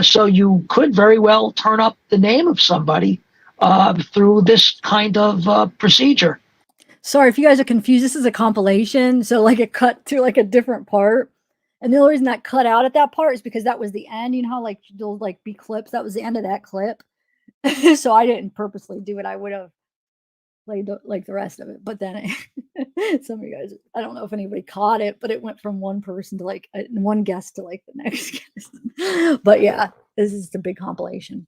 So you could very well turn up the name of somebody through this kind of procedure. Sorry if you guys are confused. This is a compilation, so like it cut to like a different part, and the only reason that cut out at that part is because that was the end. You know how like there'll like be clips. That was the end of that clip, so I didn't purposely do it. I would have played like the rest of it, but then some of you guys, I don't know if anybody caught it, but it went from one person to like one guest to like the next guest. But yeah, this is the big compilation.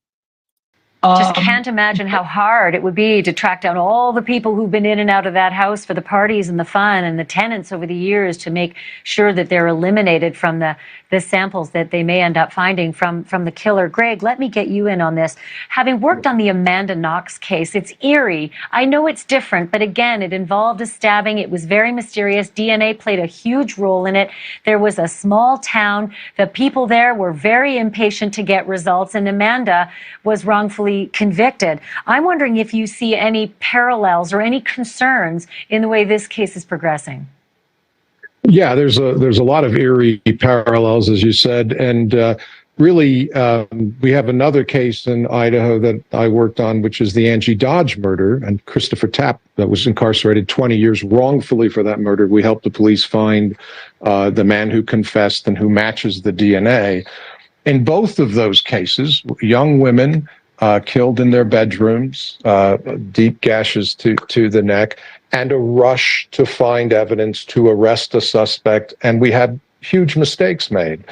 Just can't imagine how hard it would be to track down all the people who've been in and out of that house for the parties and the fun and the tenants over the years to make sure that they're eliminated from the samples that they may end up finding from the killer. Greg, let me get you in on this. Having worked on the Amanda Knox case, it's eerie. I know it's different, but again, it involved a stabbing. It was very mysterious. DNA played a huge role in it. There was a small town. The people there were very impatient to get results, and Amanda was wrongfully convicted. I'm wondering if you see any parallels or any concerns in the way this case is progressing. Yeah, there's a lot of eerie parallels, as you said, and really we have another case in Idaho that I worked on, which is the Angie Dodge murder, and Christopher Tapp that was incarcerated 20 years wrongfully for that murder. We helped the police find the man who confessed and who matches the DNA. In both of those cases, young women killed in their bedrooms, deep gashes to the neck, and a rush to find evidence to arrest a suspect. And we had huge mistakes made.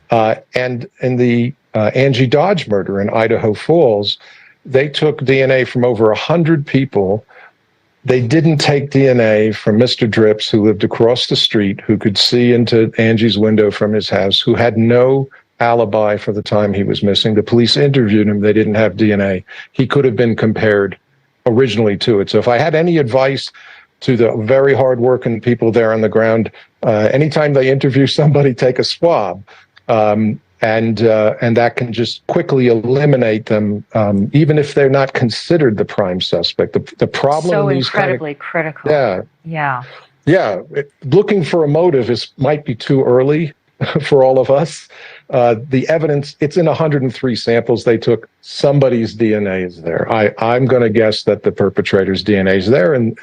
And in the Angie Dodge murder in Idaho Falls, they took DNA from over 100 people. They didn't take DNA from Mr. Drips, who lived across the street, who could see into Angie's window from his house, who had no alibi for the time he was missing. The police interviewed him. They didn't have DNA. He could have been compared originally to it. So if I had any advice to the very hardworking people there on the ground, anytime they interview somebody, take a swab. And that can just quickly eliminate them, even if they're not considered the prime suspect. The problem so in these incredibly critical. Yeah. Looking for a motive might be too early for all of us. The evidence, it's in 103 samples they took. Somebody's DNA is there. I'm going to guess that the perpetrator's DNA is there, and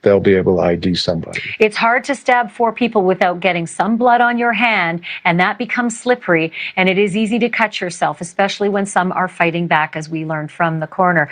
they'll be able to ID somebody. It's hard to stab 4 people without getting some blood on your hand, and that becomes slippery, and it is easy to cut yourself, especially when some are fighting back, as we learned from the coroner.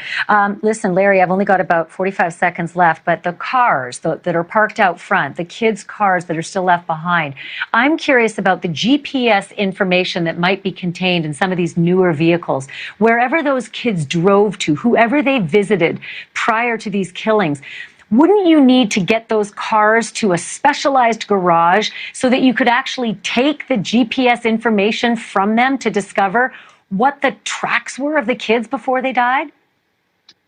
Listen, Larry, I've only got about 45 seconds left, but the cars that are parked out front, the kids' cars that are still left behind, I'm curious about the GPS information that might be contained in some of these newer vehicles. Wherever those kids drove to, whoever they visited prior to these killings, wouldn't you need to get those cars to a specialized garage so that you could actually take the GPS information from them to discover what the tracks were of the kids before they died?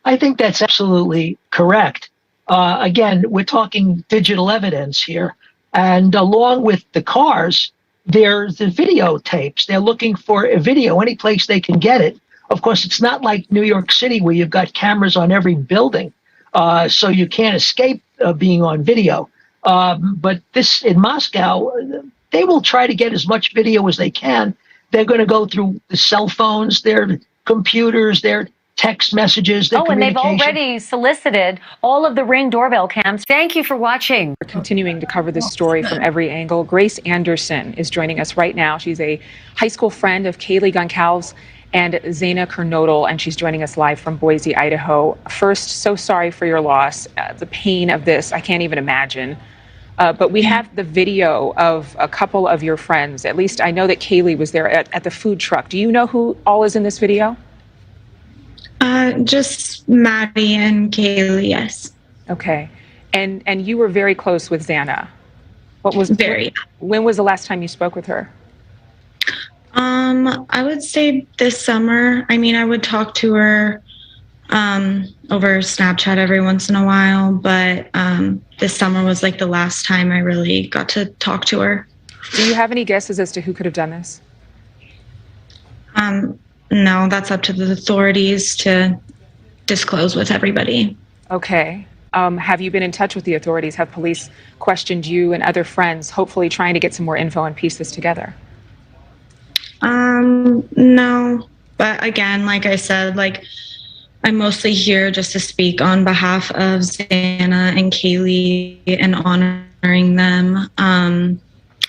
I think that's absolutely correct. Again, we're talking digital evidence here. And along with the cars, there's the videotapes. They're looking for a video any place they can get it. Of course, it's not like New York City where you've got cameras on every building, so you can't escape being on video. But this in Moscow, they will try to get as much video as they can. They're going to go through the cell phones, their computers, their text messages, their and they've communication. already solicited all of the Ring doorbell cams. Thank you for watching. We're continuing to cover this story from every angle. Grace Anderson is joining us right now. She's a high school friend of Kaylee Goncalves and Zaina Kernodle, and she's joining us live from Boise, Idaho. First, so sorry for your loss. The pain of this, I can't even imagine. But we have the video of a couple of your friends. At least I know that Kaylee was there at the food truck. Do you know who all is in this video? Just Maddie and Kaylee, yes. Okay. And you were very close with Xana. When was the last time you spoke with her? I would say this summer. I mean, I would talk to her over Snapchat every once in a while, but this summer was like the last time I really got to talk to her. Do you have any guesses as to who could have done this? No, that's up to the authorities to disclose with everybody. Okay. Have you been in touch with the authorities? Have police questioned you and other friends, hopefully trying to get some more info and piece this together? No, but again, like I said, like I'm mostly here just to speak on behalf of Xana and Kaylee and honoring them,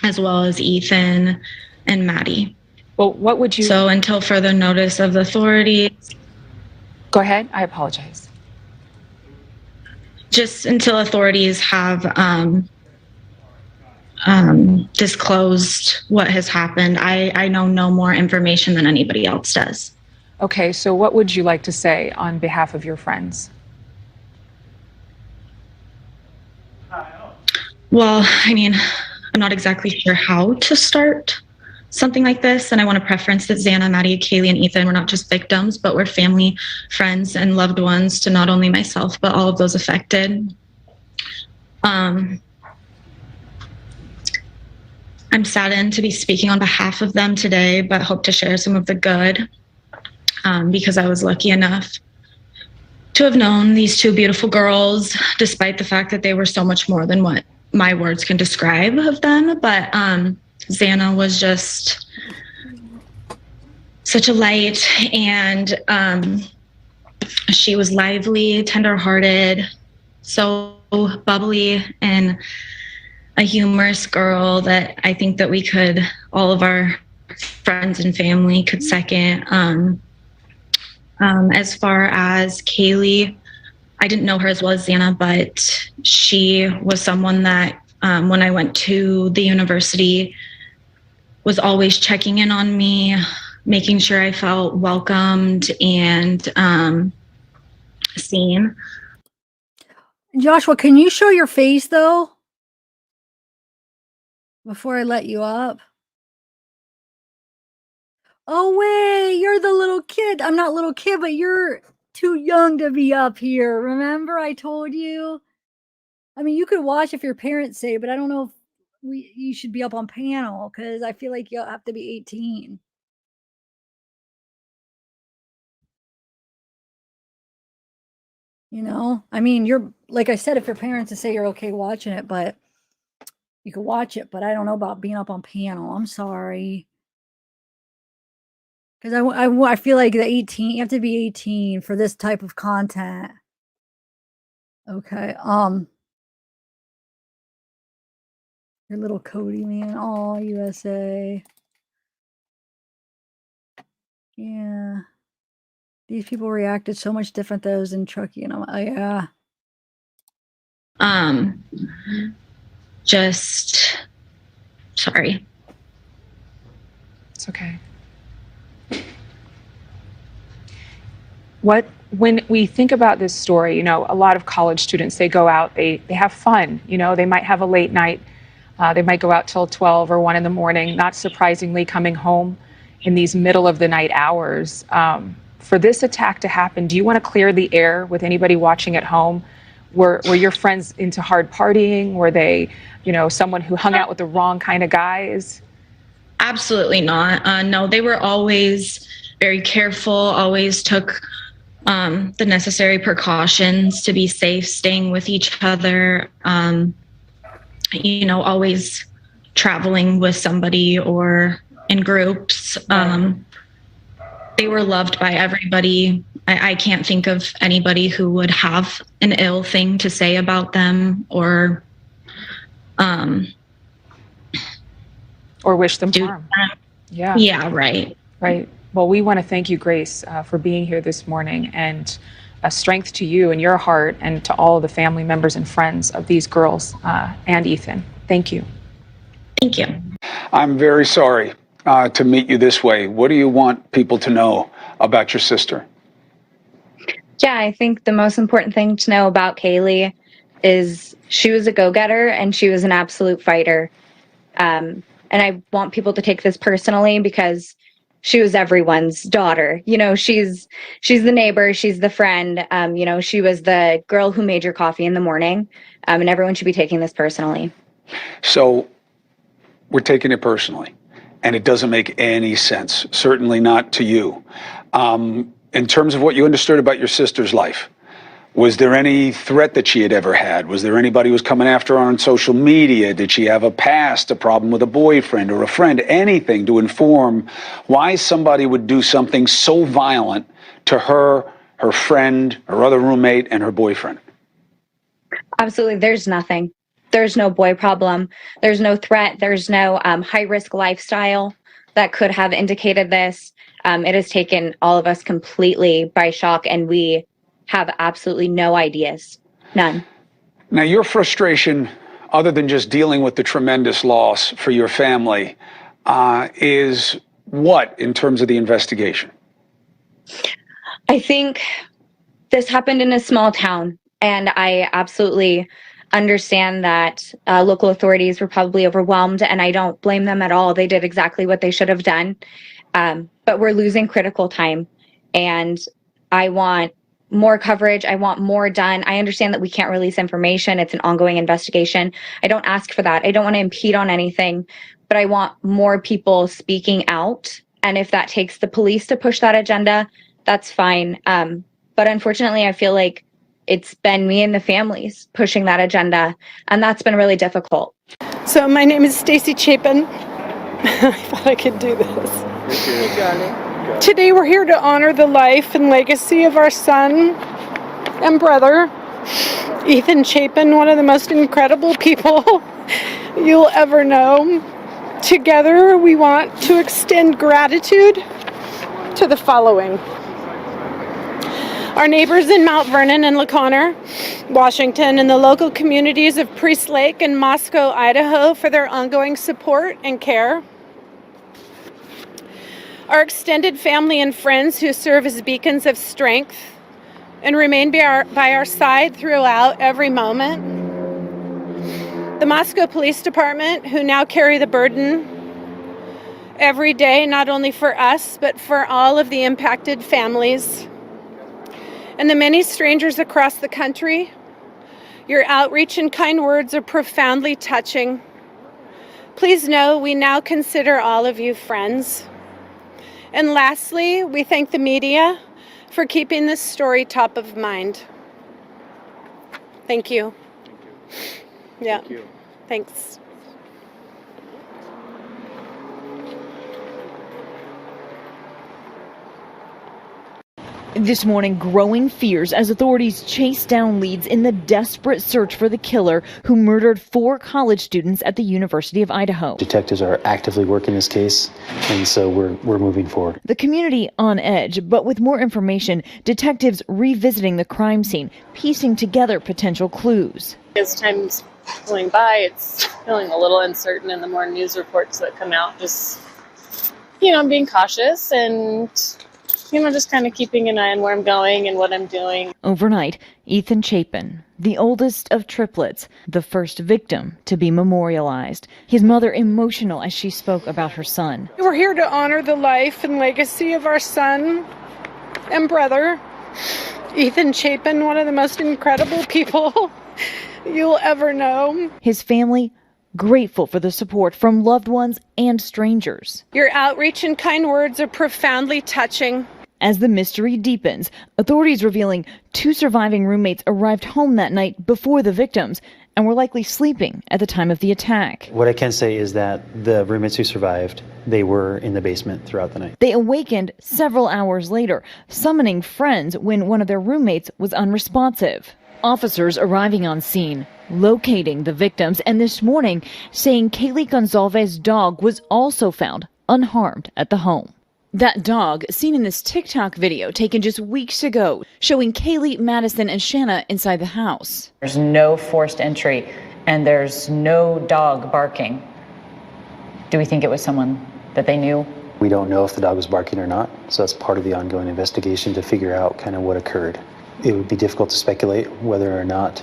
as well as Ethan and Maddie. Well, what would you... So until further notice of the authorities... Go ahead. I apologize. Just until authorities have disclosed what has happened, I know no more information than anybody else does. Okay, so what would you like to say on behalf of your friends? Well, I mean, I'm not exactly sure how to start something like this, and I want to preference that Xana, Maddie, Kaylee, and Ethan were not just victims, but were family, friends, and loved ones to not only myself, but all of those affected. I'm saddened to be speaking on behalf of them today, but hope to share some of the good, because I was lucky enough to have known these two beautiful girls, despite the fact that they were so much more than what my words can describe of them. But Xana was just such a light, and she was lively, tenderhearted, so bubbly, and a humorous girl that I think that we could, all of our friends and family could second. As far as Kaylee, I didn't know her as well as Xana, but she was someone that when I went to the university was always checking in on me, making sure I felt welcomed and seen. Joshua, can you show your face though? Before I let you up. Oh wait, you're the little kid. I'm not little kid, but you're too young to be up here. Remember I told you? I mean, you could watch if your parents say, but I don't know if you should be up on panel because I feel like you'll have to be 18. You know? I mean, you're like I said, if your parents say you're okay watching it, but you can watch it, but I don't know about being up on panel. I'm sorry. Because I feel like the 18, you have to be 18 for this type of content. Okay. Your little Cody man. Oh, USA. Yeah. These people reacted so much different than those in Truckee, and I'm like, oh, yeah. Just sorry. It's okay. When we think about this story, you know, a lot of college students, they go out, they have fun, you know, they might have a late night, they might go out till 12 or 1 in the morning, not surprisingly coming home in these middle of the night hours. For this attack to happen, do you want to clear the air with anybody watching at home? Were your friends into hard partying? Were they, you know, someone who hung out with the wrong kind of guys? Absolutely not. No, they were always very careful, always took the necessary precautions to be safe, staying with each other, you know, always traveling with somebody or in groups. They were loved by everybody. I can't think of anybody who would have an ill thing to say about them or wish them harm. Yeah. Yeah, right. Right. Well, we want to thank you, Grace, for being here this morning, and a strength to you and your heart and to all the family members and friends of these girls and Ethan. Thank you. Thank you. I'm very sorry to meet you this way. What do you want people to know about your sister? Yeah, I think the most important thing to know about Kaylee is she was a go-getter and she was an absolute fighter. And I want people to take this personally because she was everyone's daughter. You know, she's the neighbor, she's the friend. You know, she was the girl who made your coffee in the morning. And everyone should be taking this personally. So we're taking it personally, and it doesn't make any sense, certainly not to you. In terms of what you understood about your sister's life, was there any threat that she had ever had? Was there anybody who was coming after her on social media? Did she have a past, a problem with a boyfriend or a friend? Anything to inform why somebody would do something so violent to her, her friend, her other roommate, and her boyfriend? Absolutely. There's nothing. There's no boy problem. There's no threat. There's no high-risk lifestyle that could have indicated this. It has taken all of us completely by shock, and we have absolutely no ideas. None. Now, your frustration, other than just dealing with the tremendous loss for your family, is what in terms of the investigation? I think this happened in a small town, and I absolutely understand that local authorities were probably overwhelmed, and I don't blame them at all. They did exactly what they should have done. But we're losing critical time, and I want more coverage. I want more done. I understand that we can't release information. It's an ongoing investigation. I don't ask for that. I don't want to impede on anything, but I want more people speaking out. And if that takes the police to push that agenda, that's fine. But unfortunately, I feel like it's been me and the families pushing that agenda, and that's been really difficult. So my name is Stacy Chapin. I thought I could do this. Hey, darling. Today we're here to honor the life and legacy of our son and brother, Ethan Chapin, one of the most incredible people you'll ever know. Together we want to extend gratitude to the following. Our neighbors in Mount Vernon and LaConner, Washington, and the local communities of Priest Lake and Moscow, Idaho, for their ongoing support and care. Our extended family and friends who serve as beacons of strength and remain by our side throughout every moment. The Moscow Police Department, who now carry the burden every day, not only for us, but for all of the impacted families. And the many strangers across the country, your outreach and kind words are profoundly touching. Please know we now consider all of you friends. And lastly, we thank the media for keeping this story top of mind. Thank you. Yeah. Thank you. Thanks. This morning, growing fears as authorities chase down leads in the desperate search for the killer who murdered 4 college students at the University of Idaho. Detectives are actively working this case, and so we're moving forward. The community on edge, but with more information, detectives revisiting the crime scene, piecing together potential clues. As time's going by, it's feeling a little uncertain, and the more news reports that come out, just, being cautious and just kind of keeping an eye on where I'm going and what I'm doing. Overnight, Ethan Chapin, the oldest of triplets, the first victim to be memorialized. His mother emotional as she spoke about her son. We're here to honor the life and legacy of our son and brother, Ethan Chapin, one of the most incredible people you'll ever know. His family grateful for the support from loved ones and strangers. Your outreach and kind words are profoundly touching. As the mystery deepens, authorities revealing 2 surviving roommates arrived home that night before the victims and were likely sleeping at the time of the attack. What I can say is that the roommates who survived, they were in the basement throughout the night. They awakened several hours later, summoning friends when one of their roommates was unresponsive. Officers arriving on scene, locating the victims, and this morning saying Kaylee Gonzalez's dog was also found unharmed at the home. That dog, seen in this TikTok video taken just weeks ago, showing Kaylee, Madison, and Shanna inside the house. There's no forced entry, and there's no dog barking. Do we think it was someone that they knew? We don't know if the dog was barking or not, so that's part of the ongoing investigation to figure out kind of what occurred. It would be difficult to speculate whether or not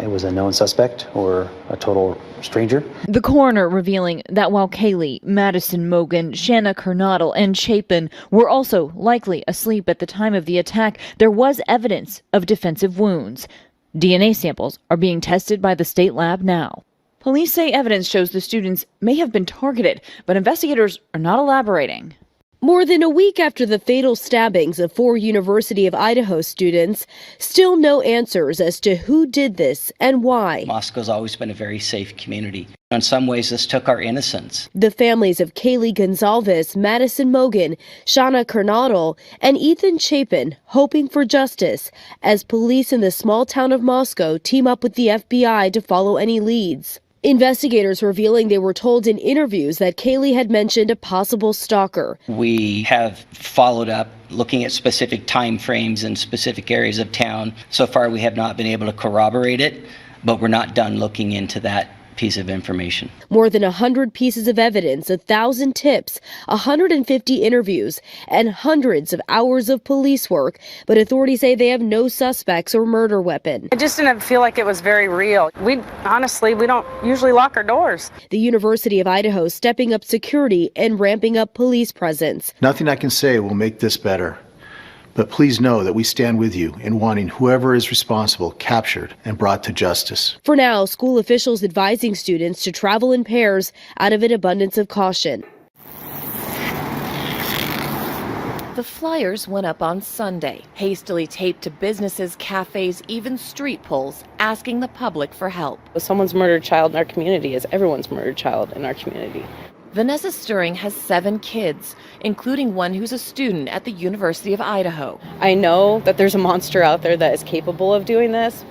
it was a known suspect or a total stranger. The coroner revealing that while Kaylee, Madison Mogen, Shanna Kernodle, and Chapin were also likely asleep at the time of the attack, there was evidence of defensive wounds. DNA samples are being tested by the state lab now. Police say evidence shows the students may have been targeted, but investigators are not elaborating. More than a week after the fatal stabbings of 4 University of Idaho students, still no answers as to who did this and why. Moscow's always been a very safe community. In some ways, this took our innocence. The families of Kaylee Gonzalez, Madison Mogen, Shanna Kernodle, and Ethan Chapin hoping for justice as police in the small town of Moscow team up with the FBI to follow any leads. Investigators revealing they were told in interviews that Kaylee had mentioned a possible stalker. We have followed up looking at specific time frames in specific areas of town. So far, we have not been able to corroborate it, but we're not done looking into that piece of information. More than 100 pieces of evidence, 1,000 tips, 150 interviews, and hundreds of hours of police work, but authorities say they have no suspects or murder weapon. I just didn't feel like it was very real. We don't usually lock our doors. The University of Idaho stepping up security and ramping up police presence. Nothing I can say will make this better. But please know that we stand with you in wanting whoever is responsible captured and brought to justice. For now, school officials advising students to travel in pairs out of an abundance of caution. The flyers went up on Sunday, hastily taped to businesses, cafes, even street poles, asking the public for help. Someone's murdered child in our community is everyone's murdered child in our community. Vanessa Stirring has 7 kids, including one who's a student at the University of Idaho. I know that there's a monster out there that is capable of doing this,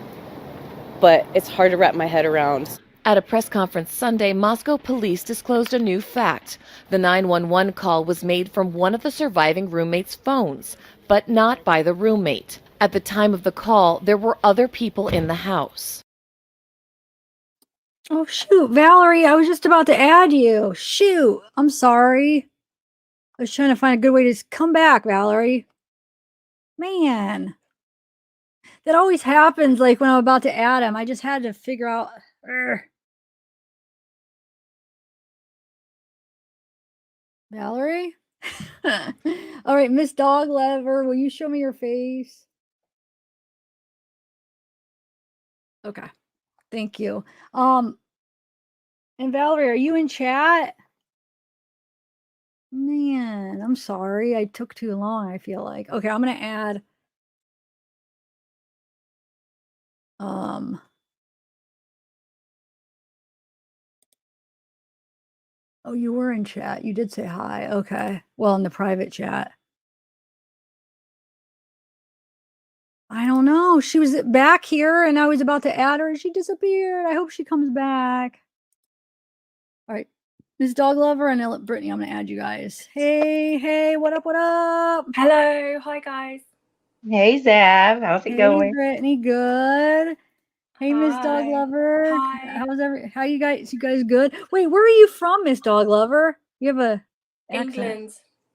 but it's hard to wrap my head around. At a press conference Sunday, Moscow police disclosed a new fact. The 911 call was made from one of the surviving roommate's phones, but not by the roommate. At the time of the call, there were other people in the house. Oh, shoot, Valerie, I was just about to add you. Shoot, I'm sorry. I was trying to find a good way to come back, Valerie. Man. That always happens, like, when I'm about to add him. I just had to figure out... Valerie? All right, Miss Dog Lover, will you show me your face? Okay. Thank you. And Valerie, are you in chat? Man, I'm sorry. I took too long, I feel like. Okay, I'm going to add oh, you were in chat. You did say hi. Okay. Well, in the private chat. I don't know. She was back here and I was about to add her and she disappeared. I hope she comes back. All right. Miss Dog Lover and Brittany, I'm going to add you guys. Hey, what up, what up? Hello. Hi, guys. Hey, Zav. How's it going? Hey, Brittany, good. Hey, Miss Dog Lover. Hi. How you guys? You guys good? Wait, where are you from, Miss Dog Lover? You have a accent. England.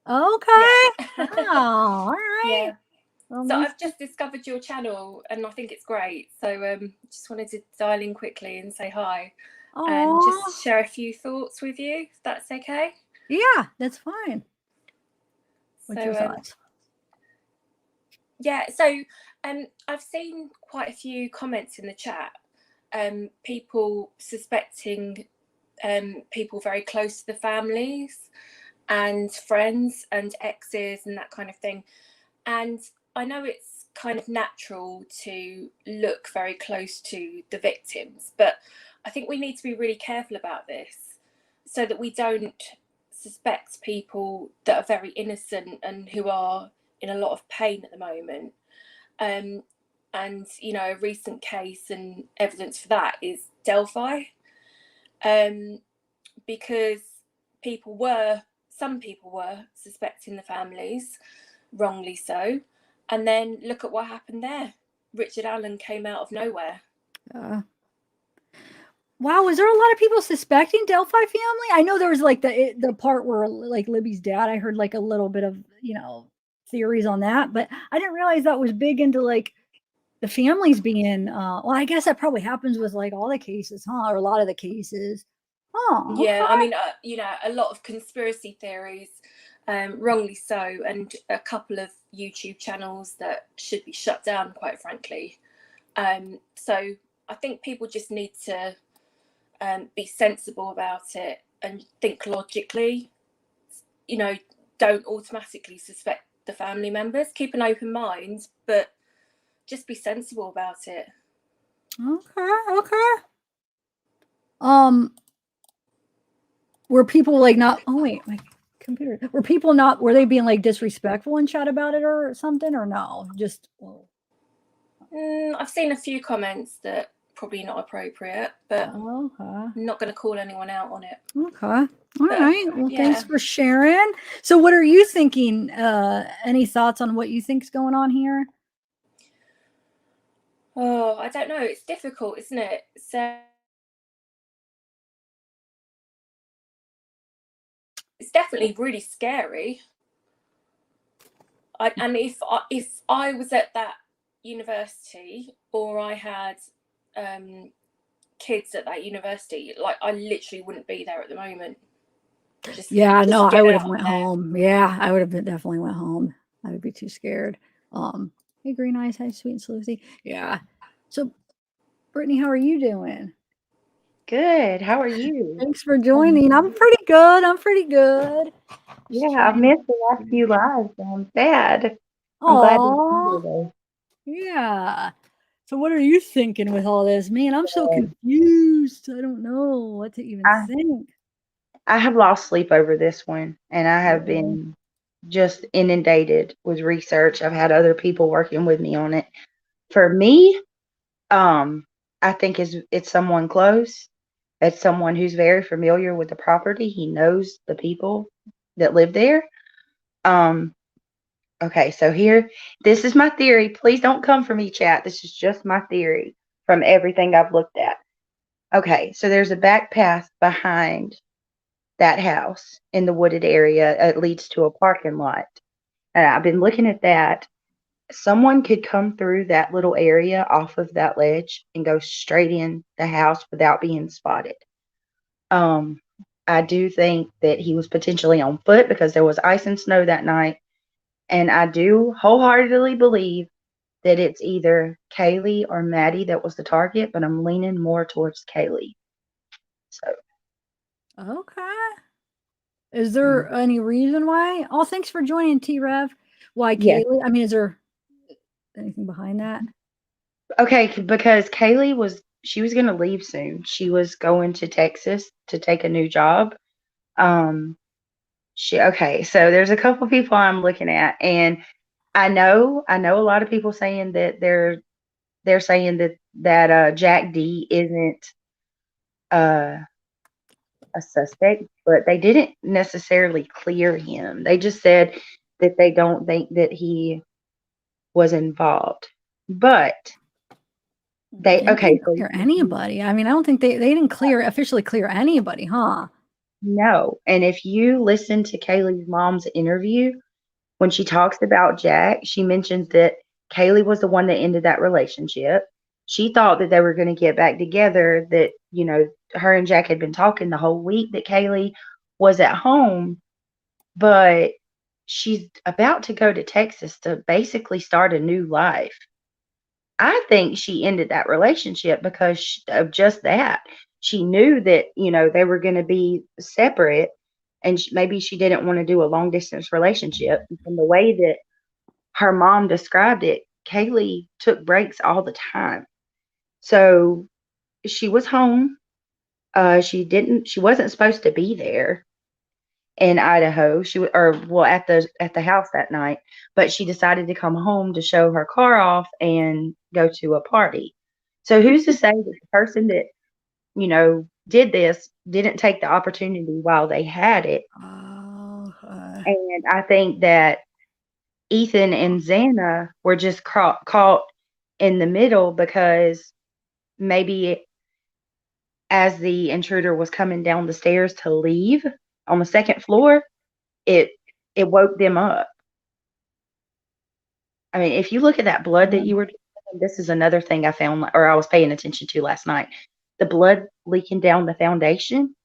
Okay. Yeah. Oh, all right. Yeah. Well, So Miss- I've just discovered your channel and I think it's great. So just wanted to dial in quickly and say hi and Aw. just share a few thoughts with you, if that's okay. Yeah, that's fine. What's your So, thoughts? Yeah, so I've seen quite a few comments in the chat, people suspecting people very close to the families and friends and exes and that kind of thing. And I know it's kind of natural to look very close to the victims, but I think we need to be really careful about this so that we don't suspect people that are very innocent and who are in a lot of pain at the moment. And, you know, a recent case and evidence for that is Delphi, because some people were suspecting the families, wrongly so. And then look at what happened there. Richard Allen came out of nowhere. Wow, was there a lot of people suspecting Delphi family? I know there was like the part where like Libby's dad, I heard like a little bit of, theories on that, but I didn't realize that was big into like the families being, well, I guess that probably happens with like all the cases, huh? Or a lot of the cases. Oh, Yeah, I okay. mean, a lot of conspiracy theories, wrongly so, and a couple of YouTube channels that should be shut down, quite frankly. So I think people just need to be sensible about it and think logically. Don't automatically suspect the family members. Keep an open mind, but just be sensible about it. Okay. Were people like not? Oh wait, my computer. Were people not? Were they being like disrespectful in chat about it or something, or no? Just. Well. I've seen a few comments that probably not appropriate, but okay. I'm not going to call anyone out on it. Okay. All right. Well, thanks for sharing. So, what are you thinking? Any thoughts on what you think's going on here? Oh, I don't know. It's difficult, isn't it? So it's definitely really scary. And if I was at that university, or I had kids at that university, like I literally wouldn't be there at the moment. No, I would have went home. Yeah, I would have definitely went home. I would be too scared. Hey, Green Eyes, hi, Sweet and Sleuthie. Yeah. So, Brittany, how are you doing? Good. How are you? Thanks for joining. I'm pretty good. Yeah, I've missed the last few lives. I'm sad. I'm glad to be here. Yeah. So what are you thinking with all this? Man, I'm so confused. I don't know what to even think. I have lost sleep over this one, and I have been just inundated with research. I've had other people working with me on it. For me, I think it's someone close. It's someone who's very familiar with the property. He knows the people that live there. Okay, so this is my theory. Please don't come for me, chat. This is just my theory from everything I've looked at. Okay, so there's a back path behind that house in the wooded area. It leads to a parking lot. And I've been looking at that. Someone could come through that little area off of that ledge and go straight in the house without being spotted. I do think that he was potentially on foot because there was ice and snow that night. And I do wholeheartedly believe that it's either Kaylee or Maddie that was the target, but I'm leaning more towards Kaylee. So. Okay. Is there any reason why? Oh, thanks for joining, T-Rev. Why Kaylee? I mean, is there anything behind that? Okay, because Kaylee was going to leave soon. She was going to Texas to take a new job. Okay, so there's a couple people I'm looking at, and I know a lot of people saying that they're saying that Jack D isn't a suspect, but they didn't necessarily clear him. They just said that they don't think that he was involved. But they didn't clear anybody. I mean, I don't think they didn't officially clear anybody, huh? No. And if you listen to Kaylee's mom's interview, when she talks about Jack, she mentions that Kaylee was the one that ended that relationship. She thought that they were going to get back together, that, her and Jack had been talking the whole week that Kaylee was at home, but she's about to go to Texas to basically start a new life. I think she ended that relationship because of just that. She knew that, they were going to be separate, and maybe she didn't want to do a long distance relationship. From the way that her mom described it, Kaylee took breaks all the time. So she was home. She wasn't supposed to be there in Idaho. At the house that night, but she decided to come home to show her car off and go to a party. So who's to say that the person that, did this didn't take the opportunity while they had it? And I think that Ethan and Xana were just caught in the middle, because maybe as the intruder was coming down the stairs to leave on the second floor, it woke them up. I mean, if you look at that blood that you were this is another thing I found, or I was paying attention to last night. The blood leaking down the foundation.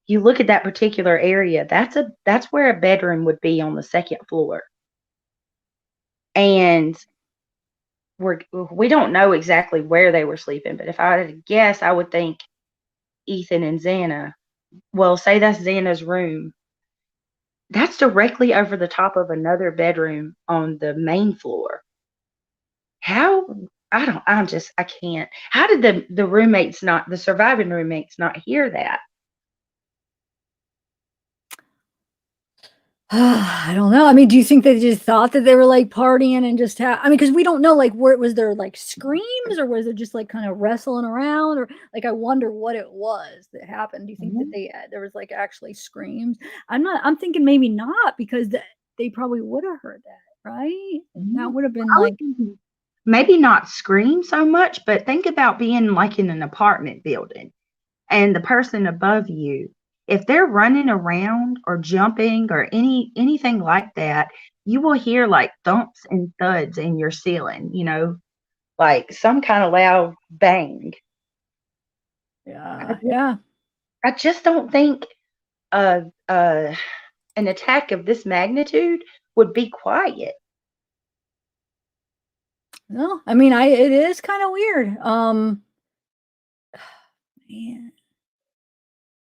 You look at that particular area. That's where a bedroom would be on the second floor, and we don't know exactly where they were sleeping. But if I had to guess, I would think Ethan and Xana. Well, say that's Xana's room. That's directly over the top of another bedroom on the main floor. How? I can't. How did the surviving roommates not hear that? I don't know. I mean, do you think they just thought that they were like partying and just I mean, because we don't know, like, where was there like screams, or was it just like kind of wrestling around, or like I wonder what it was that happened. Do you think that there was like actually screams? I'm thinking maybe not, because they probably would have heard that, right? And that would have been I was like, thinking maybe not scream so much, but think about being like in an apartment building and the person above you, if they're running around or jumping or anything like that, you will hear like thumps and thuds in your ceiling, like some kind of loud bang. yeah. I just don't think an attack of this magnitude would be quiet. No, I mean, it is kind of weird. Man,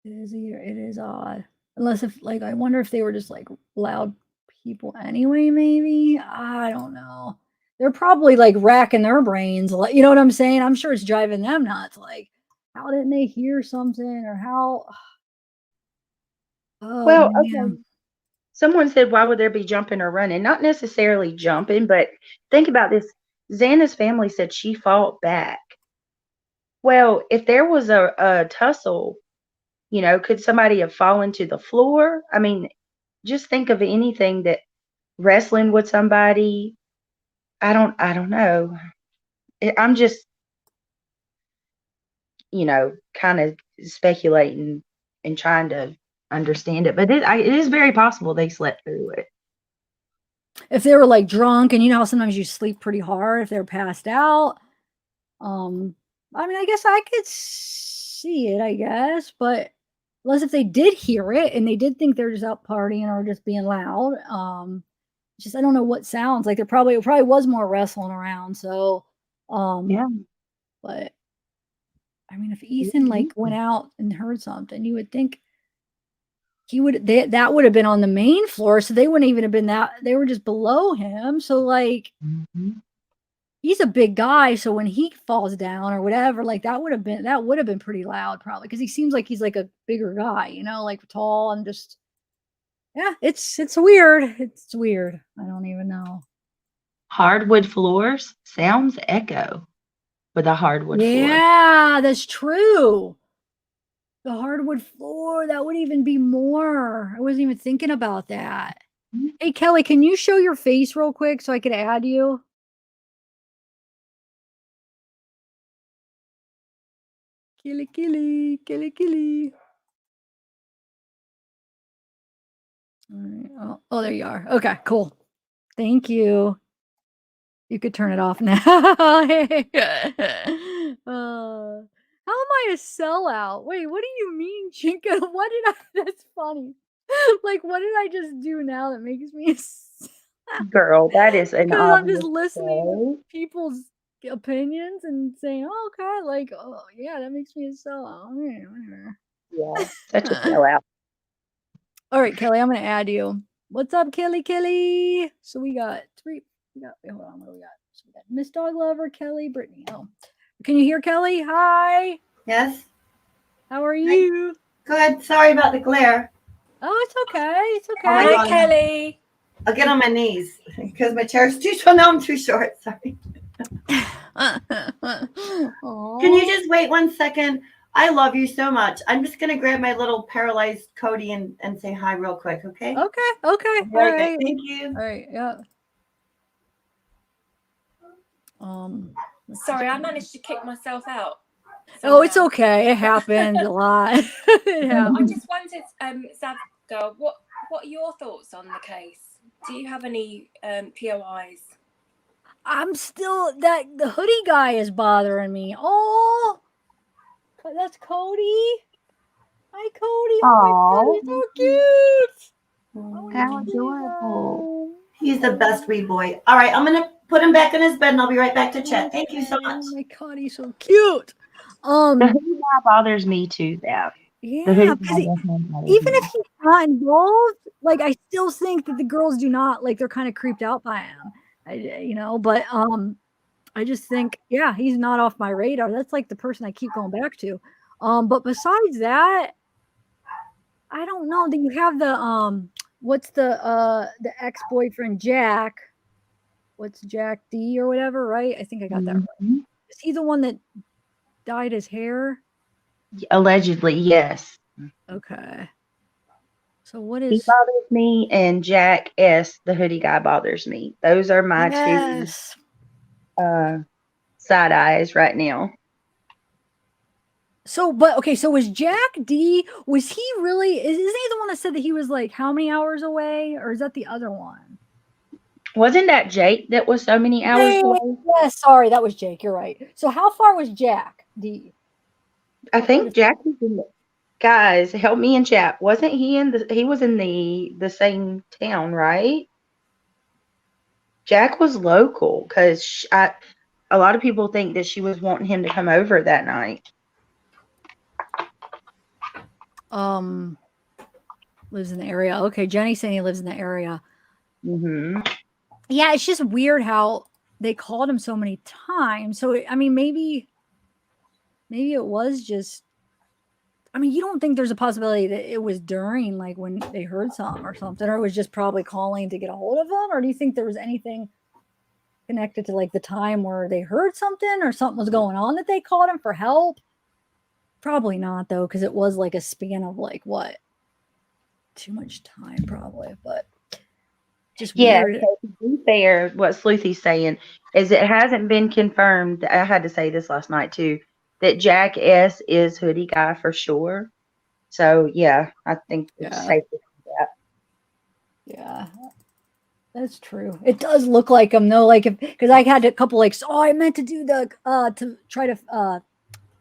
it is weird. It is odd. Unless if like I wonder if they were just like loud people anyway, maybe. I don't know. They're probably like racking their brains, like, you know what I'm saying? I'm sure it's driving them nuts. Like, how didn't they hear something, or how? Oh Well, okay. man. Someone said, why would there be jumping or running? Not necessarily jumping, but think about this. Xana's family said she fought back. Well, if there was a tussle, could somebody have fallen to the floor? I mean, just think of anything that wrestling with somebody. I don't know. I'm just, kind of speculating and trying to understand it. But it is very possible they slept through it. If they were like drunk, and you know how sometimes you sleep pretty hard if they're passed out. I mean, I guess I could see it, I guess, but unless if they did hear it and they did think they're just out partying or just being loud. Just I don't know what sounds like. It probably was more wrestling around. So, Yeah. but I mean, if Ethan like went out and heard something, you would think that would have been on the main floor, so they wouldn't even have been that. They were just below him. So like. He's a big guy, so when he falls down or whatever, like that would have been pretty loud probably, because he seems like he's like a bigger guy, like tall and just yeah, it's weird. It's weird. I don't even know. Hardwood floors sounds echo with a hardwood floor. Yeah, that's true. The hardwood floor, that would even be more. I wasn't even thinking about that. Hey Kelly, can you show your face real quick so I could add you? Killy. All right. Oh, there you are. Okay, cool. Thank you. You could turn it off now. How am I a sellout? Wait, what do you mean, Chinka? What did I? That's funny. Like, what did I just do now that makes me Girl, that is an because I'm just obvious listening play. to people's opinions and saying, oh, okay, like, oh, yeah, that makes me a sellout. Okay, whatever. Yeah, such a sellout. All right, Kelly, I'm going to add you. What's up, Kelly? So we got wait, hold on, what do we got? So we got Miss Dog Lover, Kelly, Brittany. Oh, can you hear Kelly? Hi. Yes. How are you? Good. Sorry about the glare. Oh, it's okay. It's okay. Hi, Kelly. I'll get on my knees because my chair's too short. No, I'm too short. Sorry. Can you just wait 1 second? I love you so much. I'm just going to grab my little paralyzed Cody and say hi real quick, okay? Okay. All right. Thank you. All right, yeah. Sorry, I managed to kick myself out. Oh, it's okay. It happened a lot. It happened. I just wondered, zavgirl, what are your thoughts on the case? Do you have any POIs? I'm still the hoodie guy is bothering me. Oh, that's Cody. Hi, Cody. Oh my God, he's so cute. Oh, How he's adorable. He's the best wee boy. All right, I'm gonna put him back in his bed, and I'll be right back to chat. Thank you so much. Oh my God, he's so cute. The hoodie guy bothers me too, Zab. The Yeah, hoodie because guy definitely bothers even me. if he's not involved, like I still think that the girls do not like they're kind of creeped out by him. But I just think, yeah, he's not off my radar. That's like the person I keep going back to. But besides that, I don't know. Then you have what's the ex-boyfriend Jack? What's Jack D or whatever, right? I think I got that right. Mhm. Is he the one that dyed his hair? Allegedly, yes. Okay. So what He is bothers me, and Jack S, the hoodie guy, bothers me. Those are my two Yes. side eyes right now. So, but okay, so was Jack D, was he really, isn't he the one that said that he was like how many hours away? Or is that the other one? Wasn't that Jake that was so many hours Yeah, away? yeah, sorry, that was Jake. You're right. So, how far was Jack D? I think Jack was in the guys, help me in chat. Wasn't he he was in the same town, right? Jack was local because a lot of people think that she was wanting him to come over that night. Lives in the area. Okay, Jenny's saying he lives in the area. Mm-hmm. Yeah, it's just weird how they called him so many times. So, I mean, maybe it was just. I mean, you don't think there's a possibility that it was during, like, when they heard something or something, or it was just probably calling to get a hold of them? Or do you think there was anything connected to, like, the time where they heard something or something was going on that they called him for help? Probably not, though, because it was, like, a span of, like, what? Too much time, probably, but just Yeah, weird. so to be fair, what Sleuthy's saying is it hasn't been confirmed. I had to say this last night too, that Jack S is hoodie guy for sure. So yeah, I think it's Yeah. safe to say that. Yeah. That's true. It does look like him though, like because I had a couple like, oh, I meant to do the to try to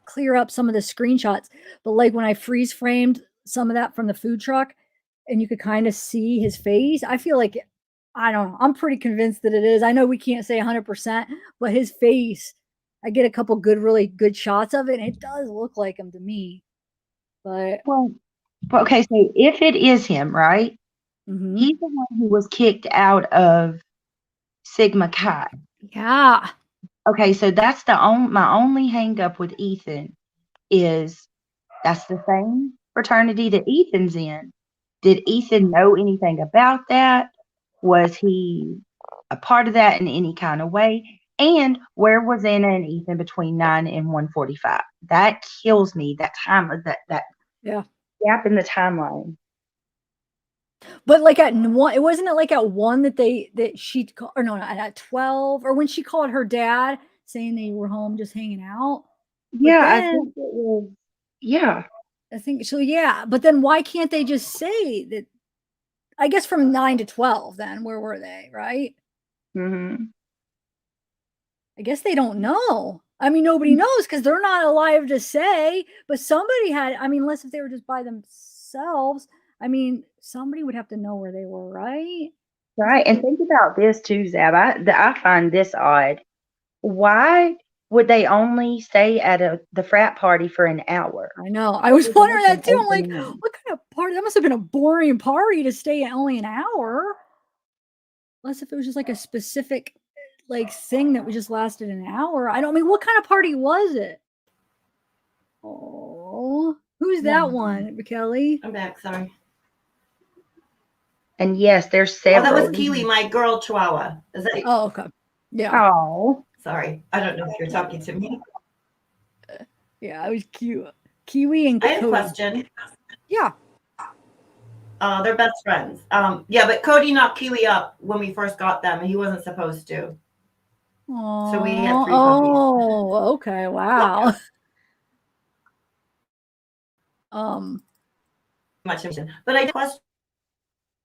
clear up some of the screenshots, but like when I freeze framed some of that from the food truck, and you could kind of see his face, I feel like I don't know. I'm pretty convinced that it is. I know we can't say 100%, but his face, I get a couple good, really good shots of it, and it does look like him to me. But Well, okay, so if it is him, right? mhm. He's the one who was kicked out of Sigma Chi. Yeah. Okay, so that's my only hang up with Ethan is that's the same fraternity that Ethan's in. Did Ethan know anything about that? Was he a part of that in any kind of way? And where was Anna and Ethan between 9 and 1:45? That kills me. That time of that Yeah. gap in the timeline. But like at one, it wasn't it like at one that she called, or no, not at 12, or when she called her dad saying they were home just hanging out. But Yeah, I then think it was. Yeah. I think so. Yeah, but then why can't they just say that? I guess from 9 to 12. Then where were they? Right? Mm-hmm. I guess they don't know. I mean, nobody knows because they're not alive to say. But somebody had. I mean, unless if they were just by themselves. I mean, somebody would have to know where they were, right? Right. And think about this too, Zab. I find this odd. Why would they only stay at the frat party for an hour? I know. I was wondering that too. I'm like, what kind of party? That must have been a boring party to stay at only an hour. Unless if it was just like a specific like thing that was just lasted an hour. I don't mean what kind of party was it? Oh, who's that one, Kelly? I'm back. Sorry. And yes, there's Oh, several. that was Keely, my girl Chihuahua. Is that? Oh, okay. Yeah. Oh. Sorry, I don't know if you're talking to me. Yeah, it was cute. Kiwi and I have a Cody. question. Yeah. They're best friends. Yeah, but Cody knocked Kiwi up when we first got them, and he wasn't supposed to. Aww. So we had 3 puppies. Oh, okay. Wow. Much information. But I had a question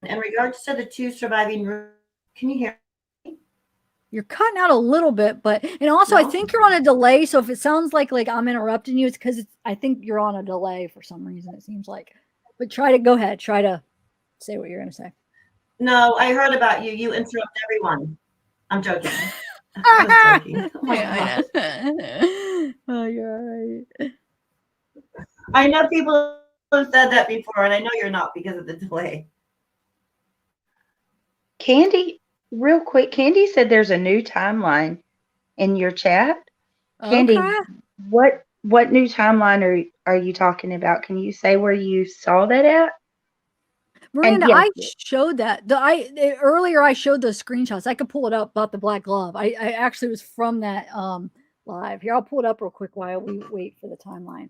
in regards to the 2 surviving. Can you hear me? You're cutting out a little bit, but and also I think you're on a delay. So if it sounds like I'm interrupting you, it's because I think you're on a delay for some reason. It seems like. But go ahead. Try to say what you're going to say. No, I heard about you. You interrupt everyone. I'm joking. I was joking. Oh my God. Oh, you're right. I know people have said that before, and I know you're not because of the delay. Candy, real quick, Candy said there's a new timeline in your chat. Candy, Okay. what new timeline are you talking about? Can you say where you saw that at? Miranda, yes, I showed that. Earlier I showed the screenshots. I could pull it up about the black glove. I actually was from that live. Here, I'll pull it up real quick while we wait for the timeline.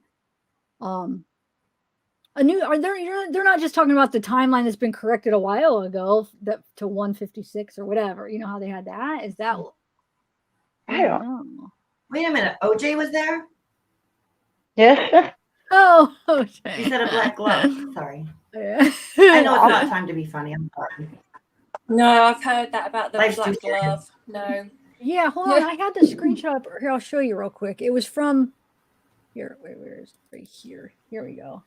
They're not just talking about the timeline that's been corrected a while ago to 156 or whatever. You know how they had that? Is that I don't know. Wait a minute. OJ was there? Yeah. Oh, You said a black glove. Sorry. Yeah. I know it's not time to be funny. I'm sorry. No, I've heard that about the Life's black too serious. glove. No. Yeah, hold on. I had the screenshot up here. I'll show you real quick. It was from here. Wait, where is it? Right here. Here we go.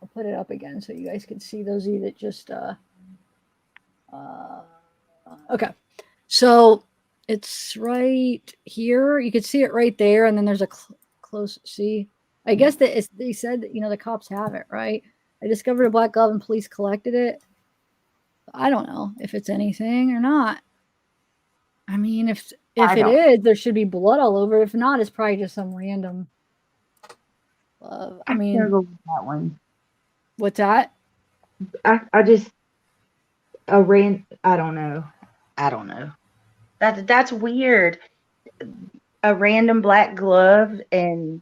I'll put it up again so you guys can see those of you that just okay. So it's right here. You can see it right there, and then there's a close see. I guess that they said that, the cops have it, right? I discovered a black glove and police collected it. I don't know if it's anything or not. I mean, if it is, there should be blood all over. If not, it's probably just some random glove. I mean, that one. What's that? I just I don't know. That's weird. A random black glove and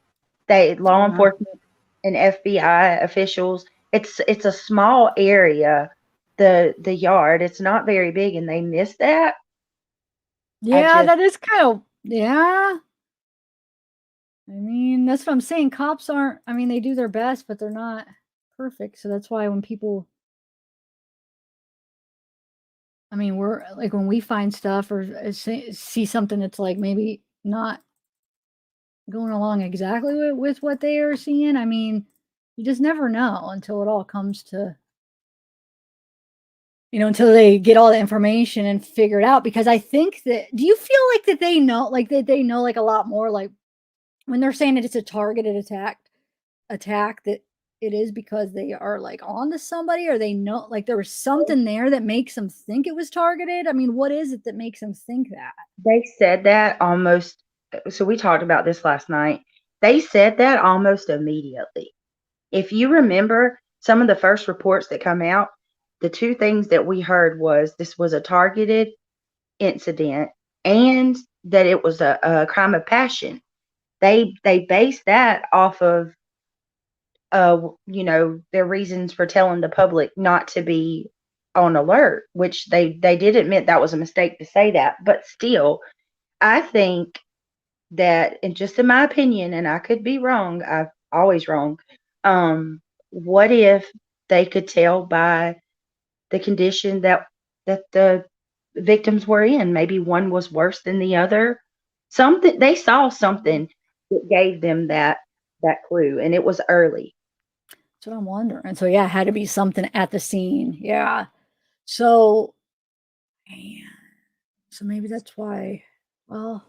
law enforcement and FBI officials. It's a small area, the yard. It's not very big, and they missed that. Yeah, that is kind of yeah. I mean, that's what I'm saying. Cops aren't. I mean, they do their best, but they're not perfect. So that's why when people, I mean, we're like when we find stuff or see something that's like maybe not going along exactly with what they are seeing. I mean, you just never know until it all comes to, until they get all the information and figure it out. Because I think that, do you feel like that they know, like like a lot more, like when they're saying that it's a targeted attack that it is because they are like on to somebody, or they know like there was something there that makes them think it was targeted? I mean, what is it that makes them think that? They said that almost, so we talked about this last night. They said that almost immediately. If you remember some of the first reports that come out, the two things that we heard was this was a targeted incident and that it was a crime of passion. They based that off of their reasons for telling the public not to be on alert, which they did admit that was a mistake to say that. But still, I think that, and just in my opinion, and I could be wrong, I'm always wrong, what if they could tell by the condition that the victims were in? Maybe one was worse than the other. Something, they saw something that gave them that clue, and it was early. That's what I'm wondering. So yeah, it had to be something at the scene. Yeah. So, man. So maybe that's why. Well,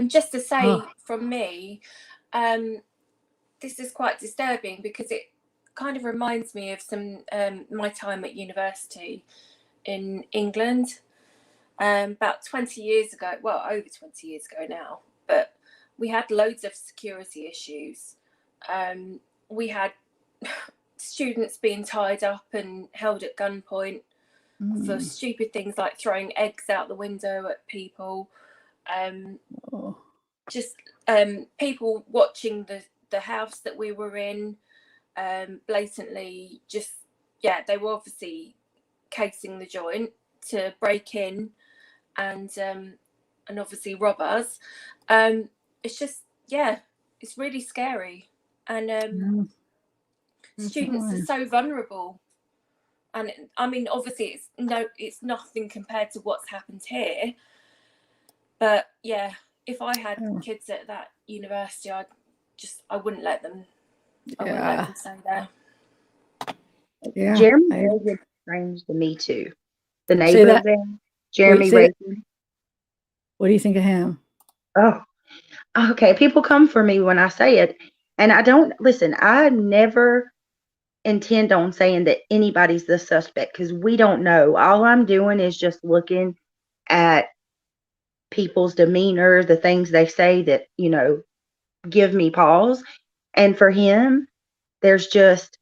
just to say from me, this is quite disturbing because it kind of reminds me of some my time at university in England about 20 years ago. Well, over 20 years ago now, but we had loads of security issues. We had students being tied up and held at gunpoint for stupid things like throwing eggs out the window at people. Just people watching the house that we were in, blatantly just, they were obviously casing the joint to break in and obviously rob us. It's just, it's really scary. And students are so vulnerable. And I mean, obviously it's nothing compared to what's happened here, But yeah, if I had Oh. kids at that university, I wouldn't let them. I wouldn't let Yeah. them stay there. Yeah. Jeremy Reagan is strange to me too. The Say neighbor that. there, Wait, Jeremy say that. Reagan. What do you think of him? Oh, okay. People come for me when I say it, and I don't listen. I never intend on saying that anybody's the suspect because we don't know. All I'm doing is just looking at people's demeanor, the things they say that, give me pause. And for him, there's just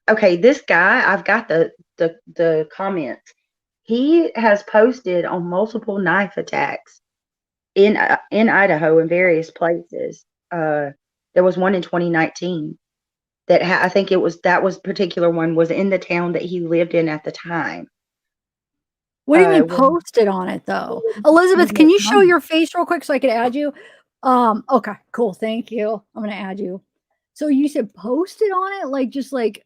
okay, this guy, I've got the comments. He has posted on multiple knife attacks in Idaho in various places. There was one in 2019 that I think that was particular one was in the town that he lived in at the time. What do you mean When posted on it though? Elizabeth, can you show your face real quick so I can add you? Okay, cool. Thank you. I'm gonna add you. So you said posted on it, like just like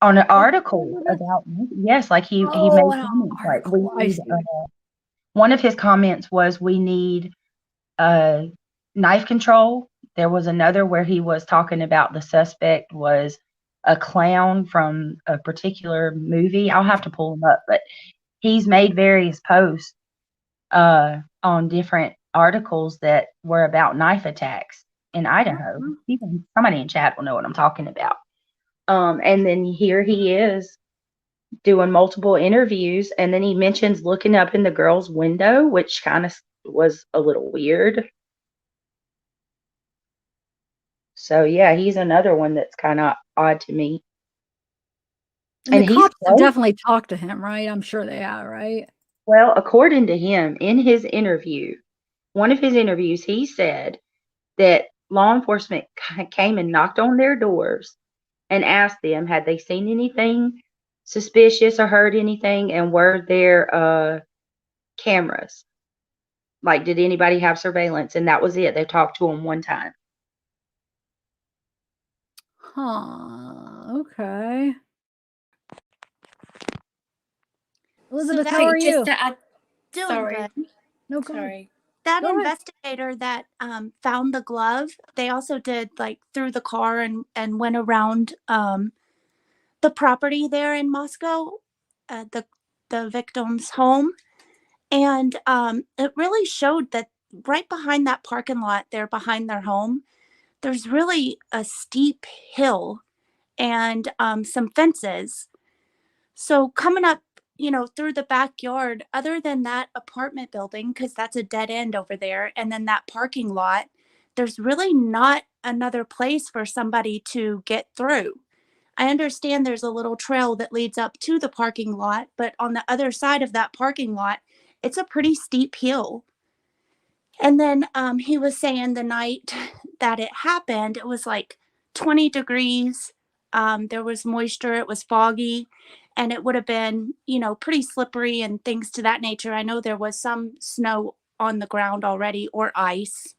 on an article about yes, like he made oh, an comments like article. I see. one of his comments was we need knife control. There was another where he was talking about the suspect was a clown from a particular movie. I'll have to pull him up, but he's made various posts on different articles that were about knife attacks in Idaho. Even somebody in chat will know what I'm talking about. And then here he is doing multiple interviews, and then he mentions looking up in the girl's window, which kind of was a little weird. So yeah, he's another one that's kind of odd to me. And the he's cops have close. definitely talked to him, right? I'm sure they have, right? Well, according to him, in his interview, one of his interviews, he said that law enforcement came and knocked on their doors and asked them, had they seen anything suspicious or heard anything, and were there cameras? Like, did anybody have surveillance? And that was it. They talked to him one time. Huh. Okay. Elizabeth, So how are Just you? to add, doing sorry. good. No, go ahead. Sorry. That Go ahead. investigator that found the glove, they also did like through the car and went around the property there in Moscow, the victim's home, and it really showed that right behind that parking lot there behind their home, there's really a steep hill and some fences. So coming up, through the backyard, other than that apartment building, because that's a dead end over there, and then that parking lot, there's really not another place for somebody to get through. I understand there's a little trail that leads up to the parking lot, but on the other side of that parking lot, it's a pretty steep hill. And then he was saying the night that it happened, it was like 20 degrees. There was moisture, it was foggy, and it would have been, pretty slippery and things to that nature. I know there was some snow on the ground already or ice.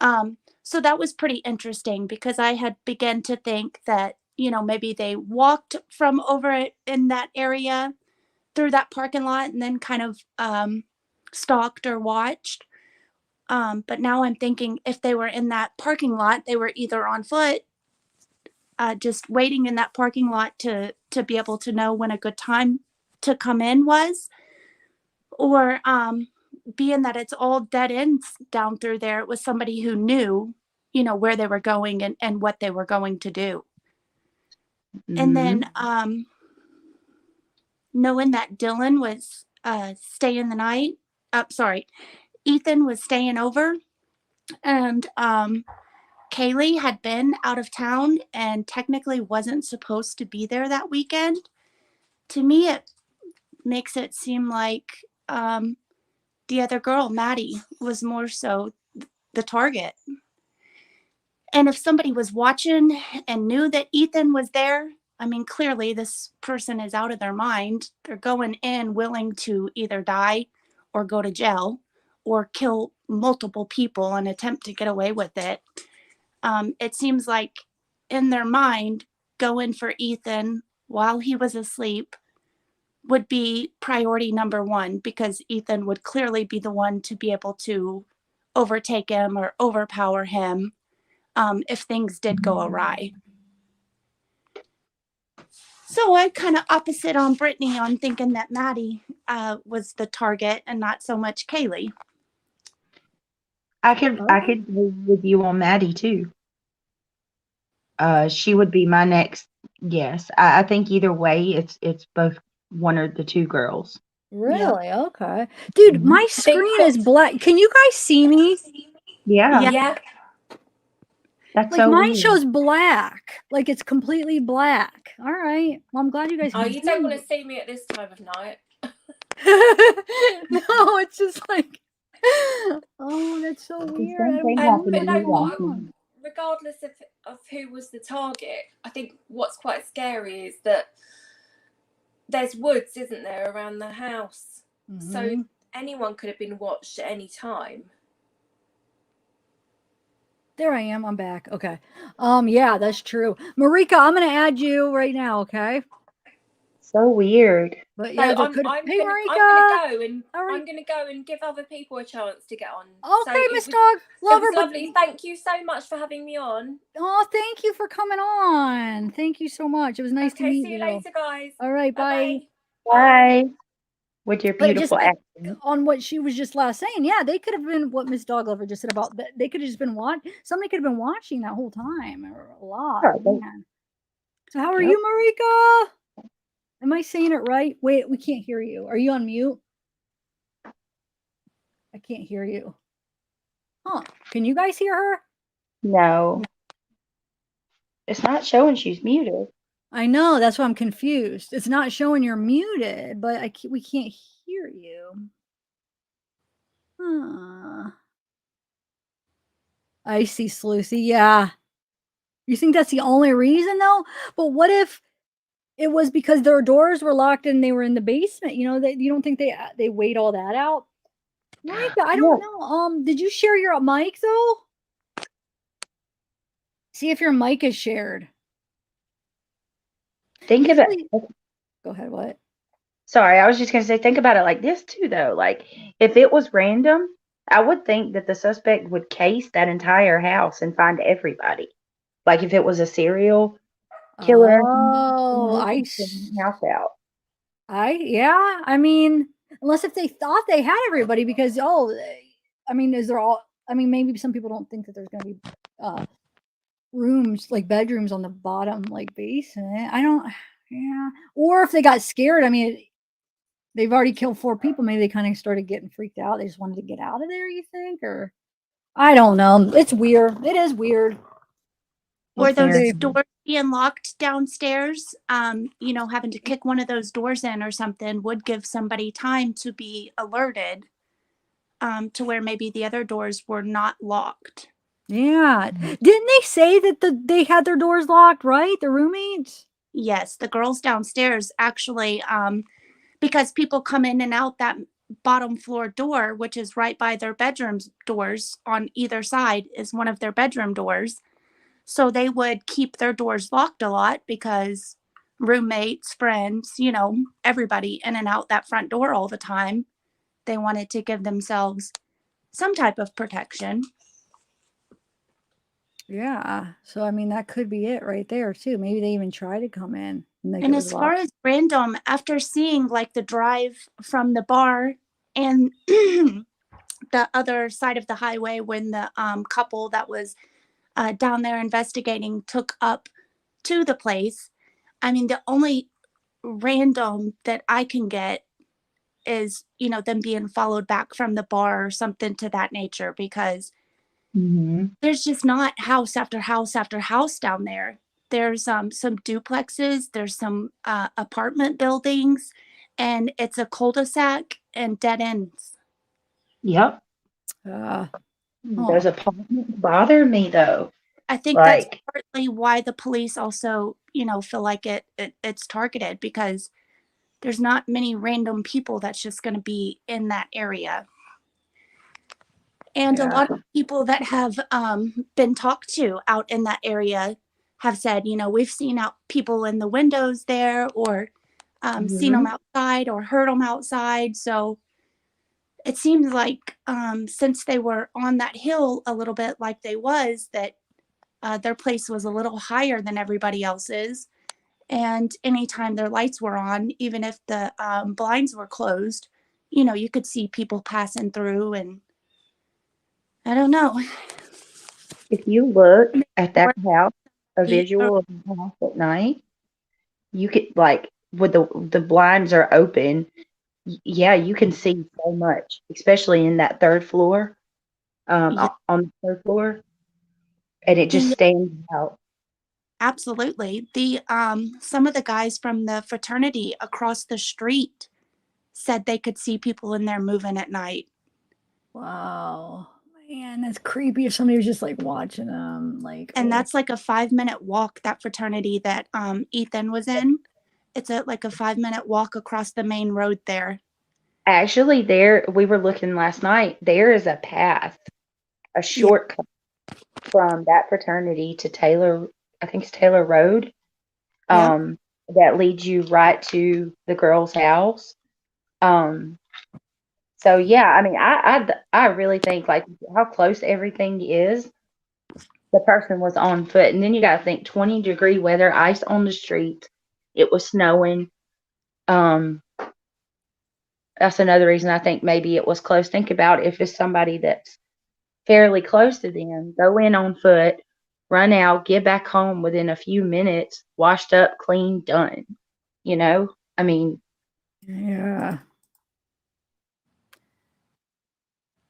So that was pretty interesting because I had begun to think that, maybe they walked from over it in that area through that parking lot and then kind of stalked or watched. But now I'm thinking if they were in that parking lot, they were either on foot, just waiting in that parking lot to be able to know when a good time to come in was, or being that it's all dead ends down through there, it was somebody who knew, where they were going and what they were going to do. And then knowing that Dylan was staying the night, sorry, Ethan was staying over, and Kaylee had been out of town and technically wasn't supposed to be there that weekend. To me, it makes it seem like the other girl, Maddie, was more so the target. And if somebody was watching and knew that Ethan was there, I mean, clearly this person is out of their mind. They're going in willing to either die or go to jail or kill multiple people and attempt to get away with it. It seems like in their mind, going for Ethan while he was asleep would be priority number one, because Ethan would clearly be the one to be able to overtake him or overpower him if things did go awry. So I kind of opposite on Brittany on thinking that Maddie was the target and not so much Kaylee. I could agree with you on Maddie too. She would be my next guess. I think either way, it's both one or the two girls. Really? Okay. Dude, my screen is black. Can you guys see me? Yeah. Yeah. That's Like so mine weird. shows black. Like it's completely black. All right. Well, I'm glad you guys Oh, can you see don't me. want to see me at this time of night. No, it's just like, oh, that's so weird. But no, regardless of who was the target, I think what's quite scary is that there's woods, isn't there, around the house? So anyone could have been watched at any time. There I am. I'm back. Okay. Yeah, that's true. Marika, I'm gonna add you right now, okay? So weird. But yeah, So there I'm hey, gonna Marika. go and give other people a chance to get on. Okay, Miss Dog. Love her. It was lovely. Thank you so much for having me on. Oh, thank you for coming on. Thank you so much. It was nice to meet you. See you later, guys. All right, bye. Bye. With your But just beautiful like accent. on what she was just last saying, yeah, they could have been what Miss Dog Lover just said about that. They could have just been somebody could have been watching that whole time, or a lot. Man. So how are you, Marika? Am I saying it right? Wait, we can't hear you. Are you on mute? I can't hear you. Huh? Can you guys hear her? No. It's not showing she's muted. I know, that's why I'm confused. It's not showing you're muted, but we can't hear you. I see, Sluicy. Yeah. You think that's the only reason, though? But what if it was because their doors were locked and they were in the basement? You know, that you don't think they weighed all that out? Micah, I don't know. Did you share your mic though? See if your mic is shared. Think about it. Go ahead, what? Sorry, I was just gonna say, think about it like this too, though. Like, if it was random, I would think that the suspect would case that entire house and find everybody. Like, if it was a serial killer, house out. Yeah. I mean, unless if they thought they had everybody, because I mean, maybe some people don't think that there's gonna be rooms, like bedrooms on the bottom, like basement. Yeah. Or if they got scared, I mean, they've already killed 4 people. Maybe they kind of started getting freaked out. They just wanted to get out of there, you think? Or I don't know. It's weird. It is weird. Or those doors being locked downstairs, having to kick one of those doors in or something would give somebody time to be alerted to where maybe the other doors were not locked. Yeah. Didn't they say that they had their doors locked, right? The roommates? Yes, the girls downstairs actually, because people come in and out that bottom floor door, which is right by their bedrooms doors on either side is one of their bedroom doors. So they would keep their doors locked a lot because roommates, friends, everybody in and out that front door all the time. They wanted to give themselves some type of protection. Yeah. So, I mean, that could be it right there, too. Maybe they even try to come in. And as far as random, after seeing like the drive from the bar and the other side of the highway when the couple that was down there investigating took up to the place, I mean, the only random that I can get is, them being followed back from the bar or something to that nature, because there's just not house after house after house down there. There's some duplexes, there's some apartment buildings, and it's a cul-de-sac and dead ends. Yep. Those apartments bother me though. I think that's partly why the police also, feel like it's targeted, because there's not many random people that's just going to be in that area. And a lot of people that have been talked to out in that area have said, we've seen out people in the windows there, or seen them outside or heard them outside. So it seems like since they were on that hill a little bit like they was, that their place was a little higher than everybody else's. And anytime their lights were on, even if the blinds were closed, you know, you could see people passing through. And I don't know. If you look at that house, a visual of the house at night, you could like with the blinds are open. Yeah, you can see so much, especially in that third floor, Yeah. on the third floor, and it just stands out. Absolutely. The some of the guys from the fraternity across the street said they could see people in there moving at night. Wow. Man, that's creepy if somebody was just like watching them. Like, And that's like a 5-minute walk, that fraternity that Ethan was in. It's like a 5-minute walk across the main road there. Actually, there we were looking last night. There is a path, a shortcut from that fraternity to Taylor. I think it's Taylor Road. That leads you right to the girl's house. So yeah, I mean, I really think like how close everything is. The person was on foot, and then you got to think 20-degree weather, ice on the street. It was snowing. That's another reason I think maybe it was close. Think about if it's somebody that's fairly close to them, go in on foot, run out, get back home within a few minutes, washed up, clean, done. You know, I mean, yeah.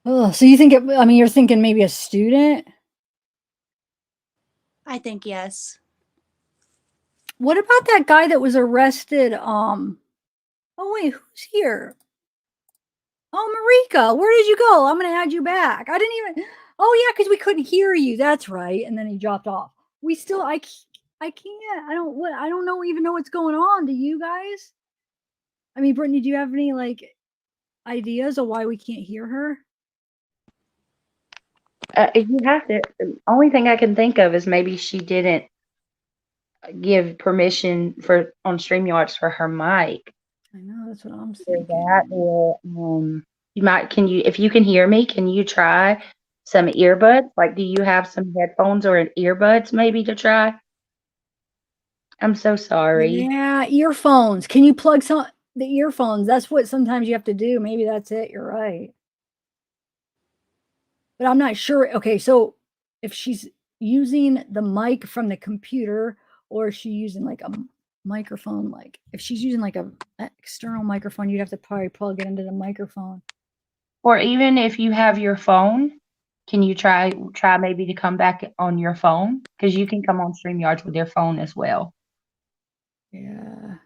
Oh, so you think I mean, you're thinking maybe a student? I think yes. What about that guy that was arrested? Oh wait, who's here? Oh, Marika, where did you go? I'm gonna add you back. I didn't even. Oh yeah, because we couldn't hear you. That's right. And then he dropped off. We still. I can't. I don't. What? I don't know. Even know what's going on. Do you guys? I mean, Brittany, do you have any like ideas of why we can't hear her? you have to. The only thing I can think of is maybe she didn't give permission for on StreamYards for her mic. I know that's what I'm Or thinking. that, or you might. Can you, if you can hear me, can you try some earbuds? Like, do you have some headphones or an earbuds maybe to try? I'm so sorry. Yeah, earphones. Can you plug the earphones? That's what sometimes you have to do. Maybe that's it. You're right. But I'm not sure. Okay, so if she's using the mic from the computer or is she using like a microphone, like if she's using like an external microphone, you'd have to probably plug it into the microphone. Or even if you have your phone, can you try maybe to come back on your phone? Because you can come on StreamYards with your phone as well. Yeah.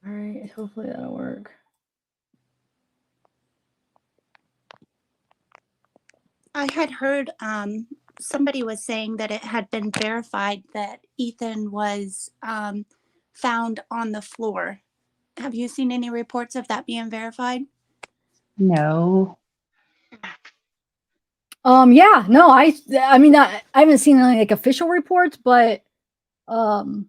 All right, hopefully that'll work. I had heard somebody was saying that it had been verified that Ethan was found on the floor. Have you seen any reports of that being verified? No. Yeah, no, I mean, I haven't seen any like official reports, but on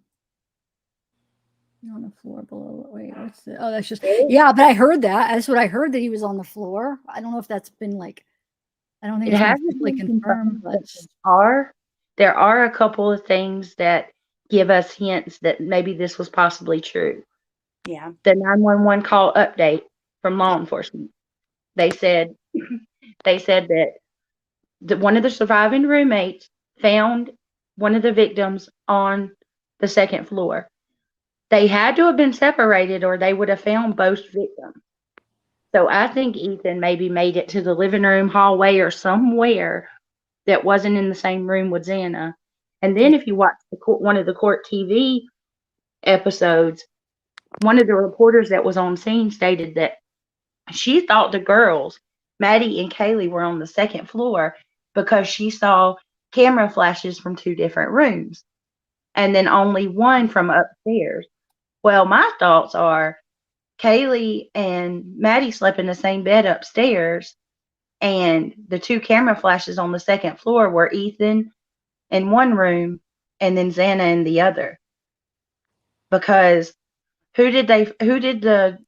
the floor below. Wait, what's the? Oh, that's just yeah. But I heard that. That's what I heard, that he was on the floor. I don't know if that's been like. I don't think It it's been hasn't officially been confirmed, confirmed, but there are a couple of things that give us hints that maybe this was possibly true. Yeah. The 911 call update from law enforcement. They said that one of the surviving roommates found one of the victims on the second floor. They had to have been separated or they would have found both victims. So I think Ethan maybe made it to the living room, hallway, or somewhere that wasn't in the same room with Xana. And then if you watch one of the court TV episodes, one of the reporters that was on scene stated that she thought the girls, Maddie and Kaylee, were on the second floor because she saw camera flashes from 2 different rooms and then only one from upstairs. Well, my thoughts are Kaylee and Maddie slept in the same bed upstairs, and the 2 camera flashes on the second floor were Ethan in one room and then Xana in the other. Because who did the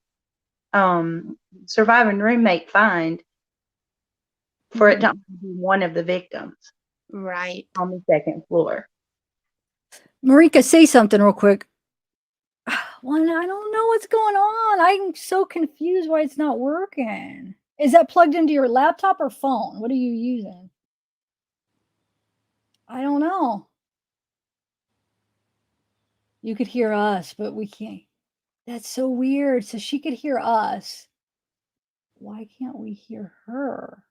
surviving roommate find for it to be one of the victims? Right. On the second floor. Marika, say something real quick. Well, I don't know what's going on. I'm so confused why it's not working. Is that plugged into your laptop or phone? What are you using? I don't know. You could hear us, but we can't. That's so weird. So she could hear us. Why can't we hear her?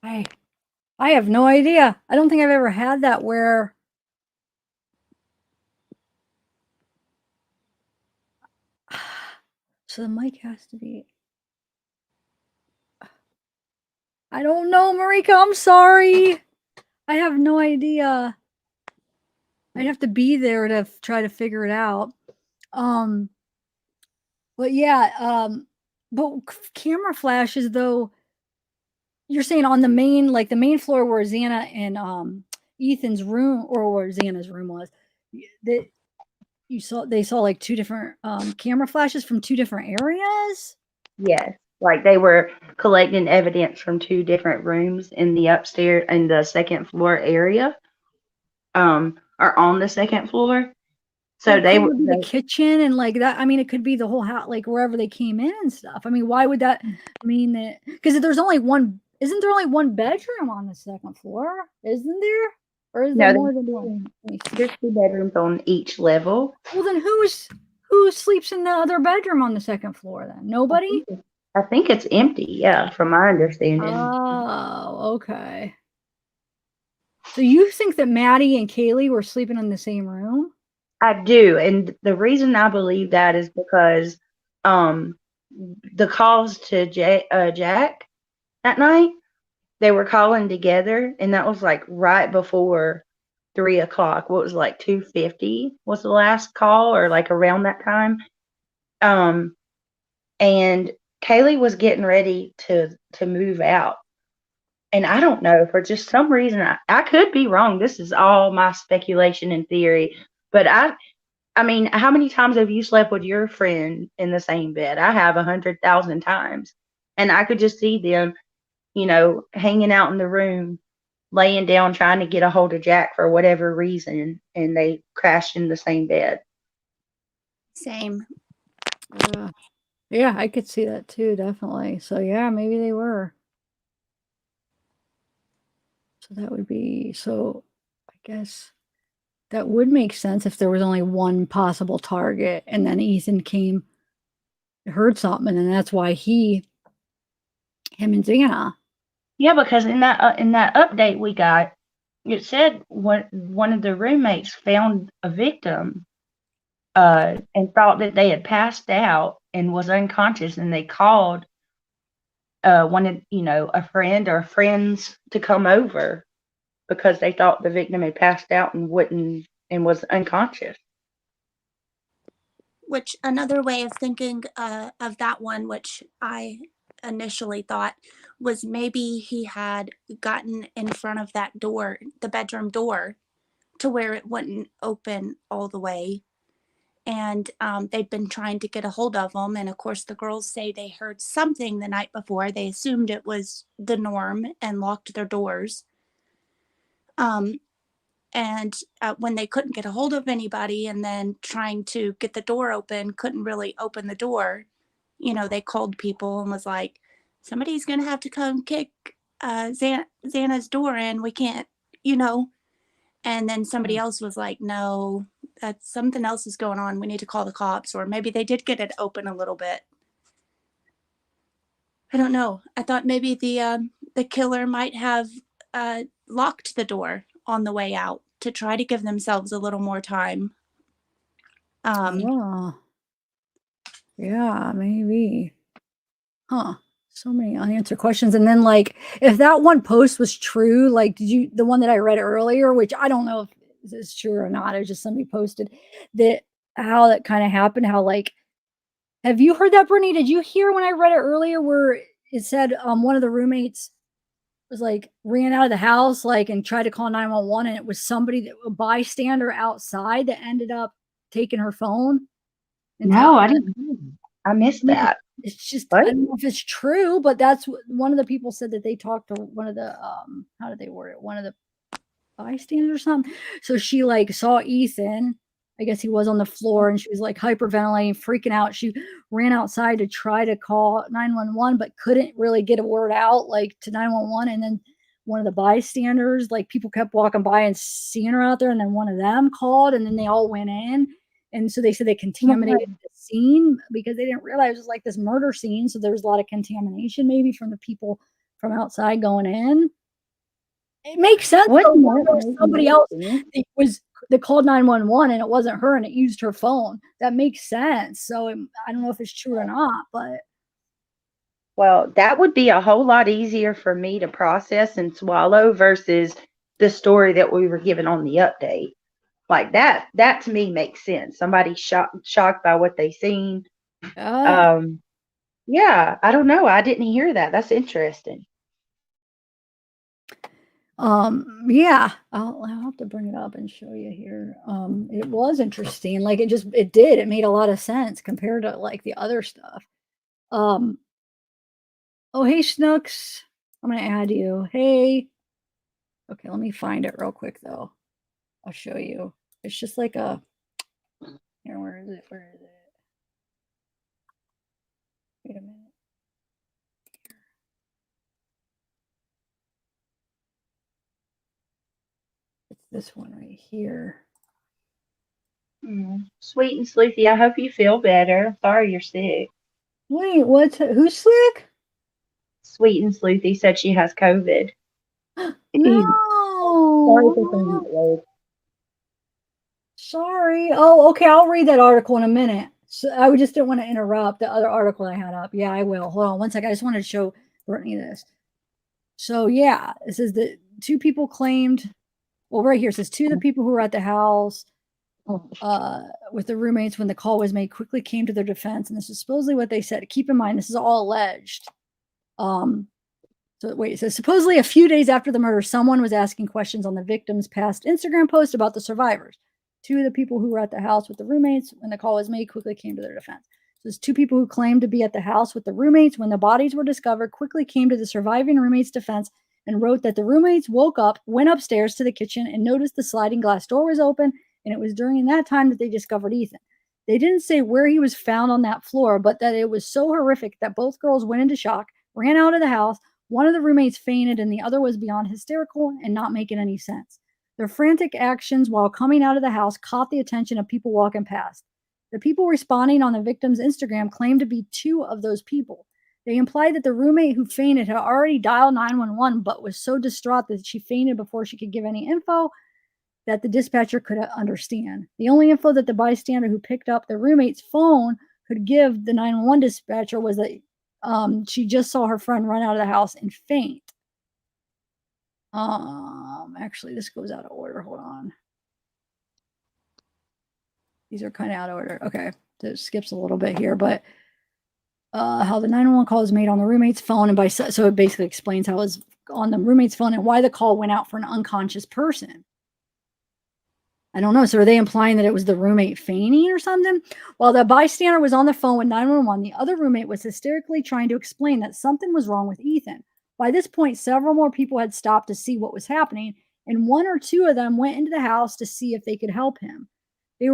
I have no idea. I don't think I've ever had that where so the mic has to be. I don't know, Marika. I'm sorry. I have no idea. I'd have to be there to try to figure it out. But yeah, but camera flashes though. You're saying on the main, like the main floor where Xana and Ethan's room, or where Xana's room was, that they saw like two different camera flashes from two different areas. Yes, like they were collecting evidence from two different rooms in the upstairs in the second floor area, or on the second floor. So Well, they could were it be the kitchen and like that? I mean, it could be the whole house, like wherever they came in and stuff. I mean, why would that mean that? Because there's only one. Isn't there only one bedroom on the second floor? Isn't there? Or is there no, more than one? there's two bedrooms on each level. Well, then who sleeps in the other bedroom on the second floor? Then nobody. I think it's empty. Yeah, from my understanding. Oh, okay. So you think that Maddie and Kaylee were sleeping in the same room? I do, and the reason I believe that is because the calls to Jack that night, they were calling together, and that was like right before 3 o'clock. What was like 2:50 was the last call, or like around that time. And Kaylee was getting ready to move out. And I don't know, for just some reason, I could be wrong. This is all my speculation and theory, but I mean, how many times have you slept with your friend in the same bed? I have 100,000 times. And I could just see them, hanging out in the room, laying down, trying to get a hold of Jack for whatever reason, and they crashed in the same bed. Same. Yeah, I could see that too, definitely. So yeah, maybe they were. So that would be, so I guess that would make sense if there was only one possible target and then Ethan heard something, and that's why him and Xana. Yeah, because in that update we got, it said one of the roommates found a victim, and thought that they had passed out and was unconscious, and they called wanted a friend or friends to come over because they thought the victim had passed out and was unconscious. Which another way of thinking of that one, which I initially thought, was maybe he had gotten in front of that door, the bedroom door, to where it wouldn't open all the way. And they'd been trying to get a hold of him. And of course, the girls say they heard something the night before. They assumed it was the norm and locked their doors. And when they couldn't get a hold of anybody, and then trying to get the door open, couldn't really open the door, they called people and was like, somebody's going to have to come kick Xana's door in. We can't, and then somebody else was like, no, that's something else is going on. We need to call the cops. Or maybe they did get it open a little bit. I don't know. I thought maybe the killer might have locked the door on the way out to try to give themselves a little more time. Yeah, maybe. Huh. So many unanswered questions. And then like, if that one post was true, like the one that I read earlier, which I don't know if this is true or not, it was just somebody posted that how that kind of happened, how like, have you heard that, Brittany? Did you hear when I read it earlier where it said one of the roommates was like ran out of the house, like, and tried to call 911, and it was somebody that a bystander outside that ended up taking her phone and No, telling I her. didn't know that. I missed I mean, that. it's just What? I don't know if it's true, but that's what one of the people said that they talked to one of the, how did they word it? One of the bystanders or something. So she, like, saw Ethan. I guess he was on the floor, and she was, like, hyperventilating, freaking out. She ran outside to try to call 911, but couldn't really get a word out, like, to 911, and then one of the bystanders, like, people kept walking by and seeing her out there, and then one of them called, and then they all went in, and so they said they Oh my contaminated God. the scene because they didn't realize it was, like, this murder scene, so there was a lot of contamination maybe from the people from outside going in. It makes sense though, Wouldn't why that there was make somebody more else sense? that called 911 and it wasn't her and it used her phone. That makes sense. So, I don't know if it's true or not, but Well, that would be a whole lot easier for me to process and swallow versus the story that we were given on the update. Like that to me makes sense. Somebody shocked by what they seen. uh, Um, yeah, I don't know. I didn't hear that. That's interesting. yeah, I'll have to bring it up and show you here. It was interesting. Like it made a lot of sense compared to like the other stuff. Um, oh, hey, Snooks. I'm gonna add you. Hey. Okay, let me find it real quick though. I'll show you. It's just like a here, where is it? Where is it? Wait a minute. It's this one right here. Sweet and sleepy. I hope you feel better. Sorry you're sick. Wait, who's sick? Sweet and Sleuthy said she has COVID. Sorry for saying No. that word. Sorry. Oh, okay. I'll read that article in a minute. So I just didn't want to interrupt the other article I had up. Yeah, I will. Hold on one second. I just wanted to show Brittany this. So yeah, it says that two people claimed. Well, right here it says two of the people who were at the house with the roommates when the call was made quickly came to their defense, and this is supposedly what they said. Keep in mind, this is all alleged. So wait, it says supposedly a few days after the murder, someone was asking questions on the victim's past Instagram post about the survivors. Two of the people who were at the house with the roommates when the call was made quickly came to their defense. So there's two people who claimed to be at the house with the roommates when the bodies were discovered, quickly came to the surviving roommate's defense and wrote that the roommates woke up, went upstairs to the kitchen, and noticed the sliding glass door was open, and it was during that time that they discovered Ethan. They didn't say where he was found on that floor, but that it was so horrific that both girls went into shock, ran out of the house. One of the roommates fainted, and the other was beyond hysterical and not making any sense. Their frantic actions while coming out of the house caught the attention of people walking past. The people responding on the victim's Instagram claimed to be two of those people. They implied that the roommate who fainted had already dialed 911 but was so distraught that she fainted before she could give any info that the dispatcher could understand. The only info that the bystander who picked up the roommate's phone could give the 911 dispatcher was that she just saw her friend run out of the house and faint. Actually, this goes out of order. Hold on. These are kind of out of order. Okay, so it skips a little bit here, but how the 911 call was made on the roommate's phone, and so it basically explains how it was on the roommate's phone and why the call went out for an unconscious person. I don't know. So are they implying that it was the roommate fainting or something? While the bystander was on the phone with 911, the other roommate was hysterically trying to explain that something was wrong with Ethan. By this point, several more people had stopped to see what was happening, and one or two of them went into the house to see if they could help him. There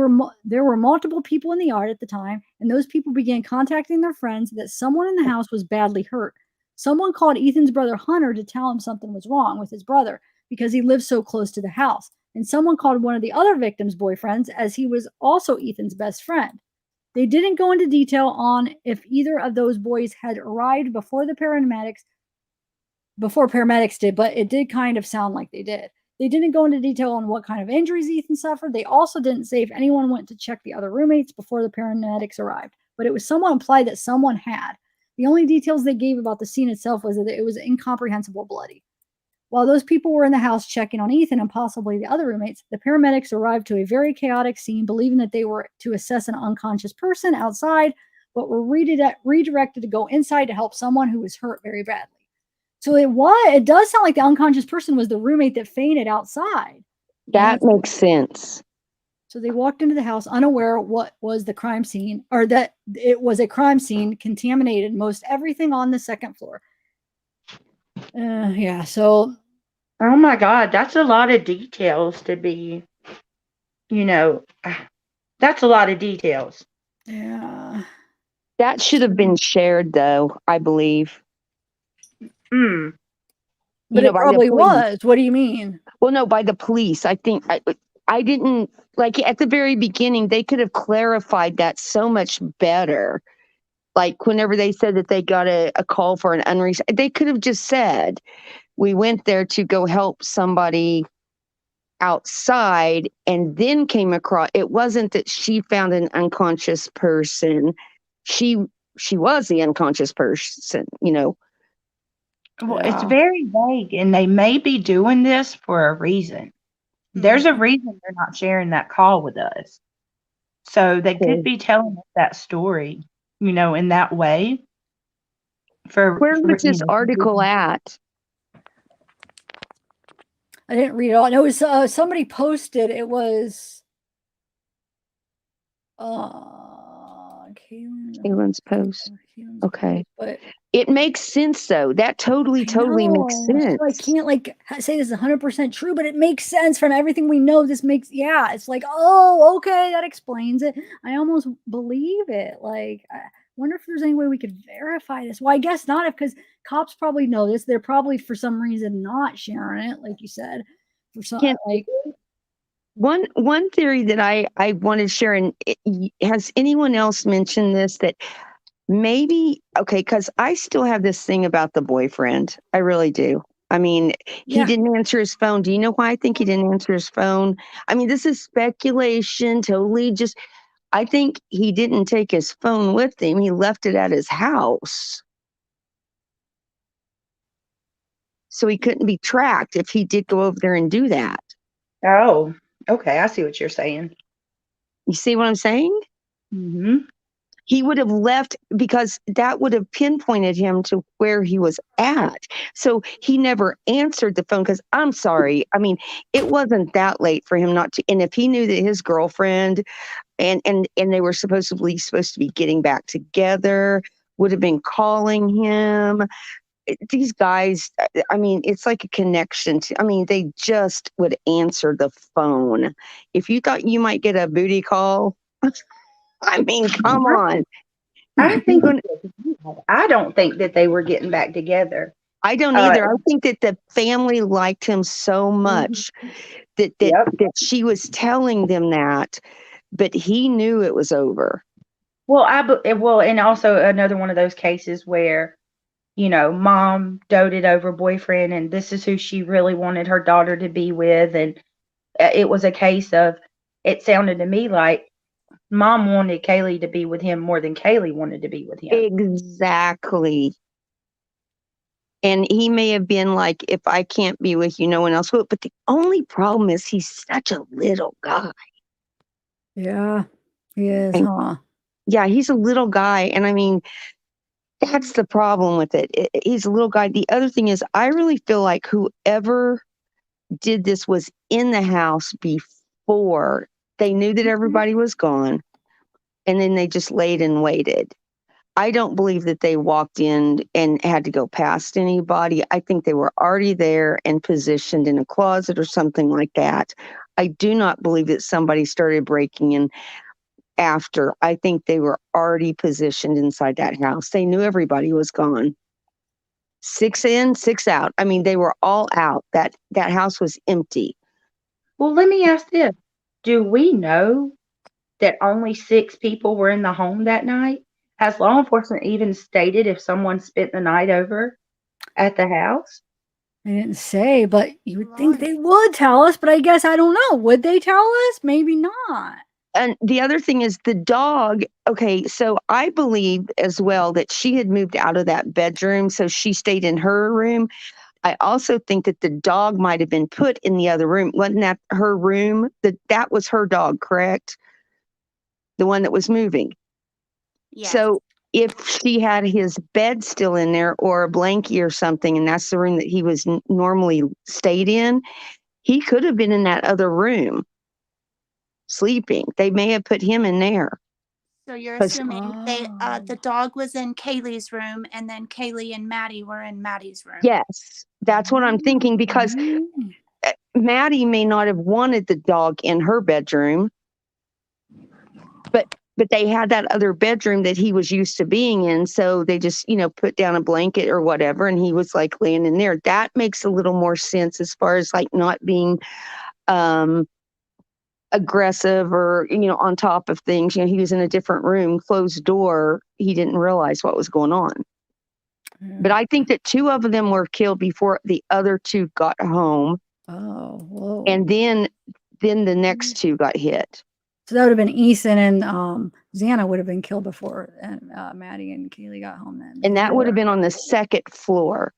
were multiple people in the yard at the time, and those people began contacting their friends that someone in the house was badly hurt. Someone called Ethan's brother Hunter to tell him something was wrong with his brother because he lived so close to the house. And someone called one of the other victim's boyfriends as he was also Ethan's best friend. They didn't go into detail on if either of those boys had arrived before paramedics did, but it did kind of sound like they did. They didn't go into detail on what kind of injuries Ethan suffered. They also didn't say if anyone went to check the other roommates before the paramedics arrived, but it was somewhat implied that someone had. The only details they gave about the scene itself was that it was incomprehensible bloody. While those people were in the house checking on Ethan and possibly the other roommates, the paramedics arrived to a very chaotic scene, believing that they were to assess an unconscious person outside, but were redirected to go inside to help someone who was hurt very badly. So it does sound like the unconscious person was the roommate that fainted outside. That makes sense. So they walked into the house unaware what was the crime scene, or that it was a crime scene, contaminated most everything on the second floor. Yeah, so. Oh my God, that's a lot of details to be, that's a lot of details. Yeah. That should have been shared, though, I believe. But it probably was. What do you mean? Well, no, by the police. I think I didn't, like, at the very beginning, they could have clarified that so much better. Like, whenever they said that they got a call for an they could have just said, we went there to go help somebody outside and then came across. It wasn't that she found an unconscious person. She was the unconscious person, Well, it's very vague, and they may be doing this for a reason. There's a reason they're not sharing that call with us. So they could be telling us that story, in that way. Where was this article at? I didn't read it all. No, it was somebody posted. It was Kaylin's post. Okay. But it makes sense, though. That totally makes sense. So I can't say this is 100% true, but it makes sense from everything we know. It's like, oh, okay, that explains it. I almost believe it. Like, I wonder if there's any way we could verify this. Well, I guess not, because cops probably know this. They're probably, for some reason, not sharing it, like you said. For some, one theory that I wanted to share, and has anyone else mentioned this, that maybe, okay, because I still have this thing about the boyfriend. I really do. I mean, he didn't answer his phone. Do you know why I think he didn't answer his phone? I mean, this is speculation, totally just, I think he didn't take his phone with him. He left it at his house. So he couldn't be tracked if he did go over there and do that. Oh, okay. I see what you're saying. You see what I'm saying? Mm-hmm. He would have left, because that would have pinpointed him to where he was at. So he never answered the phone, because I'm sorry. I mean, it wasn't that late for him not to. And if he knew that his girlfriend and they were supposed to be getting back together, would have been calling him. These guys, I mean, it's like a connection to, I mean, they just would answer the phone. If you thought you might get a booty call, I mean, come on. I don't think that they were getting back together. I don't either. I think that the family liked him so much that she was telling them that, but he knew it was over. Well, and also another one of those cases where, mom doted over boyfriend, and this is who she really wanted her daughter to be with, and it was a case of, it sounded to me like mom wanted Kaylee to be with him more than Kaylee wanted to be with him. Exactly. And he may have been like, if I can't be with you, no one else will. But the only problem is he's such a little guy. Yeah, he is, huh? Yeah, he's a little guy. And I mean, that's the problem with it. He's a little guy. The other thing is, I really feel like whoever did this was in the house before. They knew that everybody was gone, and then they just laid and waited. I don't believe that they walked in and had to go past anybody. I think they were already there and positioned in a closet or something like that. I do not believe that somebody started breaking in after. I think they were already positioned inside that house. They knew everybody was gone. 6 in, 6 out. I mean, they were all out. That house was empty. Well, let me ask this. Do we know that only 6 people were in the home that night? Has law enforcement even stated if someone spent the night over at the house? They didn't say, but you would think they would tell us, but I guess I don't know. Would they tell us? Maybe not. And the other thing is the dog. Okay, so I believe as well that she had moved out of that bedroom, so she stayed in her room. I also think that the dog might have been put in the other room. Wasn't that her room? That was her dog, correct? The one that was moving. Yes. So if she had his bed still in there or a blankie or something, and that's the room that he was normally stayed in, he could have been in that other room sleeping. They may have put him in there. So you're 'Cause- assuming the dog was in Kaylee's room, and then Kaylee and Maddie were in Maddie's room. Yes, that's what I'm thinking, because Maddie may not have wanted the dog in her bedroom, but they had that other bedroom that he was used to being in, so they just, put down a blanket or whatever, and he was like laying in there. That makes a little more sense as far as like not being aggressive or, on top of things. He was in a different room, closed door. He didn't realize what was going on. But I think that 2 of them were killed before the other 2 got home. Oh, whoa. And then the next 2 got hit. So that would have been Easton and Xana would have been killed before, and Maddie and Kaylee got home then. And that would have been on the 2nd floor.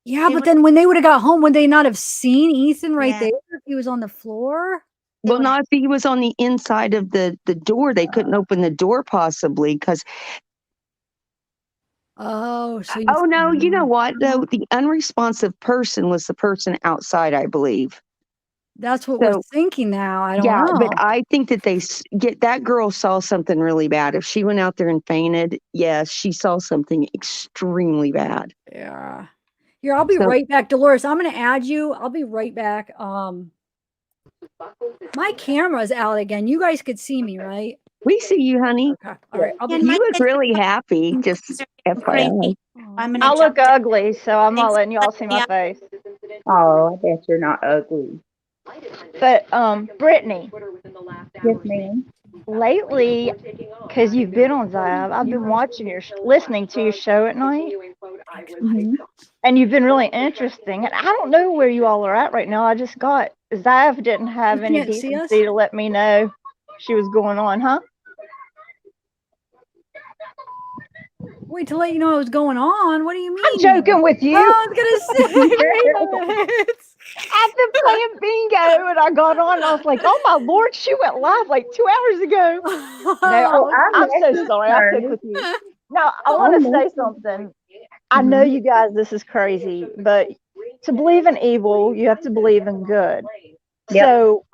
Yeah, but then when they would have got home, would they not have seen Easton right there if he was on the floor? Well, not if he was on the inside of the door. They couldn't open the door possibly because. Oh, so Oh no! You know what? Though the unresponsive person was the person outside, I believe. That's what we're thinking now. I don't know. But I think that that girl saw something really bad. If she went out there and fainted, yes, she saw something extremely bad. Yeah. Here, I'll be right back, Dolores. I'm going to add you. I'll be right back. My camera's out again. You guys could see me, right? We see you, honey. Okay. All right. You look really happy. Just FYI. I look ugly, so I'm not letting y'all see my face. Oh, I bet you're not ugly. But Brittany, Yes, ma'am. lately, because you've been on Zav, I've been listening to your show at night, and you've been really interesting. And I don't know where you all are at right now. I just got Zav didn't have You any can't see us? decency to let me know she was going on, huh? Wait, to let you know what was going on. What do you mean? I'm joking with you. Oh, I was gonna say. I've been playing bingo and I got on and I was like, oh my Lord, she went live like 2 hours ago. No, I'm so sorry. I'll pick with you. No, I want to say something. I know you guys, this is crazy, but to believe in evil, you have to believe in good. Yep. So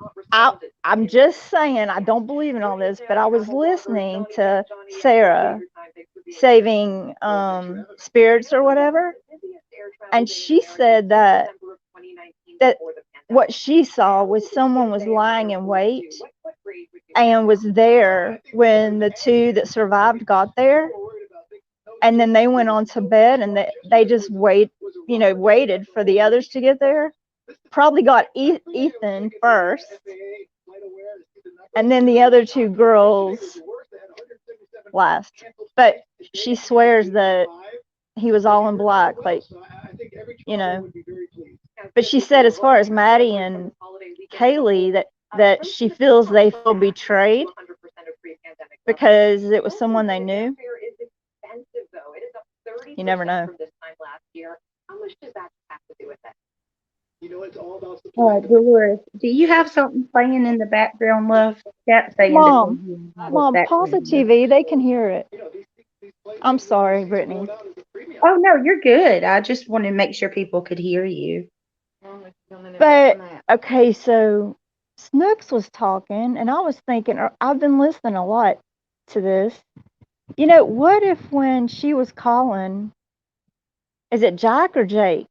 I'm just saying, I don't believe in all this, but I was listening to Sarah Saving Spirits or whatever, and she said that what she saw was someone was lying in wait and was there when the 2 that survived got there, and then they went on to bed and they just waited for the others to get there. Probably got Ethan first, and then the other 2 girls last. But she swears that he was all in black, like, But she said as far as Maddie and Kaylee, that she feels they feel betrayed because it was someone they knew. You never know. Dolores, do you have something playing in the background, love? Chat saying Mom, pause the TV. They can hear it. I'm sorry, Brittany. Oh, no, you're good. I just wanted to make sure people could hear you. But, okay, so Snooks was talking, and I was thinking, I've been listening a lot to this. What if when she was calling, is it Jack or Jake?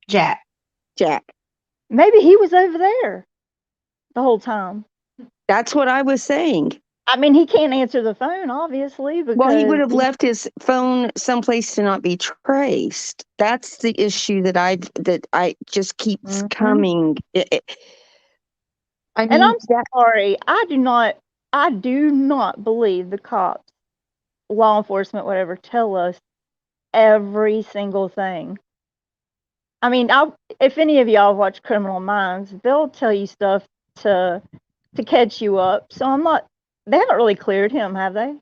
Jack. Maybe he was over there the whole time. That's what I was saying. I mean, he can't answer the phone, obviously. Because Well, he would have left his phone someplace to not be traced. That's the issue that I just keeps coming. And I'm sorry, I do not believe the cops, law enforcement, whatever, tell us every single thing. I mean, if any of y'all watch Criminal Minds, they'll tell you stuff to catch you up. So they haven't really cleared him, have they?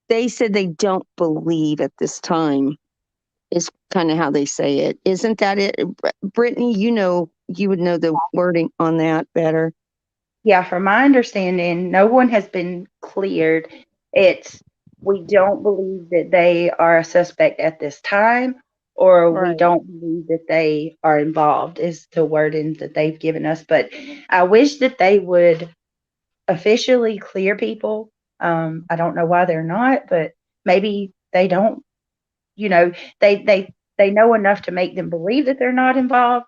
They said they don't believe at this time, is kind of how they say it. Isn't that it? Brittany, you would know the wording on that better. Yeah, from my understanding, no one has been cleared. It's we don't believe that they are a suspect at this time, or we Right. don't believe that they are involved, is the wording that they've given us. But I wish that they would officially clear people. I don't know why they're not, but maybe they don't. You know, they know enough to make them believe that they're not involved,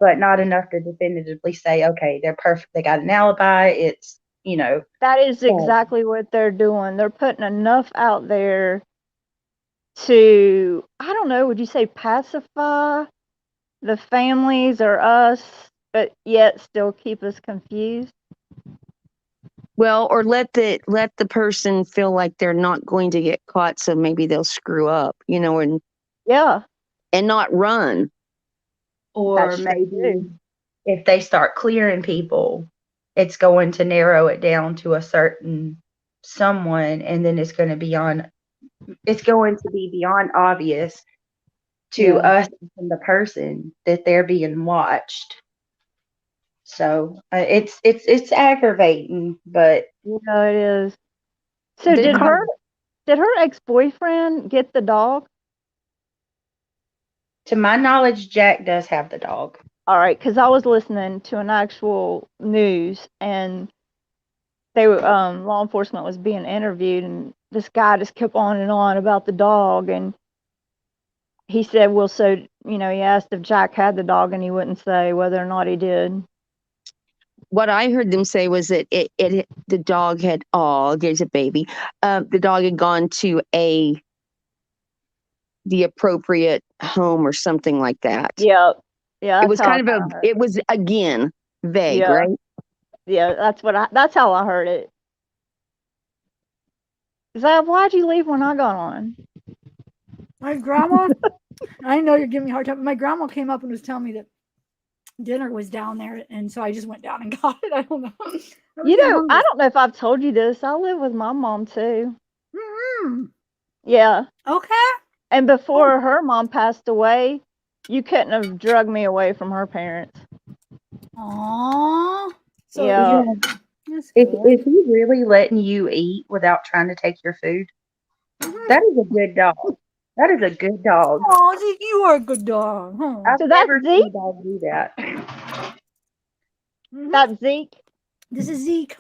but not enough to definitively say, okay, they're perfect. They got an alibi. It's, That is so exactly what they're doing. They're putting enough out there to, I don't know, would you say pacify the families or us, but yet still keep us confused? Well, or let the person feel like they're not going to get caught, so maybe they'll screw up, and Yeah, not run. or that's true maybe too. if they start clearing people, it's going to narrow it down to a certain someone, and then it's going to be beyond obvious to Yeah. us and the person that they're being watched. So it's aggravating, but Yeah, it is. So the did her ex-boyfriend get the dog? to my knowledge, Jack does have the dog. All right, because I was listening to an actual news, and they were law enforcement was being interviewed, and this guy just kept on and on about the dog, and he said, well, so he asked if Jack had the dog, and he wouldn't say whether or not he did. What I heard them say was that the dog had, there's a baby. The dog had gone to the appropriate home or something like that. Yep. Yeah, It that's was how I kind of kinda heard. it was again vague, Yeah, right? yeah, that's how I heard it. Zav, why'd you leave when I got on? My grandma, I know you're giving me a hard time. But my grandma came up and was telling me that dinner was down there, and so I just went down and got it. I don't know. I was I hungry. don't know if I've told you this. I live with my mom too. Mm-hmm. Yeah. Okay. And before her mom passed away, you couldn't have drugged me away from her parents. Aww. So Yeah. that's If good. he really letting you eat without trying to take your food, that is a good dog. That is a good dog. Oh, Zeke, you are a good dog. Huh? I've So that's never seen a Zeke? dog do that. That's Zeke? This is Zeke.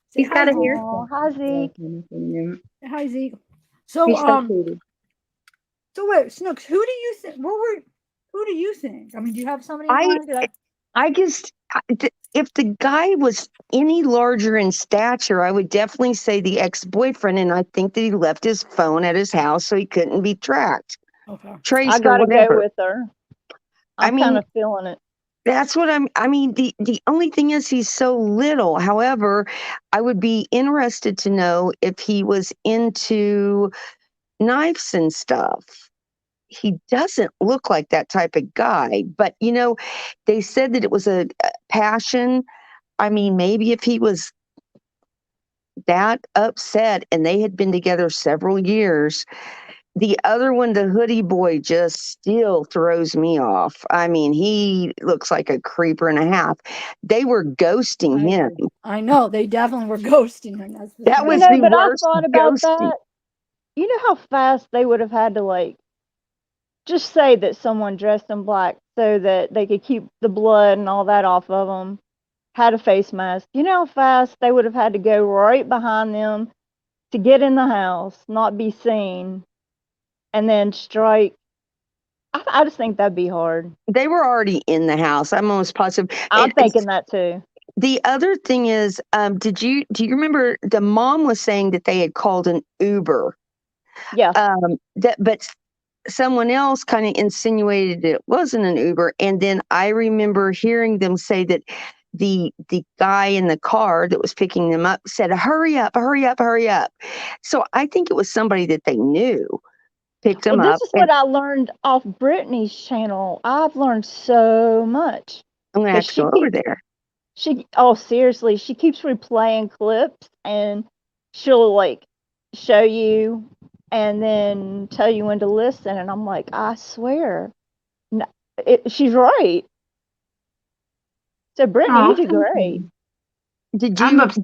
Say He's hi, got a Zeke. Oh, haircut. hi, Zeke. Say hi, Zeke. So He's so pretty. So wait, Snooks, who do you think? Who do you think? I mean, do you have somebody in I mind? I just if the guy was any larger in stature, I would definitely say the ex-boyfriend, and I think that he left his phone at his house so he couldn't be tracked, Okay. I traced, or gotta go whatever. with her. I I'm kind mean, of feeling it. that's what I mean, the only thing is he's so little. However, I would be interested to know if he was into knives and stuff. He doesn't look like that type of guy, but they said that it was a passion. I mean, maybe if he was that upset and they had been together several years. The other one, the hoodie boy, just still throws me off. I mean, he looks like a creeper and a half. They were ghosting him. I know they definitely were ghosting him. That's the That thing. was the But I worst thought about ghosting. that. You know how fast they would have had to just say that someone dressed in black so that they could keep the blood and all that off of them, had a face mask. You know how fast they would have had to go right behind them to get in the house, not be seen, and then strike. I just think that'd be hard. They were already in the house. I'm almost positive. I'm thinking that too. The other thing is, do you remember the mom was saying that they had called an Uber? Yeah. But someone else kind of insinuated it wasn't an Uber, and then I remember hearing them say that the guy in the car that was picking them up said, "Hurry up, hurry up, hurry up." So I think it was somebody that they knew picked them Well, up. this is what I learned off Brittany's channel. I've learned so much. I'm gonna have to go over there. Seriously, she keeps replaying clips, and she'll show you and then tell you when to listen, and I'm like, I swear, no, she's right. So Brittany, you Oh, do great. Did I'm you? upset.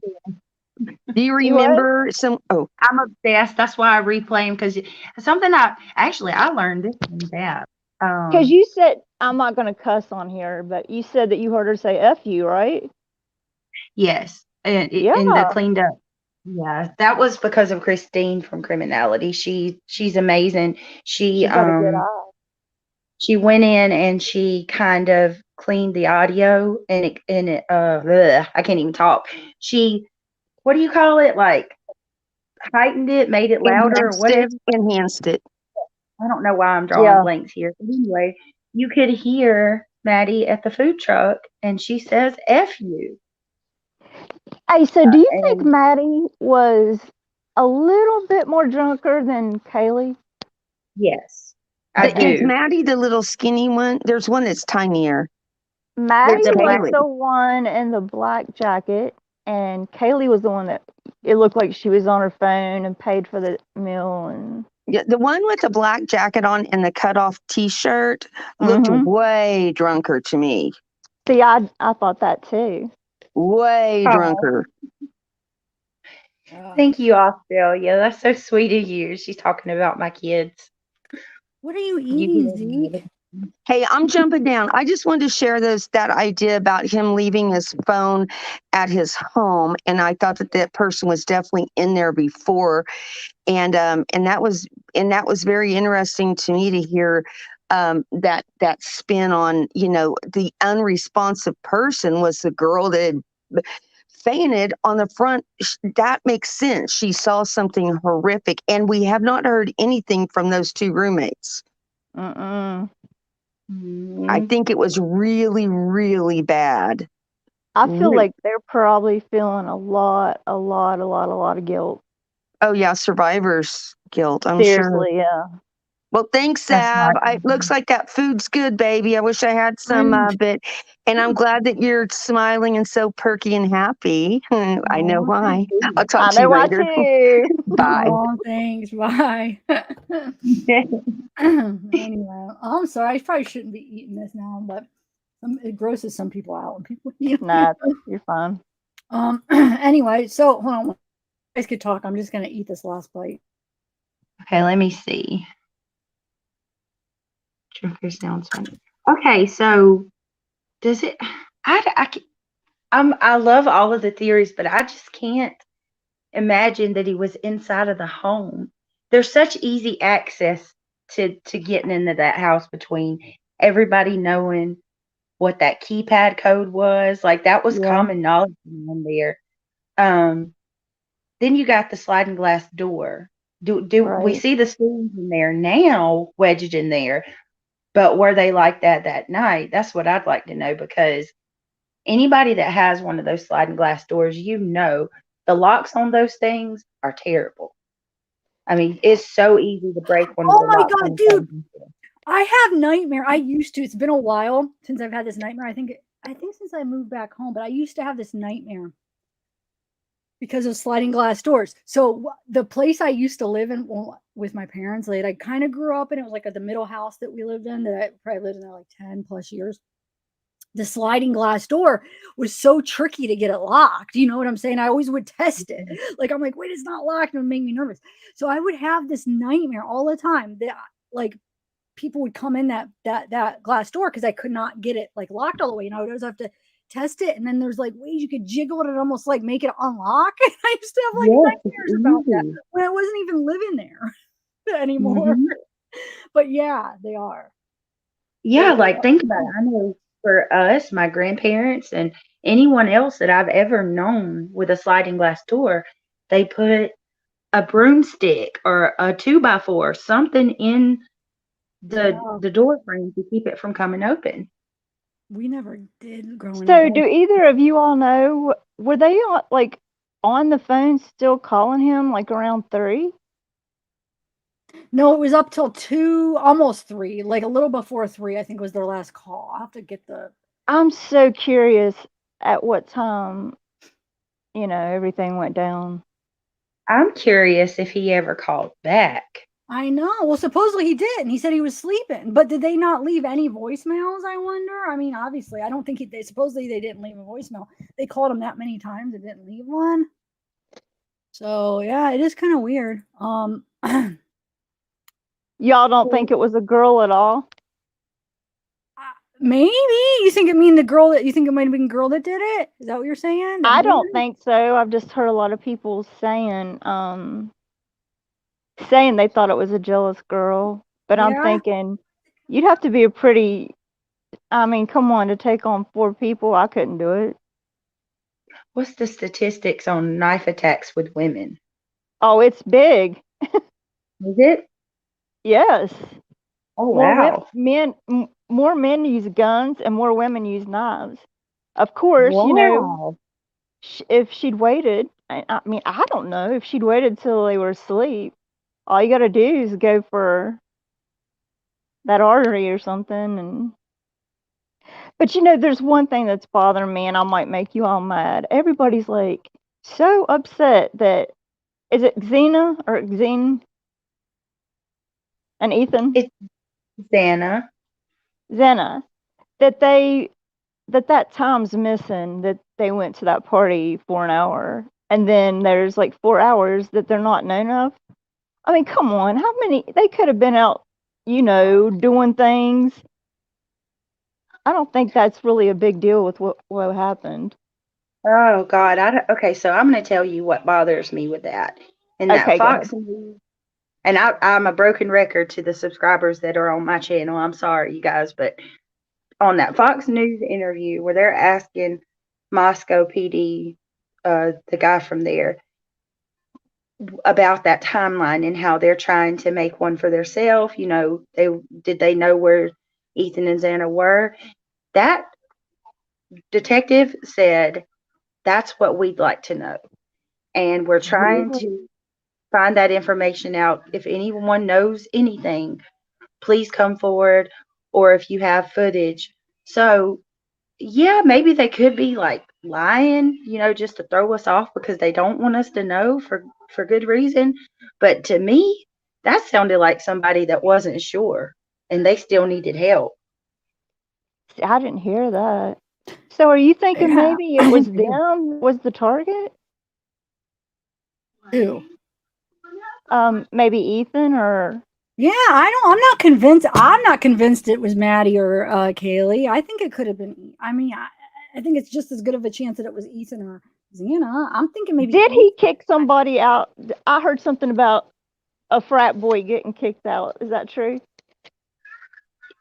Do you You what? remember some? Oh, I'm obsessed. That's why I replay them because something I learned this from Dad. Because you said, I'm not going to cuss on here, but you said that you heard her say F you, right? Yes, and Yeah. in the cleaned up. Yeah, that was because of Christine from Criminality. She's amazing. She's got a good eye. She went in and she kind of cleaned the audio I can't even talk. She, what do you call it? Like heightened it, made it louder or whatever. Enhanced it. I don't know why I'm drawing blanks here. But anyway, you could hear Maddie at the food truck and she says F you. Hey, so do you think And Maddie was a little bit more drunker than Kaylee? yes, I Is do. Maddie the little skinny one? There's one that's tinier. Maddie The black was the one in the black jacket, and Kaylee was the one that it looked like she was on her phone and paid for the meal. And Yeah, the one with the black jacket on and the cutoff T-shirt looked way drunker to me. See, I thought that too. Way drunker. Thank you, Australia. That's so sweet of you. She's talking about my kids. What are you eating, Zeke? Hey, I'm jumping down. I just wanted to share that idea about him leaving his phone at his home, and I thought that person was definitely in there before, and that was very interesting to me to hear that spin on, the unresponsive person was the girl that had fainted on the front. That makes sense. She saw something horrific, and we have not heard anything from those two roommates. I think it was really, really bad. I feel like they're probably feeling a lot of guilt. Oh yeah, survivor's guilt. I'm Seriously, sure. yeah. Well, thanks, Sav. Looks like that food's good, baby. I wish I had some of it. And I'm glad that you're smiling and so perky and happy. I know why. I'll talk to you later. Bye. Oh, thanks. Bye. Anyway, I'm sorry. I probably shouldn't be eating this now, but it grosses some people out when people eat. Nah, you're fine. Anyway, so hold on. You guys could talk. I'm just gonna eat this last bite. Okay, let me see. Drunker sounds funny. Okay, so does it? I love all of the theories, but I just can't imagine that he was inside of the home. There's such easy access to getting into that house between everybody knowing what that keypad code was. Like that was common knowledge in there. Then you got the sliding glass door. Do we see the stools in there now, wedged in there? But were they like that night? That's what I'd like to know, because anybody that has one of those sliding glass doors, the locks on those things are terrible. I mean, it's so easy to break one of the locks. Oh my God, dude. I have nightmare. It's been a while since I've had this nightmare. I think since I moved back home, but I used to have this nightmare because of sliding glass doors. So the place I used to live in with my parents, I kind of grew up in, it was like the middle house that we lived in, that I probably lived in there like 10 plus years. The sliding glass door was so tricky to get it locked. You know what I'm saying? I always would test it. Like, I'm like, wait, it's not locked. And it would make me nervous. So I would have this nightmare all the time that people would come in that glass door because I could not get it locked all the way. And I would always have to test it. And then there's ways you could jiggle it and almost make it unlock. And I used to have nightmares about that when I wasn't even living there anymore. But yeah, they are. Yeah, think about it. I know for us, my grandparents, and anyone else that I've ever known with a sliding glass door, they put a broomstick or a 2x4, something in the door frame to keep it from coming open. We never did growing up. So, do either of you all know, were they on the phone still calling him around 3? No, it was up till 2, almost 3, a little before 3, I think was their last call. I'll have to get I'm so curious at what time, everything went down. I'm curious if he ever called back. I know. Well, supposedly he did, and he said he was sleeping. But did they not leave any voicemails, I wonder? I mean, obviously, I don't think supposedly they didn't leave a voicemail. They called him that many times and didn't leave one. So yeah, it is kind of weird. Y'all don't think it was a girl at all? Maybe you think it mean the girl that you think it might have been the girl that did it? Is that what you're saying? I don't think so. I've just heard a lot of people saying saying they thought it was a jealous girl. But I'm Yeah. thinking you'd have to be a pretty, I mean, come on, to take on 4 people. I couldn't do it. What's the statistics on knife attacks with women? Oh, it's big. Is it? Yes. Oh, More wow. more men use guns and more women use knives. Of course, you know, Wow. if she'd waited, I mean, I don't know, if she'd waited till they were asleep, all you gotta do is go for that artery or something. And but you know, there's one thing that's bothering me, and I might make you all mad. Everybody's like so upset that is it Xena or Xene and Ethan? It's Xana. Xena. That they that time's missing, that they went to that party for an hour, and then there's like 4 hours that they're not known of. I mean, come on, how many they could have been out, you know, doing things. I don't think that's really a big deal with what happened. Oh God, okay, so I'm going to tell you what bothers me with that. And that Okay, go ahead. Fox News, and I'm a broken record to the subscribers that are on my channel. I'm sorry, you guys, but on that Fox News interview where they're asking Moscow PD, the guy from there, about that timeline and how they're trying to make one for themselves. You know, they know where Ethan and Xana were. That detective said that's what we'd like to know, and we're trying to find that information out. If anyone knows anything, please come forward, or if you have footage. So yeah, maybe they could be like lying, you know, just to throw us off because they don't want us to know for good reason. But to me, that sounded like somebody that wasn't sure and they still needed help. I didn't hear that. So are you thinking Yeah, maybe it I was think they do. them was the target? Who? Maybe Ethan or Yeah, I'm not convinced. I'm not convinced it was Maddie or Kaylee. I think it could have been. I mean, I think it's just as good of a chance that it was Ethan or Xana. I'm thinking maybe. did he kick somebody out? I heard something about a frat boy getting kicked out. Is that true?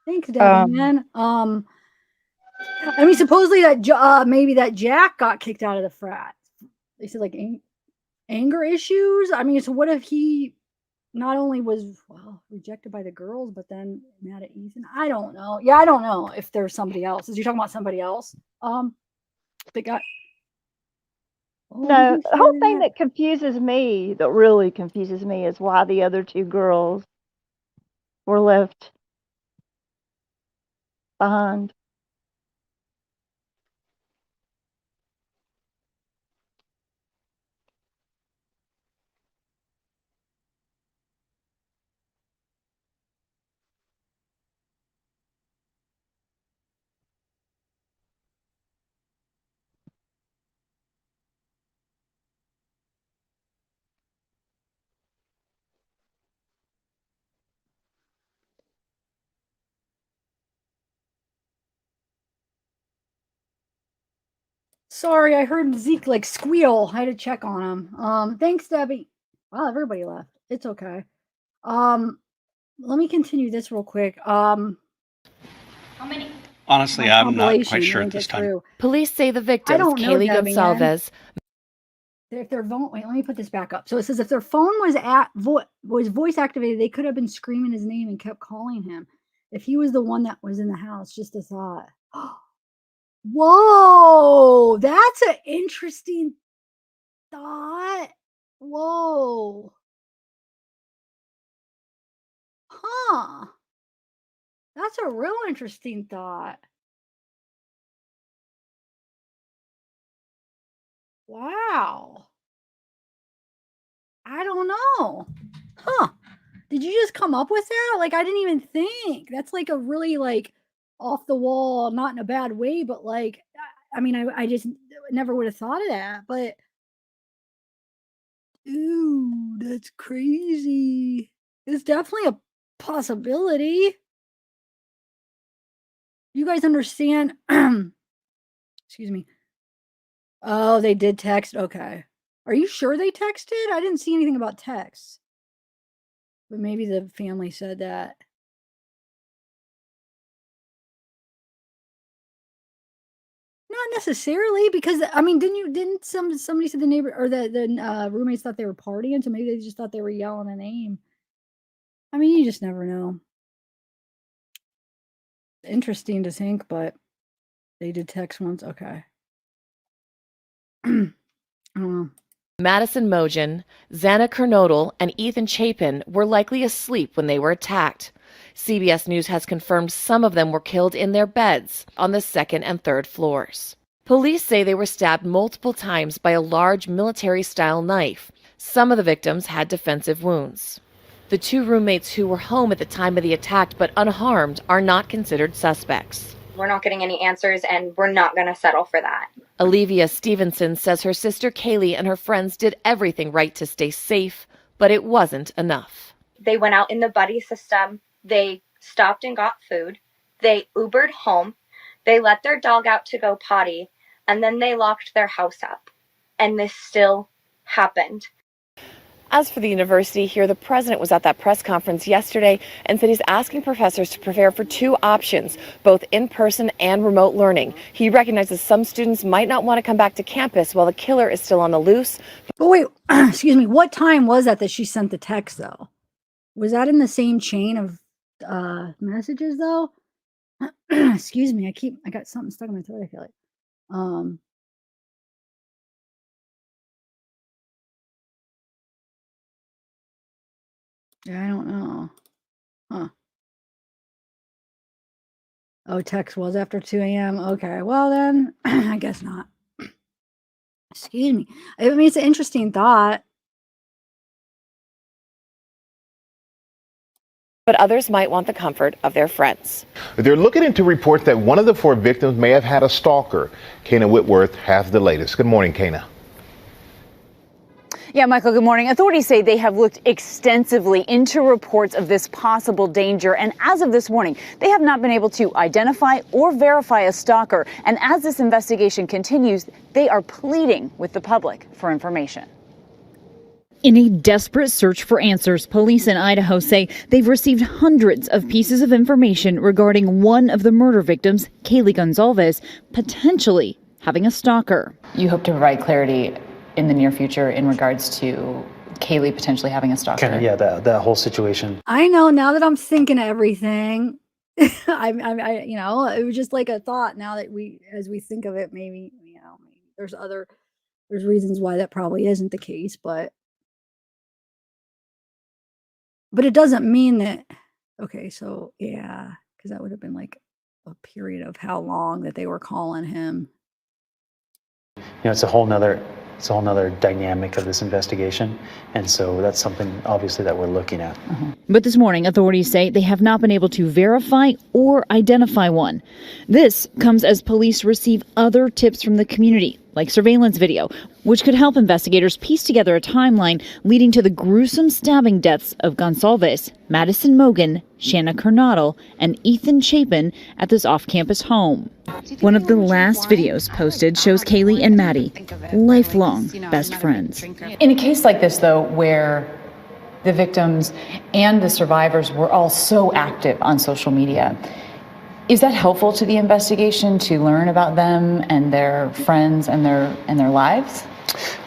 Thanks, Debbie, man. I mean, supposedly that maybe that Jack got kicked out of the frat. They said like anger issues. I mean, so what if he not only was rejected by the girls, but then mad at Ethan? I don't know. Yeah, I don't know if there's somebody else. Is you talking about somebody else? They got. Oh, No, the whole thing that confuses me, that really confuses me, is why the other 2 girls were left behind. Sorry, I heard Zeke like squeal. I had to check on him. Thanks, Debbie. Wow, everybody left. It's okay. Let me continue this real quick. How many? Honestly, I'm not quite sure at this time. Police say the I victims, don't know, Kaylee Debbie, man. Gonsalves, If their phone, wait, let me put this back up. So it says if their phone was voice activated, they could have been screaming his name and kept calling him. If he was the one that was in the house, just a thought. Whoa, that's an interesting thought. Whoa. Huh. That's a real interesting thought. Wow. I don't know. Huh. Did you just come up with that? Like, I didn't even think. That's like a really like off the wall, not in a bad way, but like, I mean, I just never would have thought of that. But Ew, that's crazy. It's definitely a possibility. You guys understand? Excuse me. Oh, they did text. Okay. Are you sure they texted? I didn't see anything about texts. But maybe the family said that. Not necessarily, because I mean, didn't somebody said the neighbor or the roommates thought they were partying, so maybe they just thought they were yelling a name. I mean, you just never know. Interesting to think, but they did text once. Okay. I don't know. Madison Mogen, Xana Kernodle, and Ethan Chapin were likely asleep when they were attacked. CBS News has confirmed some of them were killed in their beds on the second and third floors. Police say they were stabbed multiple times by a large military-style knife. Some of the victims had defensive wounds. The 2 roommates who were home at the time of the attack but unharmed are not considered suspects. We're not getting any answers, and we're not going to settle for that. Olivia Stevenson says her sister Kaylee and her friends did everything right to stay safe, but it wasn't enough. They went out in the buddy system. They stopped and got food. They Ubered home. They let their dog out to go potty, and then they locked their house up. And this still happened. As for the university here, the president was at that press conference yesterday and said he's asking professors to prepare for 2 options, both in-person and remote learning. He recognizes some students might not want to come back to campus while the killer is still on the loose. But wait, excuse me, what time was that she sent the text, though? Was that in the same chain of messages, though? Excuse me, I got something stuck in my throat, I feel like. Yeah, I don't know. Huh. Oh, text was after 2 a.m. Okay, well then, I guess not. Excuse me. I mean, it's an interesting thought. But others might want the comfort of their friends. They're looking into reports that one of the 4 victims may have had a stalker. Kana Whitworth has the latest. Good morning, Kana. Yeah, Michael, good morning. Authorities say they have looked extensively into reports of this possible danger. And as of this morning, they have not been able to identify or verify a stalker. And as this investigation continues, they are pleading with the public for information. In a desperate search for answers, police in Idaho say they've received hundreds of pieces of information regarding one of the murder victims, Kaylee Gonzalez, potentially having a stalker. You hope to provide clarity in the near future in regards to Kaylee potentially having a stalker? Kind of, yeah, that whole situation. I know, now that I'm thinking of everything, I you know, it was just like a thought now that as we think of it, maybe, you know, maybe there's reasons why that probably isn't the case, but it doesn't mean that, okay, so yeah, because that would have been like a period of how long that they were calling him. You know, it's a whole nother dynamic of this investigation. And so that's something obviously that we're looking at. But this morning, authorities say they have not been able to verify or identify one. This comes as police receive other tips from the community, like surveillance video, which could help investigators piece together a timeline leading to the gruesome stabbing deaths of Gonzalez, Madison Mogen, Shanna Kernodle, and Ethan Chapin at this off-campus home. One of the last videos posted shows Kaylee and Maddie, lifelong best friends. In a case like this, though, where the victims and the survivors were all so active on social media, is that helpful to the investigation to learn about them and their friends and their lives?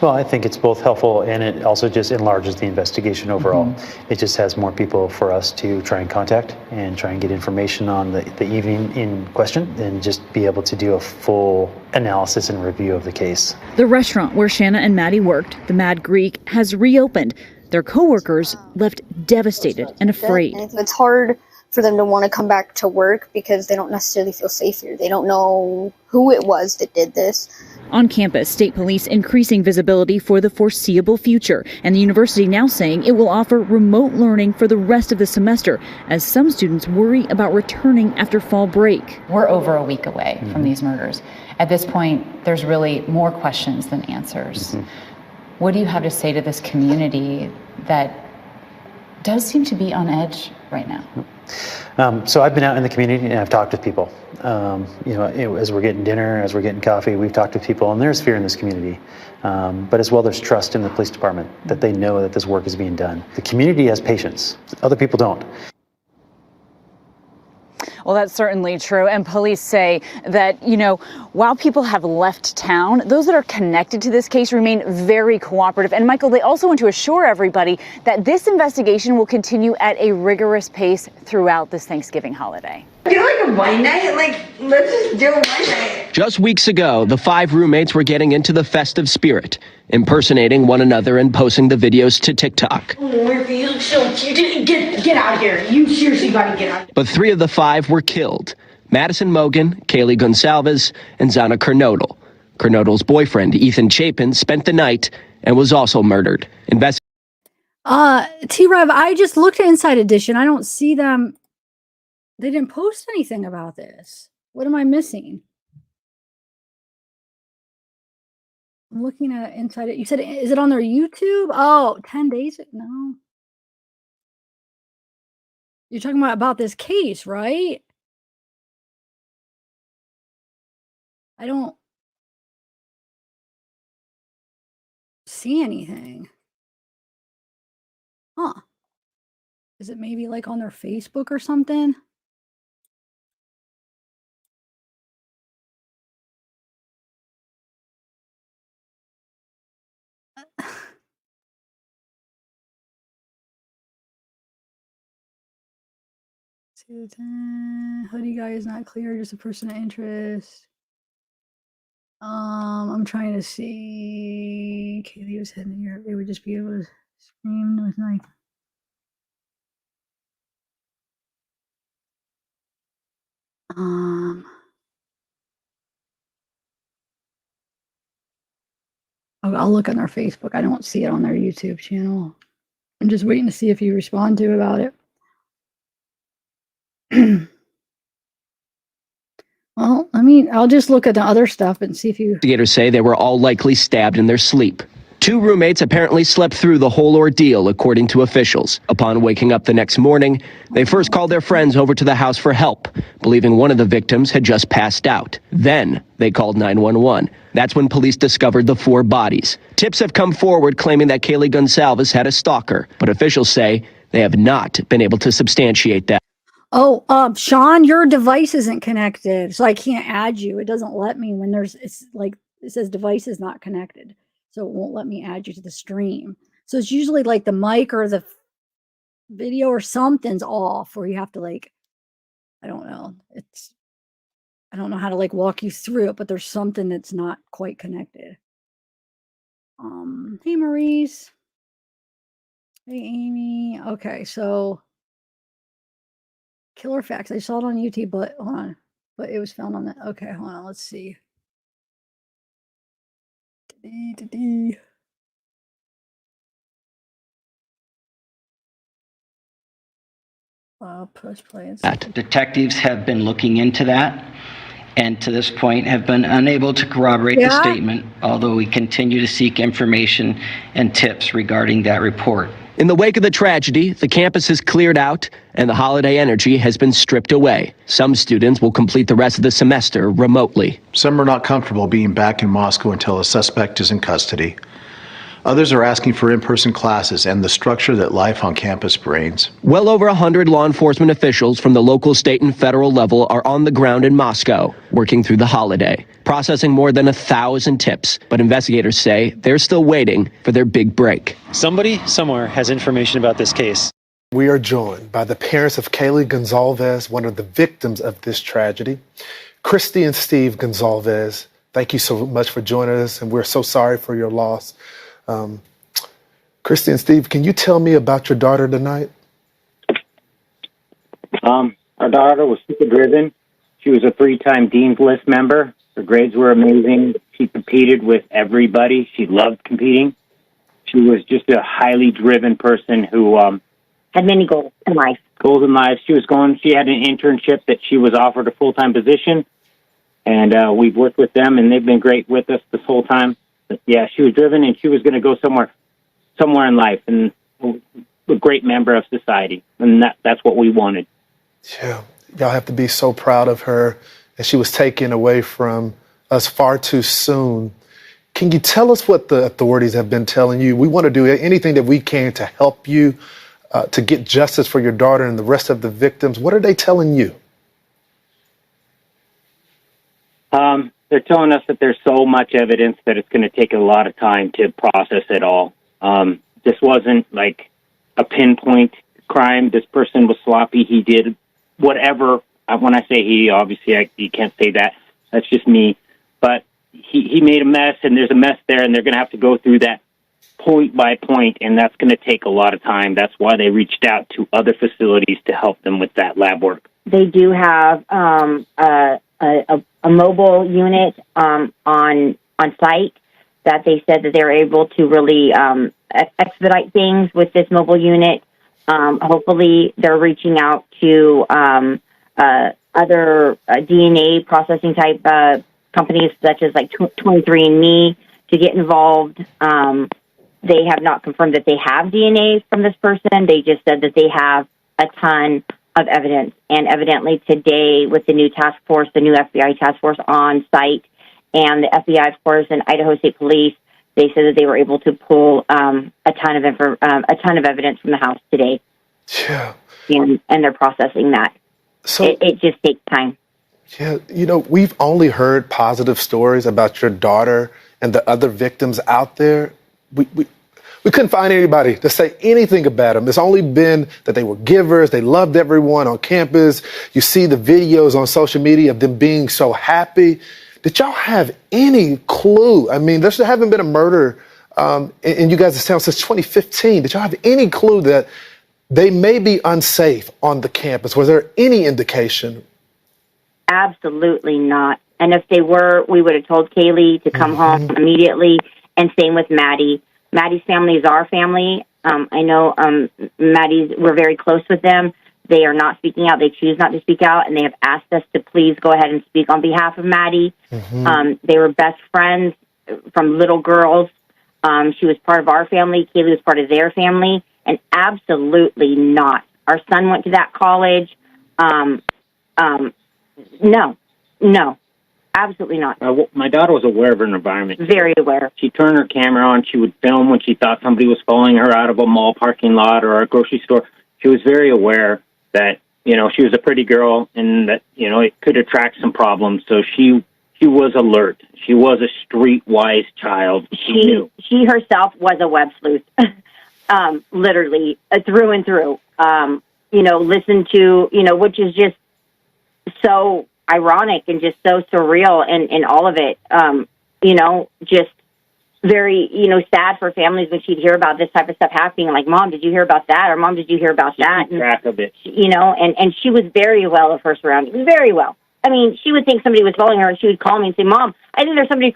Well, I think it's both helpful and it also just enlarges the investigation overall. It just has more people for us to try and contact and try and get information on the evening in question and just be able to do a full analysis and review of the case. The restaurant where Shanna and Maddie worked, the Mad Greek, has reopened. Their coworkers left devastated and afraid. It's hard for them to want to come back to work because they don't necessarily feel safe here. They don't know who it was that did this. On campus, state police increasing visibility for the foreseeable future, and the university now saying it will offer remote learning for the rest of the semester as some students worry about returning after fall break. We're over a week away from these murders. At this point, there's really more questions than answers. What do you have to say to this community that does seem to be on edge right now? So I've been out in the community and I've talked with people. As we're getting dinner, as we're getting coffee, we've talked to people, and there's fear in this community. But as well, there's trust in the police department that they know that this work is being done. The community has patience. Other people don't. Well, that's certainly true. And police say that, while people have left town, those that are connected to this case remain very cooperative. And Michael, they also want to assure everybody that this investigation will continue at a rigorous pace throughout this Thanksgiving holiday. Do like a wine night? Let's just do a wine night. Just weeks ago, the 5 roommates were getting into the festive spirit, impersonating one another and posting the videos to TikTok. Oh, Murphy, you look so cute. Get out of here. You seriously gotta get out. But 3 of the 5 were killed. Madison Mogen, Kaylee Gonsalves, and Zana Kernodle. Kernodle's boyfriend, Ethan Chapin, spent the night and was also murdered. T-Rev, I just looked at Inside Edition. I don't see them. They didn't post anything about this. What am I missing? I'm looking at Inside It. You said, is it on their YouTube? Oh, 10 days? No. You're talking about this case, right? I don't see anything. Huh. Is it maybe like on their Facebook or something? Hoodie guy is not clear, just a person of interest. I'm trying to see. Kaylee was heading to Europe. They would just be able to scream with like. I'll look on their Facebook. I don't see it on their YouTube channel. I'm just waiting to see if you respond to about it. Well, I'll just look at the other stuff and see if you... Investigators say they were all likely stabbed in their sleep. 2 roommates apparently slept through the whole ordeal, according to officials. Upon waking up the next morning, they first called their friends over to the house for help, believing one of the victims had just passed out. Then they called 911. That's when police discovered the 4 bodies. Tips have come forward claiming that Kaylee Gonsalves had a stalker, but officials say they have not been able to substantiate that. Oh, Sean, your device isn't connected, so I can't add you. It doesn't let me when it's like, it says device is not connected. So it won't let me add you to the stream. So it's usually like the mic or the video or something's off, or you have to like, I don't know. I don't know how to like walk you through it, but there's something that's not quite connected. Hey, Maurice. Hey, Amy. Okay, so Killer Facts. I saw it on YouTube, but hold on. But it was found on the. Okay, hold on. Let's see. Push play. Detectives have been looking into that, and to this point have been unable to corroborate the statement, although we continue to seek information and tips regarding that report. In the wake of the tragedy, the campus is cleared out and the holiday energy has been stripped away. Some students will complete the rest of the semester remotely. Some are not comfortable being back in Moscow until a suspect is in custody. Others are asking for in-person classes and the structure that life on campus brings. Well over 100 law enforcement officials from the local, state, and federal level are on the ground in Moscow, working through the holiday, processing more than 1,000 tips. But investigators say they're still waiting for their big break. Somebody somewhere has information about this case. We are joined by the parents of Kaylee Gonsalves, one of the victims of this tragedy. Christy and Steve Gonsalves, thank you so much for joining us, and we're so sorry for your loss. Christy and Steve, can you tell me about your daughter tonight? Our daughter was super driven. She was a 3-time Dean's List member. Her grades were amazing. She competed with everybody. She loved competing. She was just a highly driven person who had many goals in life. She had an internship that she was offered a full-time position, and we've worked with them, and they've been great with us this whole time. Yeah, she was driven, and she was going to go somewhere in life, and a great member of society, and that's what we wanted. Yeah, y'all have to be so proud of her, and she was taken away from us far too soon. Can you tell us what the authorities have been telling you? We want to do anything that we can to help you to get justice for your daughter and the rest of the victims. What are they telling you? They're telling us that there's so much evidence that it's going to take a lot of time to process it all. This wasn't like a pinpoint crime. This person was sloppy. He did whatever. When I say he, obviously you can't say that. That's just me. But he made a mess, and there's a mess there, and they're going to have to go through that point by point, and that's going to take a lot of time. That's why they reached out to other facilities to help them with that lab work. They do have a mobile unit on site that they said that they're able to really expedite things with this mobile unit. Hopefully, they're reaching out to other DNA processing type companies such as like 23andMe to get involved. They have not confirmed that they have DNA from this person. They just said that they have a ton of evidence. And evidently today with the new task force, the new FBI task force on site, and the FBI, of course, and Idaho State Police, they said that they were able to pull a ton of evidence from the house today. Yeah. And they're processing that. So it just takes time. Yeah, we've only heard positive stories about your daughter and the other victims out there. We couldn't find anybody to say anything about them. It's only been that they were givers. They loved everyone on campus. You see the videos on social media of them being so happy. Did y'all have any clue? I mean, there haven't been a murder in you guys' town since 2015. Did y'all have any clue that they may be unsafe on the campus? Was there any indication? Absolutely not. And if they were, we would have told Kaylee to come home immediately, and same with Maddie. Maddie's family is our family. I know we're very close with them. They are not speaking out. They choose not to speak out, and they have asked us to please go ahead and speak on behalf of Maddie. They were best friends from little girls. She was part of our family. Kaylee was part of their family, and absolutely not. Our son went to that college. No, absolutely not. My daughter was aware of her environment. Very aware. She turned her camera on. She would film when she thought somebody was following her out of a mall parking lot or a grocery store. She was very aware that, she was a pretty girl and that, it could attract some problems. So she was alert. She was a streetwise child. She herself was a web sleuth, literally through and through. Listen to, which is just so ironic and just so surreal in all of it. Just very, sad for families when she'd hear about this type of stuff happening. Like, Mom, did you hear about that? Or Mom, did you hear about that? Keep track of it. And she was very well of her surroundings, very well. I mean, she would think somebody was following her, and she would call me and say, Mom, I think there's somebody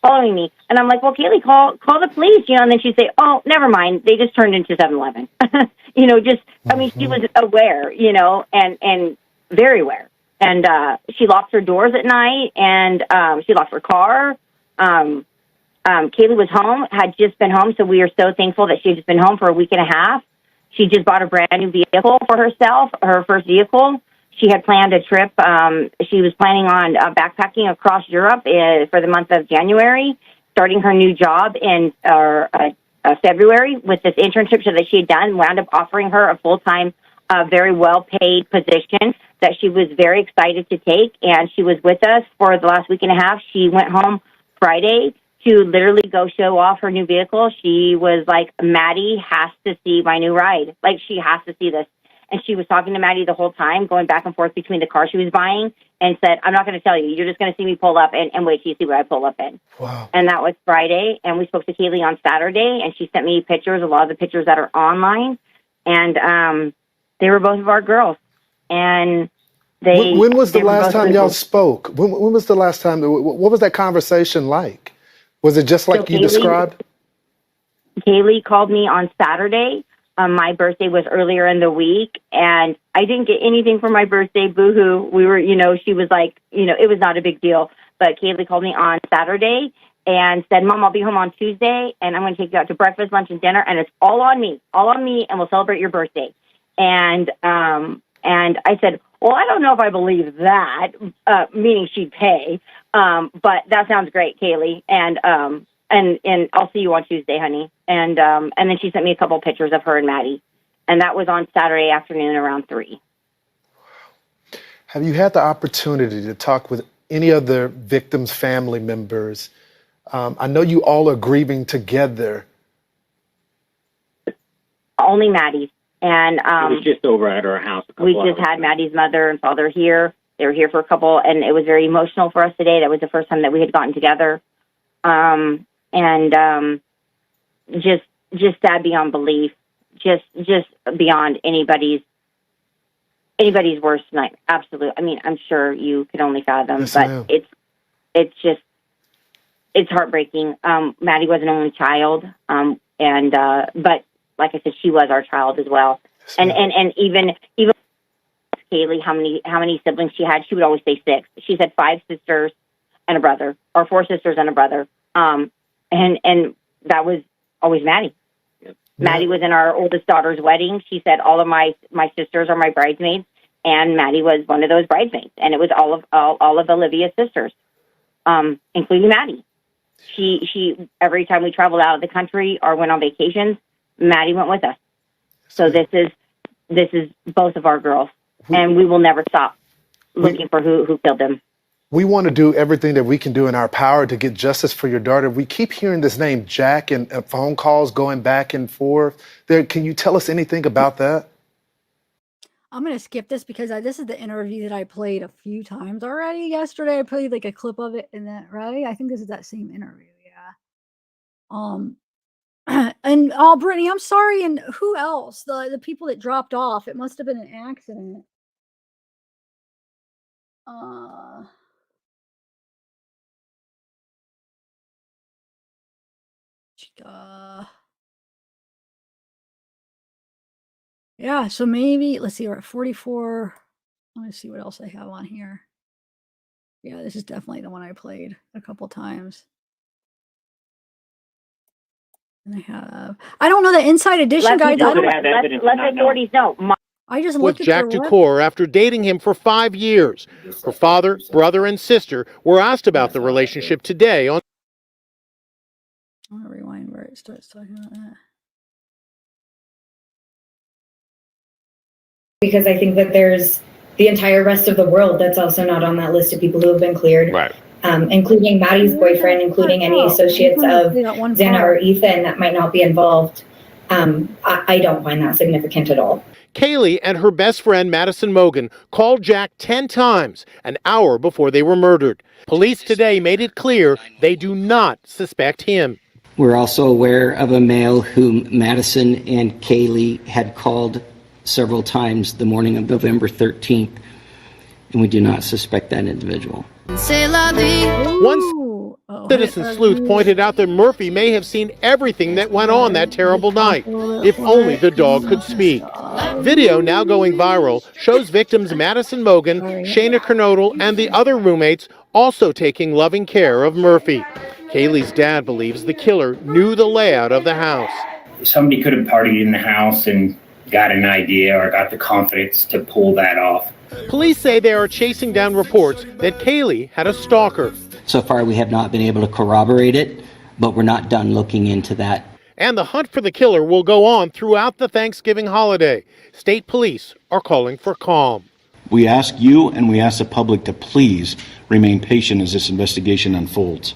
following me. And I'm like, well, Kaylee, call the police, and then she'd say, oh, never mind. They just turned into 7-Eleven. She was aware, and very aware. And she locked her doors at night, and she locked her car. Kaylee was home, had just been home, so we are so thankful that she had just been home for a week and a half. She just bought a brand new vehicle for herself, her first vehicle. She had planned a trip. She was planning on backpacking across Europe for the month of January, starting her new job in February with this internship that she had done, wound up offering her a full-time, very well-paid position that she was very excited to take, and she was with us for the last week and a half. She went home Friday to literally go show off her new vehicle. She was like, Maddie has to see my new ride. Like, she has to see this. And she was talking to Maddie the whole time, going back and forth between the car she was buying, and said, I'm not going to tell you. You're just going to see me pull up and wait till you see what I pull up in. Wow. And that was Friday. And we spoke to Kaylee on Saturday, and she sent me pictures, a lot of the pictures that are online. And they were both of our girls. And when was the last time y'all spoke? When was the last time? What was that conversation like? Was it just like you described? Kaylee called me on Saturday. My birthday was earlier in the week, and I didn't get anything for my birthday. Boo-hoo. We were, she was like, it was not a big deal. But Kaylee called me on Saturday, and said, Mom, I'll be home on Tuesday, and I'm going to take you out to breakfast, lunch, and dinner, and it's all on me, and we'll celebrate your birthday. And I said, well, I don't know if I believe that, meaning she'd pay, but that sounds great, Kaylee, and I'll see you on Tuesday, honey. And then she sent me a couple pictures of her and Maddie, and that was on Saturday afternoon around 3. Have you had the opportunity to talk with any other victims' family members? I know you all are grieving together. Only Maddie. And it was just over at our house. We just had Maddie's mother and father here. They were here for a couple, and it was very emotional for us today. That was the first time that we had gotten together. Just sad beyond belief. Just beyond anybody's worst night. Absolutely. I mean, I'm sure you could only fathom, Yes, but ma'am. it's heartbreaking. Maddie was an only child. But like I said, she was our child as well. And even Kaylee, how many siblings she had, she would always say 6. She said 5 sisters and a brother, or 4 sisters and a brother. And that was always Maddie. Yep. Maddie was in our oldest daughter's wedding. She said all of my sisters are my bridesmaids, and Maddie was one of those bridesmaids. And it was all of Olivia's sisters, including Maddie. She every time we traveled out of the country or went on vacations, Maddie went with us. So this is both of our girls, and we will never stop looking for who killed them. We want to do everything that we can do in our power to get justice for your daughter. We keep hearing this name, Jack, and phone calls going back and forth. Can you tell us anything about that? I'm going to skip this because this is the interview that I played a few times already yesterday. I played like a clip of it in that, right? I think this is that same interview. Yeah. And Brittany, I'm sorry. And who else? The people that dropped off. It must have been an accident. Yeah, so maybe let's see, we're at 44. Let me see what else I have on here. Yeah, this is definitely the one I played a couple times. And I don't know the inside edition, guys. Let the authorities know. I just with looked at Jack Ducour after dating him for 5 years. Her father, brother, and sister were asked about the relationship today on. I'm gonna rewind where it starts talking about that. Because I think that there's the entire rest of the world that's also not on that list of people who have been cleared. Right. Including Maddie's boyfriend, including any associates of Xana or Ethan that might not be involved. I don't find that significant at all. Kaylee and her best friend Madison Mogan called Jack 10 times an hour before they were murdered. Police today made it clear they do not suspect him. We're also aware of a male whom Madison and Kaylee had called several times the morning of November 13th, and we do not suspect that individual. One citizen sleuth pointed out that Murphy may have seen everything that went on that terrible night, if only the dog could speak. Video now going viral shows victims Madison Mogan, Shayna Kernodle, and the other roommates also taking loving care of Murphy. Kaylee's dad believes the killer knew the layout of the house. Somebody could have partied in the house and got an idea or got the confidence to pull that off. Police say they are chasing down reports that Kaylee had a stalker. So far, we have not been able to corroborate it, but we're not done looking into that. And the hunt for the killer will go on throughout the Thanksgiving holiday. State police are calling for calm. We ask you and we ask the public to please remain patient as this investigation unfolds.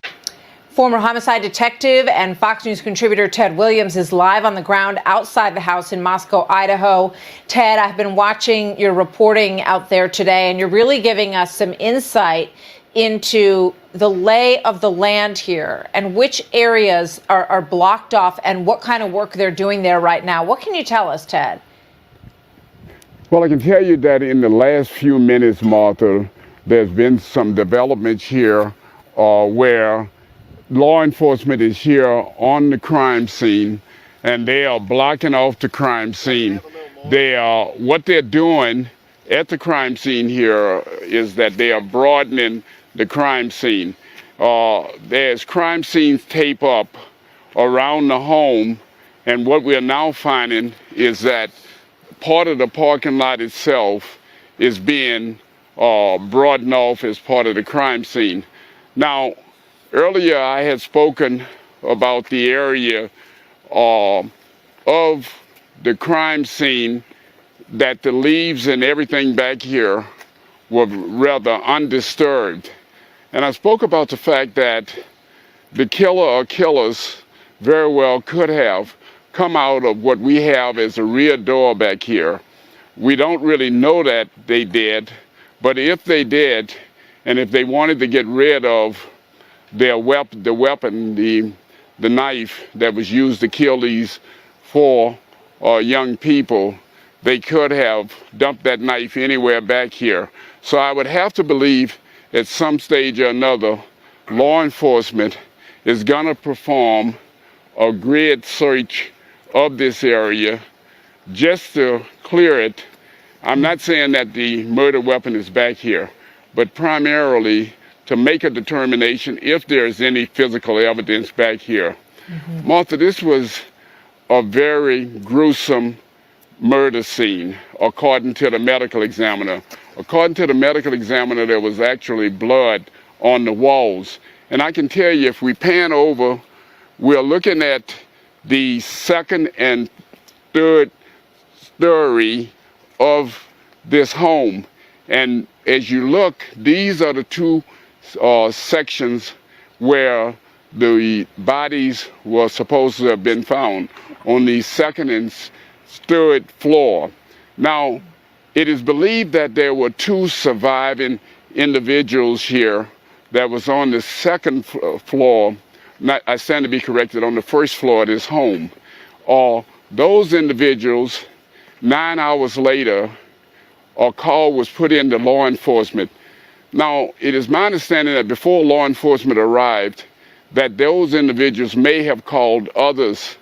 Former homicide detective and Fox News contributor Ted Williams is live on the ground outside the house in Moscow, Idaho. Ted, I've been watching your reporting out there today, and you're really giving us some insight into the lay of the land here and which areas are blocked off and what kind of work they're doing there right now. What can you tell us, Ted? Well, I can tell you that in the last few minutes, Martha, there's been some developments here where law enforcement is here on the crime scene, and they are blocking off the crime scene. What they're doing at the crime scene here is that they are broadening the crime scene. There's crime scene tape up around the home, and what we're now finding is that part of the parking lot itself is being broadened off as part of the crime scene. Now, earlier I had spoken about the area of the crime scene, that the leaves and everything back here were rather undisturbed. And I spoke about the fact that the killer or killers very well could have come out of what we have as a rear door back here. We don't really know that they did, but if they did, and if they wanted to get rid of their weapon, the knife that was used to kill these 4 young people, they could have dumped that knife anywhere back here. So I would have to believe at some stage or another, law enforcement is going to perform a grid search of this area just to clear it. I'm not saying that the murder weapon is back here, but primarily to make a determination if there's any physical evidence back here. Martha, this was a very gruesome murder scene, according to the medical examiner. According to the medical examiner, there was actually blood on the walls. And I can tell you, if we pan over, we're looking at the second and third story of this home. And as you look, these are the 2 sections where the bodies were supposed to have been found, on the second and third floor. Now, it is believed that there were 2 surviving individuals here that was on the second floor. I stand to be corrected, on the first floor of this home. Those individuals, 9 hours later, a call was put into law enforcement. Now, it is my understanding that before law enforcement arrived, that those individuals may have called others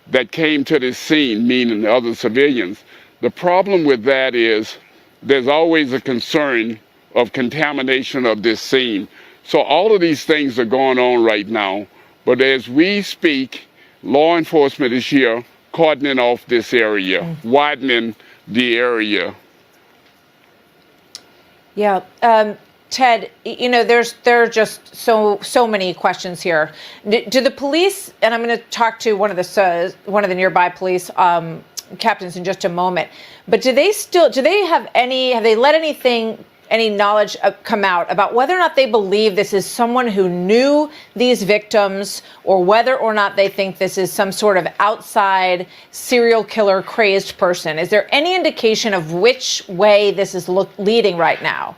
that came to this scene, meaning other civilians. The problem with that is there's always a concern of contamination of this scene. So all of these things are going on right now, but as we speak, law enforcement is here cordoning off this area, widening the area. Yeah. Ted, you know, there are just so many questions here. Do the police, and I'm going to talk to one of the nearby police captains in just a moment, but have they let any knowledge come out about whether or not they believe this is someone who knew these victims, or whether or not they think this is some sort of outside serial killer crazed person? Is there any indication of which way this is leading right now?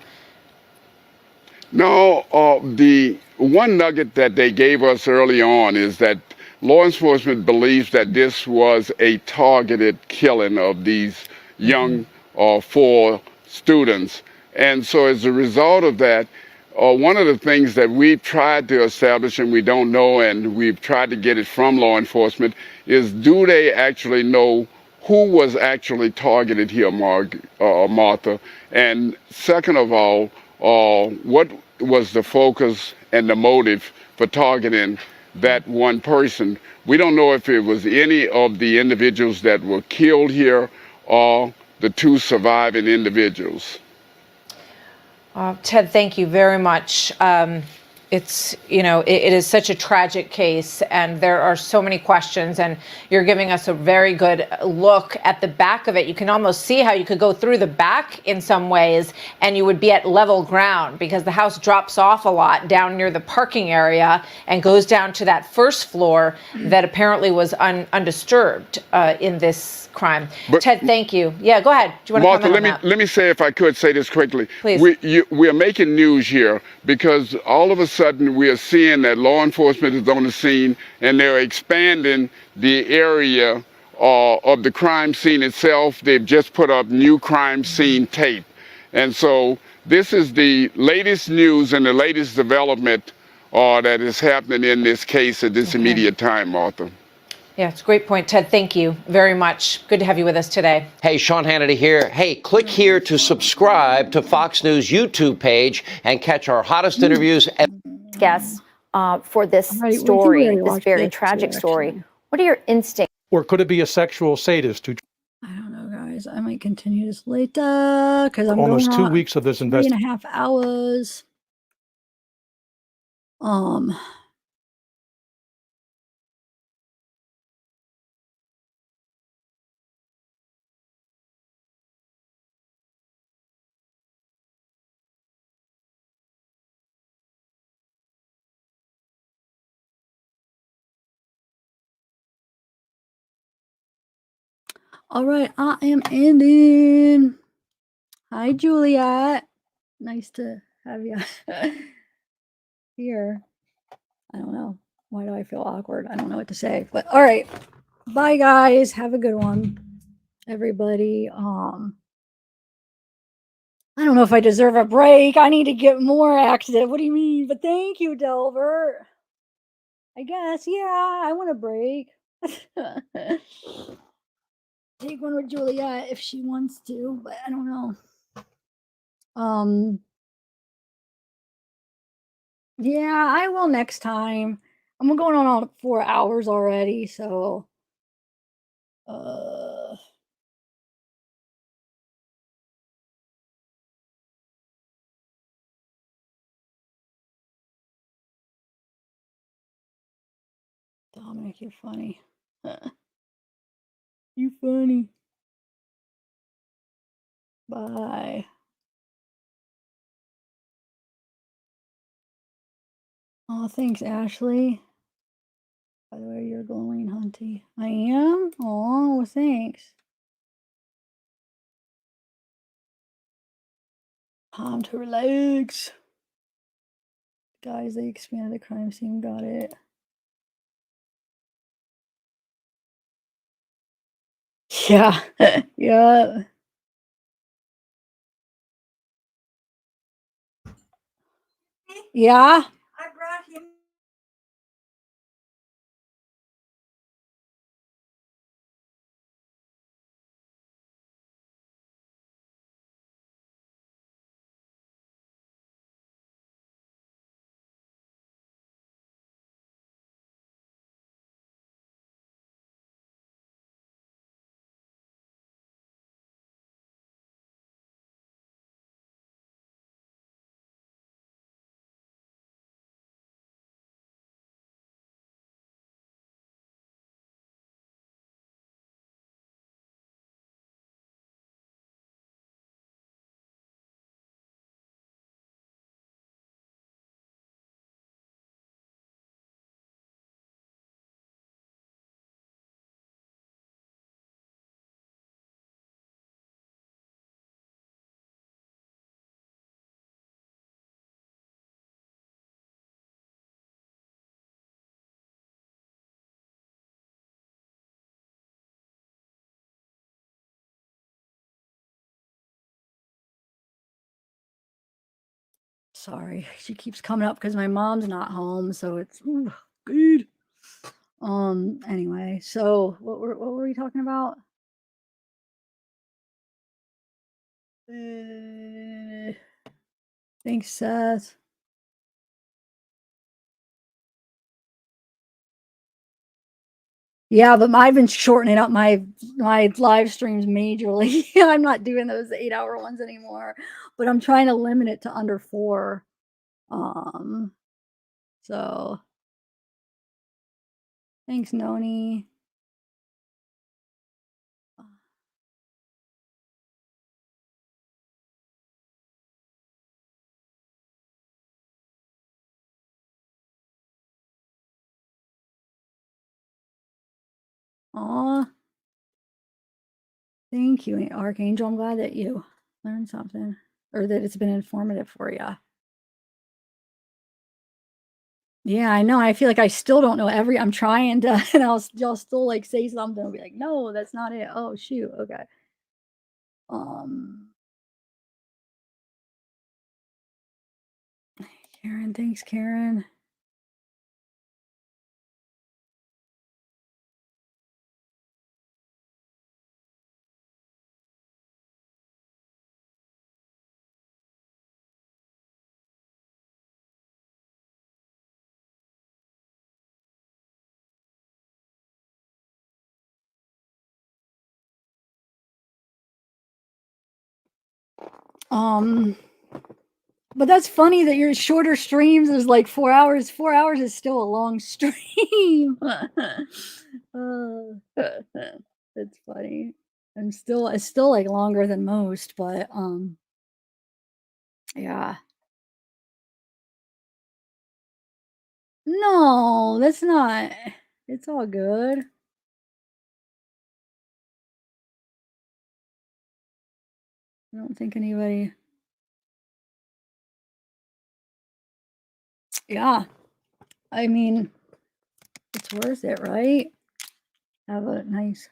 No, the one nugget that they gave us early on is that law enforcement believes that this was a targeted killing of these young 4 students. And so as a result of that, one of the things that we've tried to establish, and we don't know, and we've tried to get it from law enforcement, is do they actually know who was actually targeted here, Martha? And second of all, what was the focus and the motive for targeting that one person? We don't know if it was any of the individuals that were killed here or the 2 surviving individuals. Ted, thank you very much. It's, you know, it is such a tragic case, and there are so many questions, and you're giving us a very good look at the back of it. You can almost see how you could go through the back in some ways, and you would be at level ground, because the house drops off a lot down near the parking area and goes down to that first floor that apparently was undisturbed in this crime. But Ted, thank you. Yeah, go ahead. Do you want to comment on that? Let me say, if I could say this quickly. Please. We are making news here because all of a sudden we are seeing that law enforcement is on the scene, and they're expanding the area of the crime scene itself. They've just put up new crime scene tape. And so this is the latest news and the latest development that is happening in this case at this immediate time, Martha. Yeah, it's a great point, Ted. Thank you very much. Good to have you with us today. Hey, Sean Hannity here. Hey, click here to subscribe to Fox News YouTube page and catch our hottest interviews. Guests for this Right, we think we story, already this watched very this tragic too, story? actually. What are your instincts? Or could it be a sexual sadist who, I don't know, guys. I might continue this later because I'm almost going 2 on weeks of this 3.5 hours. All right, I am ending. Hi, Juliet. Nice to have you here. I don't know. Why do I feel awkward? I don't know what to say. But all right. Bye, guys. Have a good one, everybody. I don't know if I deserve a break. I need to get more active. What do you mean? But thank you, Delbert. I guess, yeah, I want a break. Take one with Juliet if she wants to, but I don't know. Yeah, I will next time. I'm going on all 4 hours already, so uh Dominic, you're funny. You funny. Bye. Oh, thanks, Ashley. By the way, you're glowing, hunty. I am? Oh, thanks. Time to relax. Guys, they expanded the crime scene. Got it. Yeah. Yeah. Yeah. Sorry, she keeps coming up because my mom's not home, so it's good. Anyway, so what were we talking about? Thanks, Seth. Yeah, but I've been shortening up my live streams majorly. I'm not doing those 8-hour ones anymore, but I'm trying to limit it to under 4. So thanks, Noni. Aw. Thank you, Archangel. I'm glad that you learned something or that it's been informative for you. Yeah, I know. I feel like I still don't know I'm trying to, and y'all still like say something. I'll be like, no, that's not it. Oh, shoot. Okay. Karen, thanks, Karen. Um, but that's funny that your shorter streams is like 4 hours. 4 hours is still a long stream. That's funny. It's still like longer than most, but yeah. No, that's not. It's all good. I don't think anybody. Yeah. I mean, it's worth it, right? Have a nice.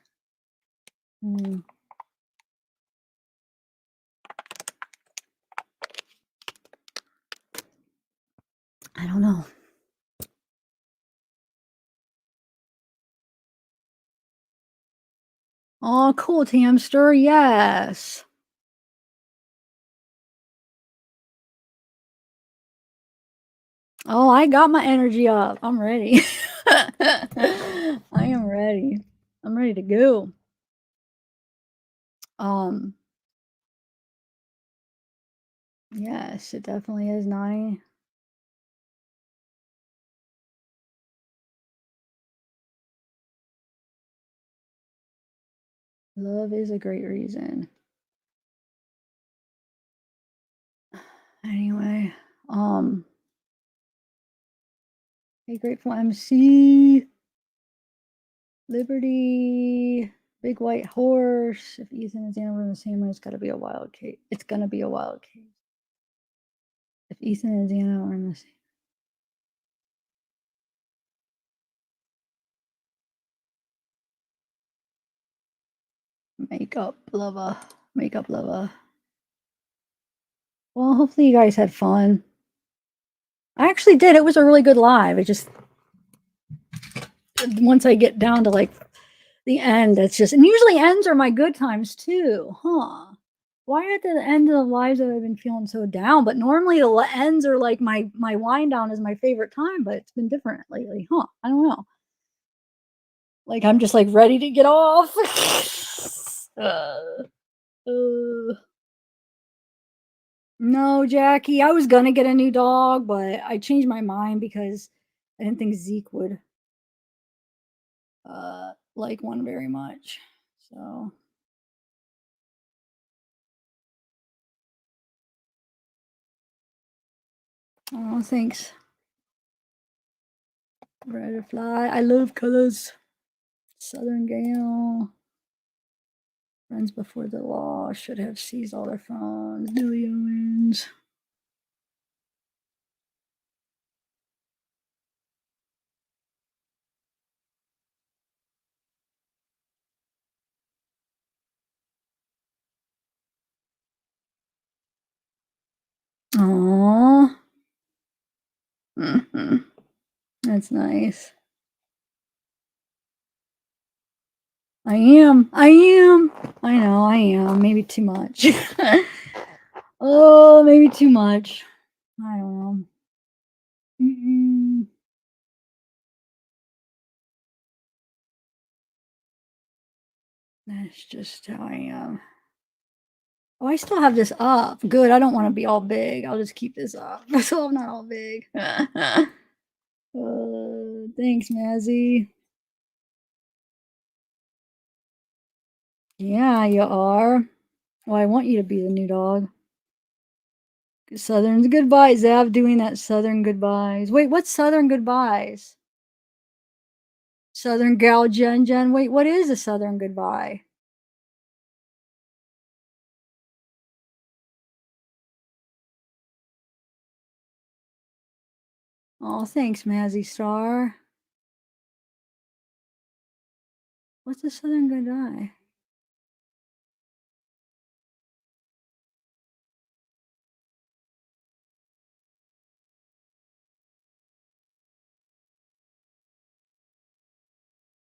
I don't know. Oh, cool, Hamster. Yes. Oh, I got my energy up. I'm ready. I am ready. I'm ready to go. Um, yes, it definitely is, Nani. Love is a great reason. Anyway, hey, Grateful MC, Liberty, Big White Horse. If Ethan and Xana were in the same room, it's gotta be a wild case. It's gonna be a wild case. If Ethan and Xana were in the same. Makeup lover. Makeup lover. Well, hopefully you guys had fun. I actually did. It was a really good live. It just once I get down to like the end, it's just, and usually ends are my good times too, huh? Why at the end of the lives have I been feeling so down? But normally the ends are like my wind down is my favorite time, but it's been different lately, huh? I don't know. Like I'm just like ready to get off. No, Jackie, I was gonna get a new dog, but I changed my mind because I didn't think Zeke would like one very much. So oh, thanks. Butterfly. I love colors. Southern Gale. Friends before the law should have seized all their phones. Billy Owens. Aww. That's nice. I am. I am. I know. I am. Maybe too much. Oh, maybe too much. I don't know. That's just how I am. Oh, I still have this up. Good. I don't want to be all big. I'll just keep this up. So I'm not all big. Thanks, Mazzy. Yeah, you are. Well, I want you to be the new dog. Southern goodbyes. Zav doing that Southern goodbyes. Wait, what's Southern goodbyes? Southern gal Jen. Wait, what is a Southern goodbye? Oh, thanks, Mazzy Star. What's a Southern goodbye?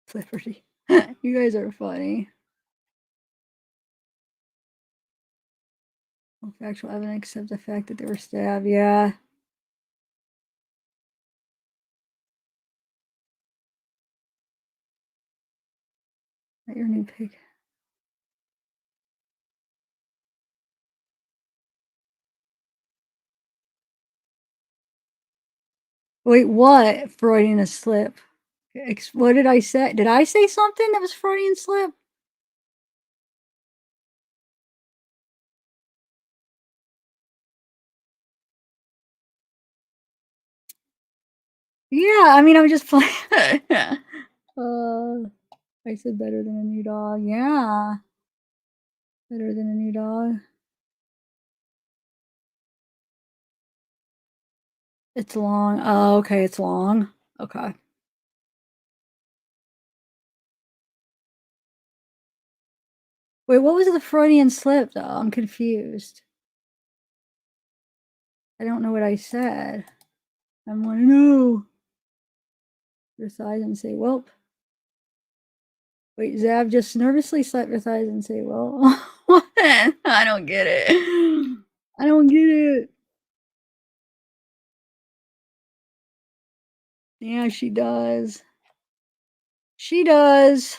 Flipperty. You guys are funny. No factual evidence except the fact that they were stabbed. Yeah. That your new pig. Wait, what? Freudian slip. What did I say? Did I say something that was Freudian slip? Yeah, I mean, I'm just playing. I said better than a new dog. Yeah. Better than a new dog. It's long. Oh, okay, it's long. Okay. Wait, what was the Freudian slip, though? I'm confused. I don't know what I said. I want to know. Your thighs and say, "Welp." Wait, Zav just nervously slapped your thighs and say, "Well." What? I don't get it. I don't get it. Yeah, she does. She does.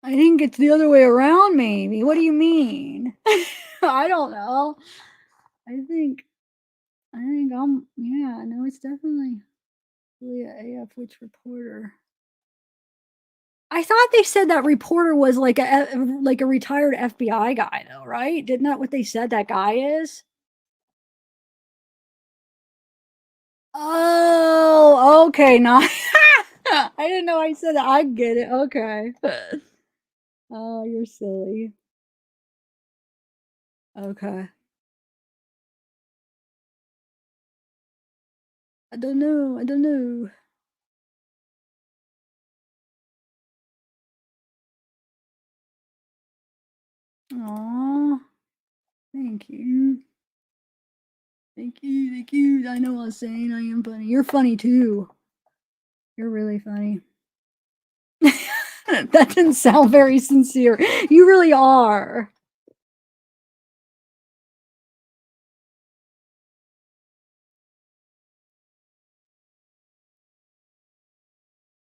I think it's the other way around, maybe. What do you mean? I don't know. I think yeah, no, it's definitely Leah AF Witch reporter. I thought they said that reporter was like a retired FBI guy though, right? Didn't that what they said that guy is? Oh, okay, no. I didn't know I said that. I get it. Okay. Oh, you're silly. Okay. I don't know. I don't know. Aw. Thank you. Thank you. Thank you. I know I was saying I am funny. You're funny too. You're really funny. That didn't sound very sincere. You really are.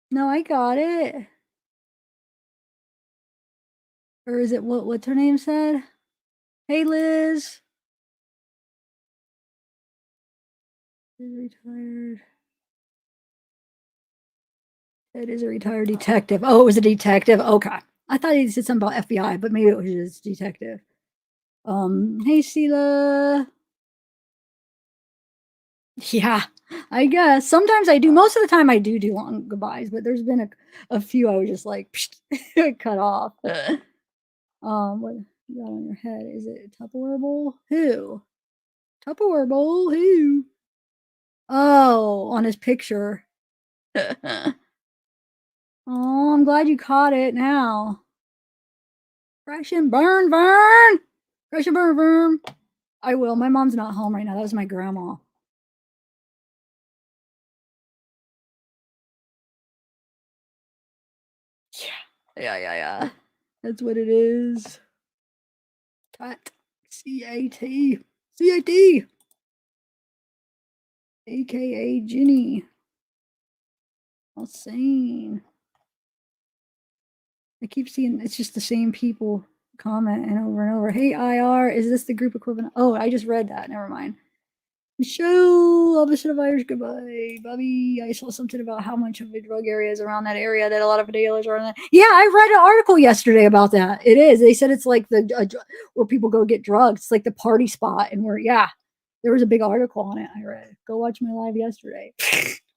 No, I got it. Or is it what's her name said? Hey Liz. Is retired. It is a retired detective. Oh, it was a detective. Okay. I thought he said something about FBI, but maybe it was just detective. Hey Sheila. Yeah, I guess. Sometimes I do. Most of the time I do long goodbyes, but there's been a few I was just like cut off. What you got on your head? Is it Tupperware bowl? Who? Tupperware bowl? Who? Oh, on his picture. Oh, I'm glad you caught it now. Crash and burn, burn! Crash and burn, burn. I will. My mom's not home right now. That was my grandma. Yeah. That's what it is. Cat. C-A-T. C-A-T. AKA Ginny. Insane. I keep seeing it's just the same people commenting over and over. Hey, IR, is this the group equivalent? Oh, I just read that. Never mind. Michelle, opposite of Irish goodbye. Bobby, I saw something about how much of the drug area is around that area, that a lot of dealers are in that. Yeah, I read an article yesterday about that. It is. They said it's like the where people go get drugs. It's like the party spot. And yeah, there was a big article on it. I read. Go watch my live yesterday.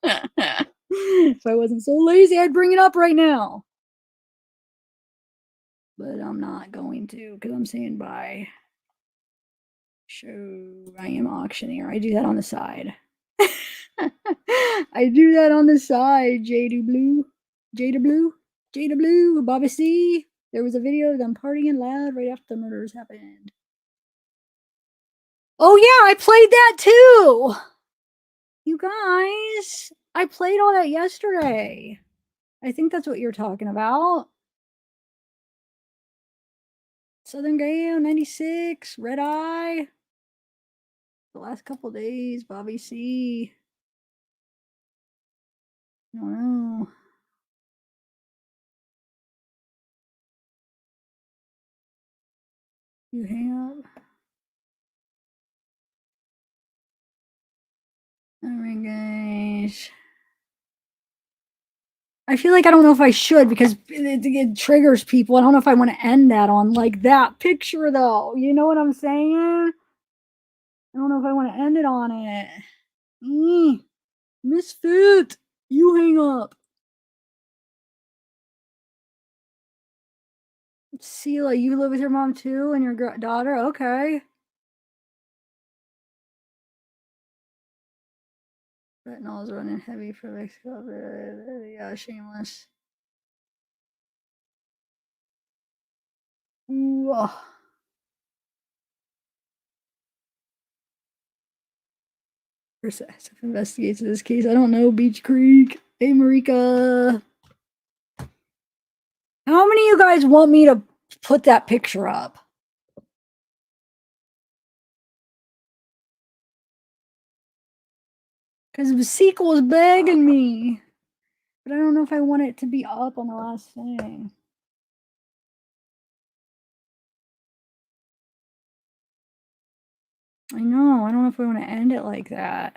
If I wasn't so lazy, I'd bring it up right now. But I'm not going to because I'm saying bye. Show I am auctioneer. I do that on the side. I do that on the side. Jada Blue. Jada Blue. Jada Blue. Bobby C. There was a video of them partying loud right after the murders happened. Oh yeah, I played that too. You guys, I played all that yesterday. I think that's what you're talking about. Southern Gale, 96, Red Eye. The last couple days, Bobby C. I don't know. You hang up. Oh my gosh. I feel like I don't know if I should because it triggers people. I don't know if I want to end that on like that picture though. You know what I'm saying? I don't know if I want to end it on it. Misfit, you hang up. Sela, you live with your mom too and your daughter? Okay. Retinol's running heavy for Mexico. Yeah, shameless. Ooh. First investigates this case. I don't know. Beach Creek. Hey, Marika. How many of you guys want me to put that picture up? Because the sequel is begging me. But I don't know if I want it to be up on the last thing. I know. I don't know if I want to end it like that.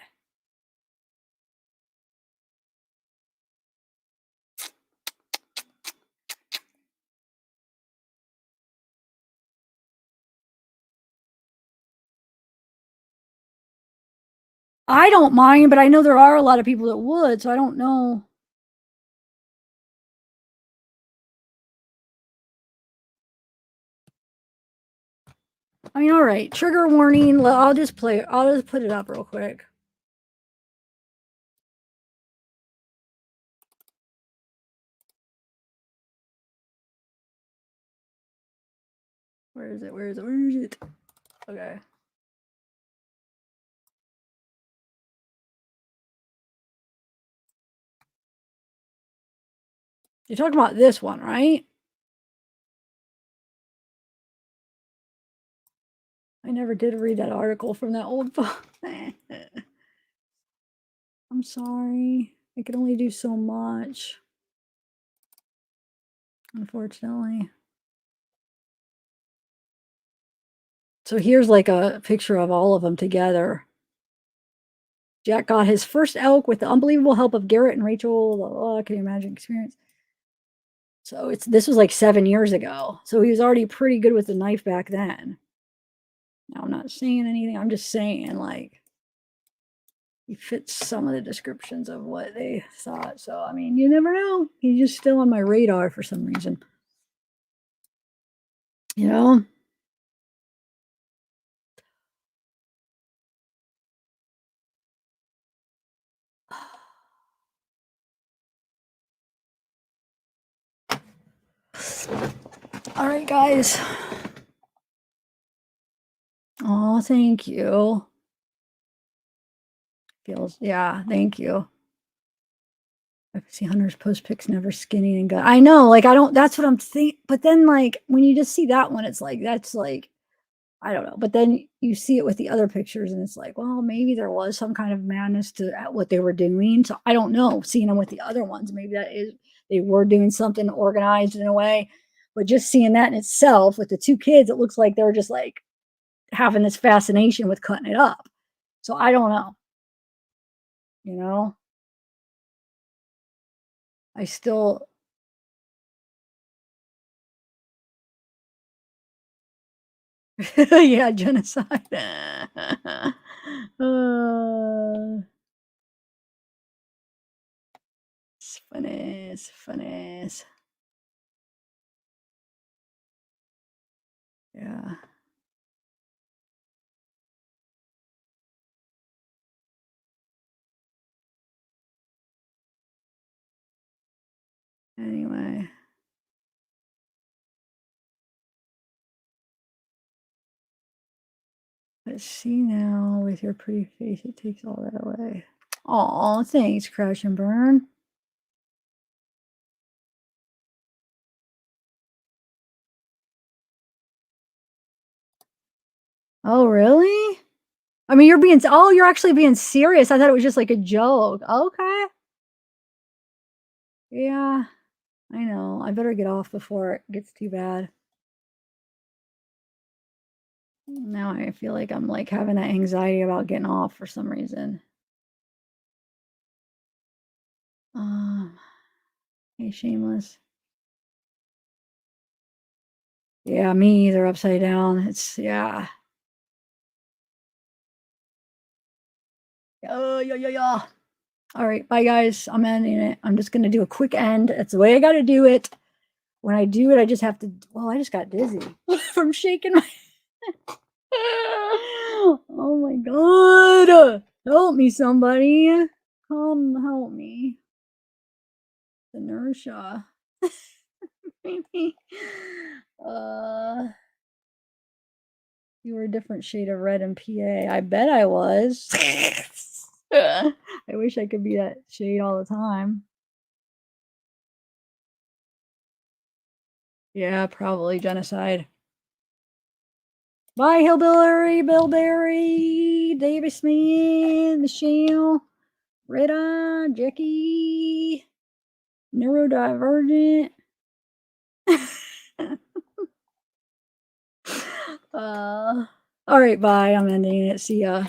I don't mind, but I know there are a lot of people that would, so I don't know. I mean, all right. Trigger warning. I'll just play it. I'll just put it up real quick. Where is it? Where is it? Where is it? Okay. You're talking about this one, right? I never did read that article from that old book. I'm sorry. I could only do so much. Unfortunately. So here's like a picture of all of them together. Jack got his first elk with the unbelievable help of Garrett and Rachel. Can you imagine experience? So this was like 7 years ago. So he was already pretty good with the knife back then. Now I'm not saying anything. I'm just saying like he fits some of the descriptions of what they thought. So I mean, you never know. He's just still on my radar for some reason. You know? All right, guys. Oh, thank you. Yeah, thank you. I see hunters post pics never skinny and gut. I know, like I don't. That's what I'm thinking. But then, like when you just see that one, it's like that's like I don't know. But then you see it with the other pictures, and it's like, well, maybe there was some kind of madness to what they were doing. So I don't know. Seeing them with the other ones, maybe that is they were doing something organized in a way. But just seeing that in itself with the two kids, it looks like they're just like having this fascination with cutting it up. So I don't know. You know, I still. Yeah, genocide. It's funny. Yeah. Anyway. Let's see now. With your pretty face, it takes all that away. Oh, thanks, Crash and Burn. Oh, really? I mean, you're actually being serious. I thought it was just like a joke. Okay. Yeah, I know. I better get off before it gets too bad. Now I feel like I'm like having that anxiety about getting off for some reason. Hey, Shameless. Yeah, me either, upside down. Yeah. Yeah. All right, bye guys. I'm ending it. I'm just gonna do a quick end. That's the way I gotta do it. When I do it, I just have to. Well, I just got dizzy from shaking my. Oh my god! Help me, somebody! Come help me. Inertia. You were a different shade of red in PA. I bet I was. I wish I could be that shade all the time. Yeah, probably genocide. Bye, Hillbilly, Billberry, Davis Man, Michelle, Rita, Jackie, Neurodivergent. All right, bye. I'm ending it. See ya.